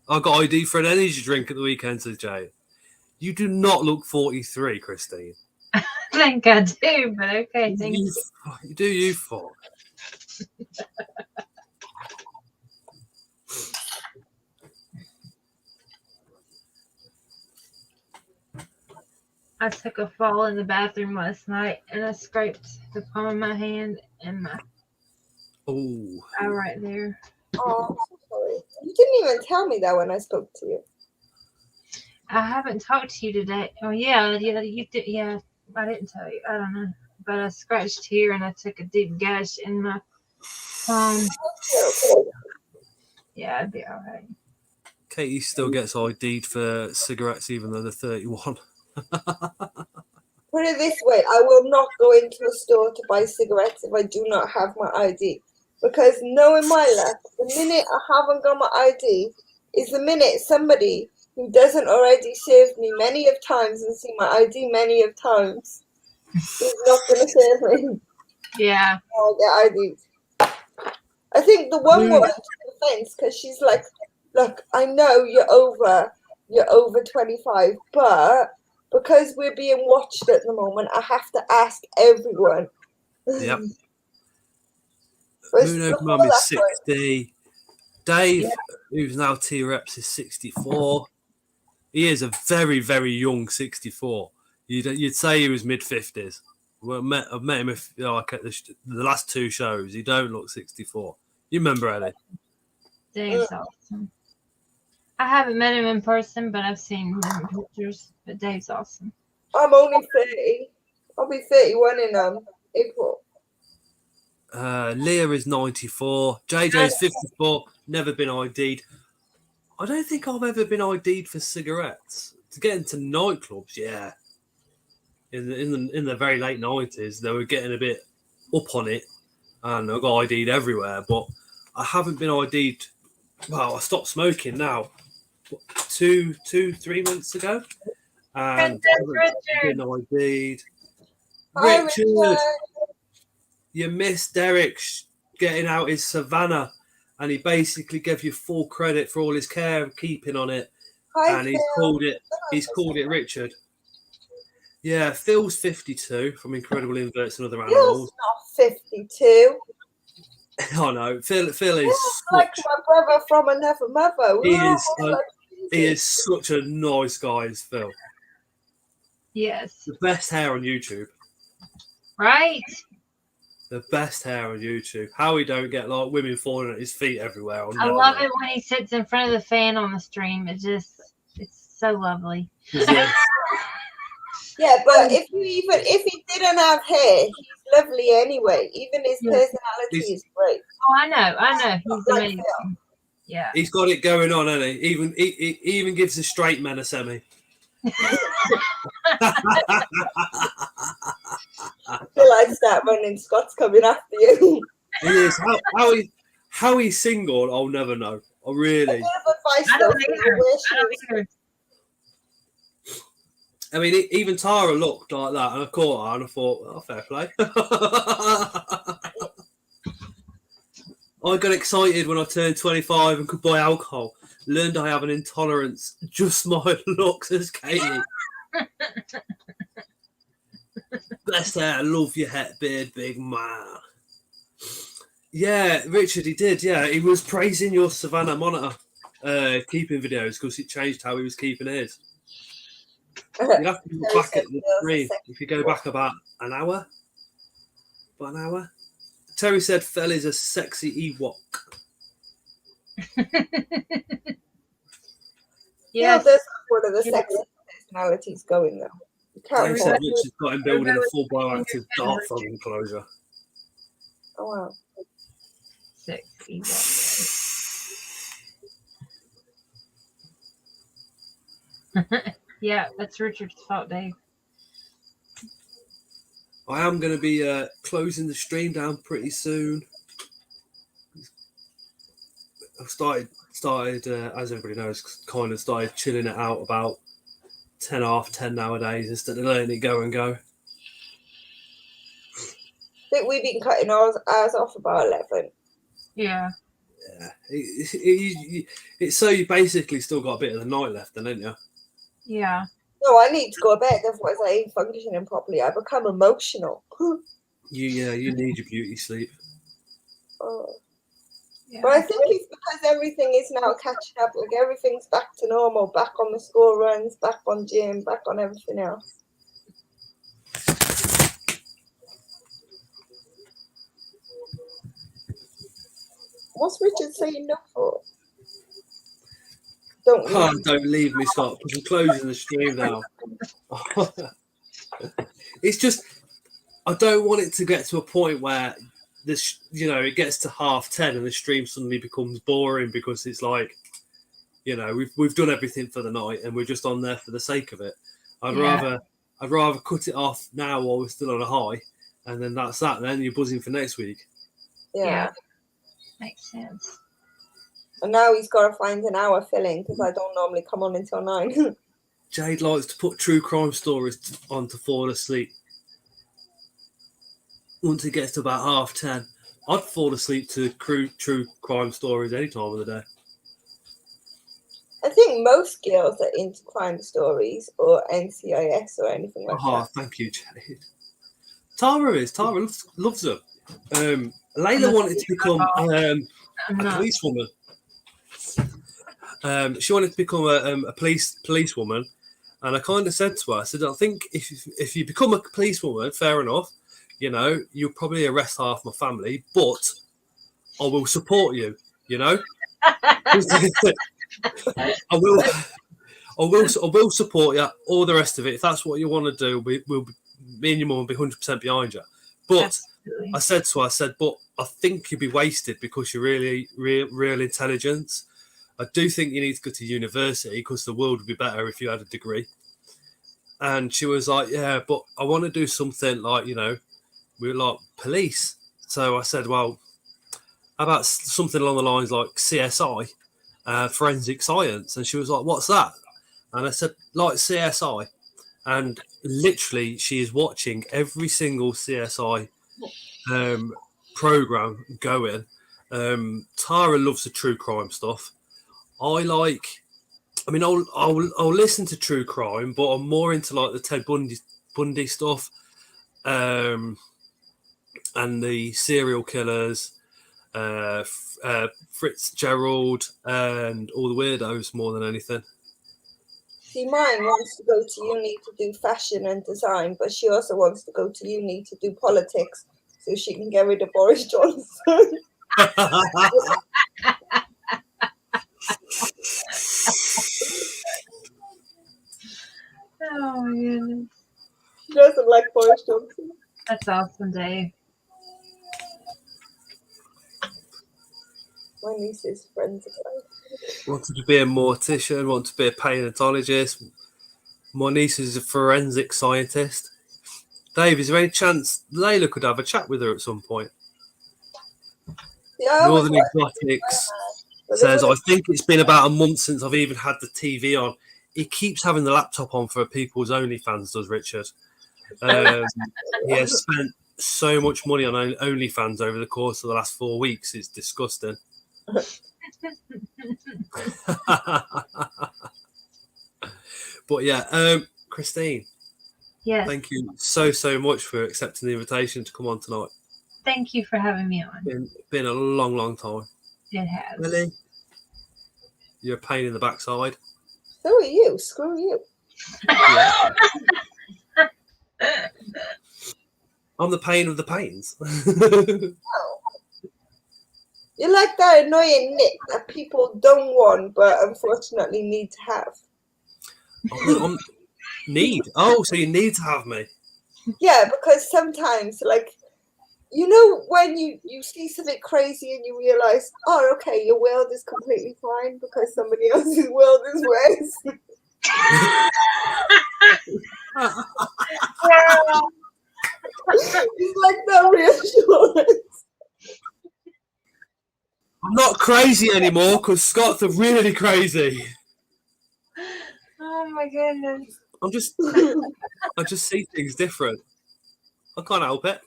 I got ID for an energy drink at the weekend, says Jay. You do not look 43, Christine. I think I do, but okay, thank you. You do, you fuck. I took a fall in the bathroom last night and I scraped the palm of my hand and my Oh, eye right there. Oh, I'm so sorry. You didn't even tell me that when I spoke to you. I haven't talked to you today. Oh yeah, you did. Yeah, I didn't tell you. I don't know, but I scratched here and I took a deep gash in my palm. Okay. Yeah, I'd be all right. Katie still gets ID'd for cigarettes even though they're 31. Put it this way, I will not go into a store to buy cigarettes if I do not have my ID. Because knowing my luck, the minute I haven't got my ID is the minute somebody who doesn't already serve me many of times and see my ID many of times is not going to serve me. Yeah. I'll get ID'd. I think the one woman took offense because she's like, look, I know you're over 25, but because we're being watched at the moment, I have to ask everyone. Yep. But Muno's before mum is that point, 60. Dave, who's now T-Reps, is 64. He is a very, very young 64. You'd say he was mid-50s. Well, I've met him like at the last two shows. He don't look 64. You remember Ellie? Dave's awesome. I haven't met him in person, but I've seen him in pictures. But Dave's awesome. I'm only 30. I'll be 31 in April. Leah is 94. JJ's 54. Never been ID'd. I don't think I've ever been ID'd for cigarettes. To get into nightclubs, yeah. In the very late 90s, they were getting a bit up on it, and I got ID'd everywhere. But I haven't been ID'd. Well, I stopped smoking now 3 months ago, and I haven't been ID'd. Hi, Richard, you missed Derek getting out his Savannah, and he basically gave you full credit for all his care and keeping on it. Hi, And Phil. he's called it Richard. Yeah, Phil's 52 from Incredible Inverts and Other Phil's Animals. not 52. I know. Phil is Phil's like my brother from another mother. He is such a nice guy, is Phil. Yes. The best hair on YouTube. Right? The best hair on YouTube. How he don't get like women falling at his feet everywhere. I love it when he sits in front of the fan on the stream. It's so lovely. Yeah, but if he didn't have hair, he's lovely anyway. Even his personality is great. Oh, I know. He's amazing. Yeah. He's got it going on, hasn't he? He even gives the straight men a semi. I feel like start running. Scott's coming after you. He is. How he's single, I'll never know. I really. I don't either. I mean, even Tara looked like that, and I caught her, and I thought, oh, fair play. I got excited when I turned 25 and could buy alcohol. Learned I have an intolerance. Just my looks as Katie. Best hair, love your head, beard, big man. Yeah, Richard, he did. Yeah, he was praising your Savannah monitor keeping videos because it changed how he was keeping his. You have to look back at the screen. If you go back about an hour. Terry said Phil is a sexy Ewok. Yeah, that's one of the sexy personalities going though. Terry said Richard's got him building a full bioactive dart frog enclosure. Oh wow. Sexy Ewok. Yeah, that's Richard's fault, Dave. I am going to be closing the stream down pretty soon. I've started, as everybody knows, kind of started chilling it out about 10 nowadays instead of letting it go and go. I think we've been cutting ours off about 11. Yeah. Yeah. It's so you basically still got a bit of the night left, then, ain't you? Yeah. No, I need to go to bed. Otherwise, I ain't functioning properly. I become emotional. You need your beauty sleep. Oh. Yeah. But I think it's because everything is now catching up. Like everything's back to normal, back on the school runs, back on gym, back on everything else. What's Richard saying no for? Don't leave. Oh, don't leave me, Scott, because I'm closing the stream now. It's just, I don't want it to get to a point where this, it gets to 10:30 and the stream suddenly becomes boring because it's like, we've done everything for the night and we're just on there for the sake of it. I'd rather cut it off now while we're still on a high, and then that's that. Then you're buzzing for next week. Yeah. Makes sense. And now he's got to find an hour filling because I don't normally come on until 9. Jade likes to put true crime stories on to fall asleep. Once it gets to about 10:30, I'd fall asleep to true crime stories any time of the day. I think most girls are into crime stories or NCIS or anything like that. Thank you, Jade. Tara loves them. Layla wanted to become a policewoman. She wanted to become a policewoman, and I kind of said to her, I said, I think if you become a policewoman, fair enough, you'll probably arrest half my family, but I will support you, I will support you. All the rest of it, if that's what you want to do, me and your mum will be 100% behind you. But absolutely. I said to her, but I think you'd be wasted because you're really real intelligence. I do think you need to go to university because the world would be better if you had a degree. And she was like, yeah, but I want to do something like, we're like police. So I said, well, how about something along the lines like CSI, forensic science? And she was like, what's that? And I said, like CSI. And literally, she is watching every single CSI program going. Tara loves the true crime stuff. I'll listen to true crime, but I'm more into like the Ted Bundy stuff, and the serial killers, Fitzgerald, and all the weirdos more than anything. See, mine wants to go to uni to do fashion and design, but she also wants to go to uni to do politics so she can get rid of Boris Johnson. Oh my goodness. She doesn't like Boris Johnson. That's awesome, Dave. My niece is friends of mine. Wanted to be a mortician, wanted to be a paleontologist. My niece is a forensic scientist. Dave, is there any chance Layla could have a chat with her at some point? Yeah, Northern Exotics says, I think it's been about a month since I've even had the TV on. He keeps having the laptop on for people's OnlyFans, does Richard? He has spent so much money on OnlyFans over the course of the last 4 weeks. It's disgusting. But yeah, Christine. Yes. Thank you so much for accepting the invitation to come on tonight. Thank you for having me on. Been a long time. It has. Really? You're a pain in the backside. So are you. Screw you. Yeah. I'm the pain of the pains. You're like that annoying Nick that people don't want but unfortunately need to have. Need? Oh, so you need to have me? Yeah, because sometimes, like, when you see something crazy and you realize, oh, okay, your world is completely fine because somebody else's world is worse. It's like that reassurance. I'm not crazy anymore because Scott's really crazy. Oh my goodness. I just see things different. I can't help it.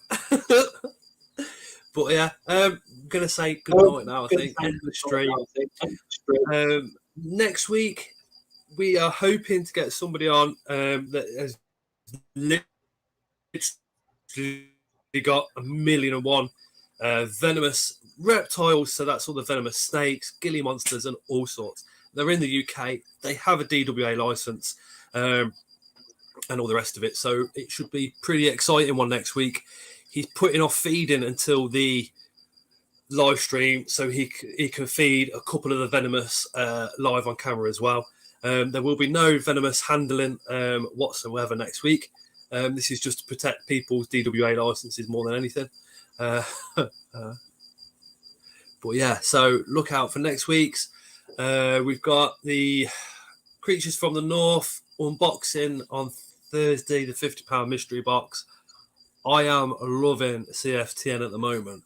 But yeah, I'm gonna say good night now. I think end the stream. Next week we are hoping to get somebody on that has literally got 1,000,001 venomous reptiles. So that's all the venomous snakes, gilly monsters, and all sorts. They're in the UK. They have a DWA license. And all the rest of it. So it should be pretty exciting one next week. He's putting off feeding until the live stream, so he can feed a couple of the venomous live on camera as well. There will be no venomous handling whatsoever next week. This is just to protect people's DWA licenses more than anything. But yeah, so look out for next week's. We've got the Creatures from the North unboxing on Thursday, the £50 mystery box. I am loving CFTN at the moment.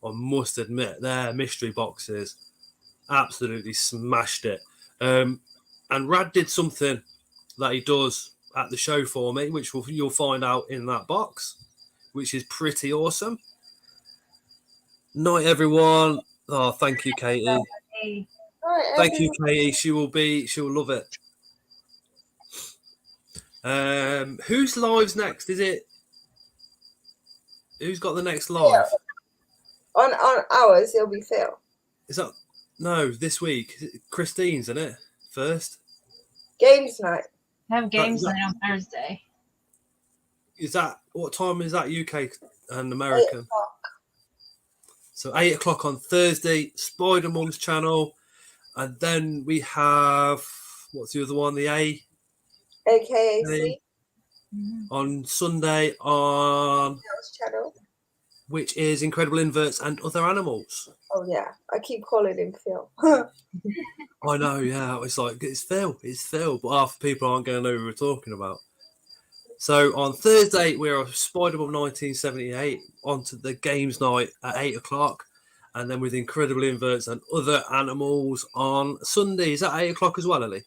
I must admit, their mystery boxes absolutely smashed it. And Rad did something that he does at the show for me, which you'll find out in that box, which is pretty awesome. Night, everyone. Oh, thank you, Katie. Hey, Thank you, Katie. She'll love it. Whose live's next? Who's got the next live? On ours, it'll be Phil. Is that no this week? Christine's, isn't it? First. Games night. have games night on Thursday. Is that what time is that? UK and American. So 8 o'clock on Thursday. Spider Mum's channel, and then we have what's the other one? The AKAC. On Sunday on channel, which is Incredible Inverts and Other Animals. Oh yeah, I keep calling him Phil. I know, yeah. It's like it's Phil, but half the people aren't going to know who we're talking about. So on Thursday we're on Spider-Man 1978 onto the games night at 8 o'clock, and then with Incredible Inverts and Other Animals on Sunday. Is that 8 o'clock as well, Ellie?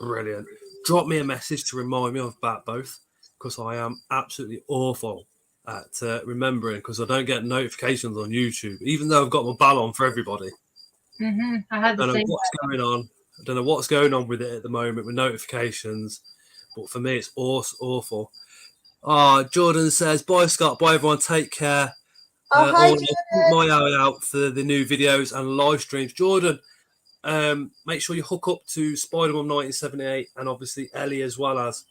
Brilliant. Drop me a message to remind me about both, because I am absolutely awful at remembering, because I don't get notifications on YouTube, even though I've got my bell on for everybody. I had the I don't know same. what's going on. I don't know what's going on with it at the moment with notifications, but for me, it's awful. Jordan says, bye, Scott. Bye, everyone. Take care. Hi, Keep my eye out for the new videos and live streams. Jordan, make sure you hook up to Spider-Man 1978 and obviously Ellie as well as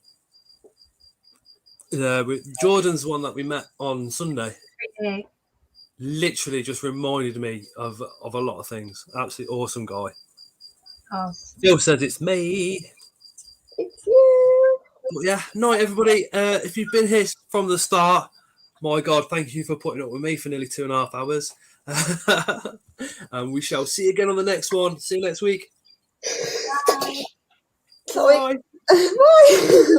Jordan's one that we met on Sunday. Literally just reminded me of a lot of things. Absolutely awesome guy. Phil says it's me. It's you. But yeah, night everybody. If you've been here from the start, my God, thank you for putting up with me for nearly 2.5 hours. And we shall see you again on the next one. See you next week. Bye. Bye. Bye.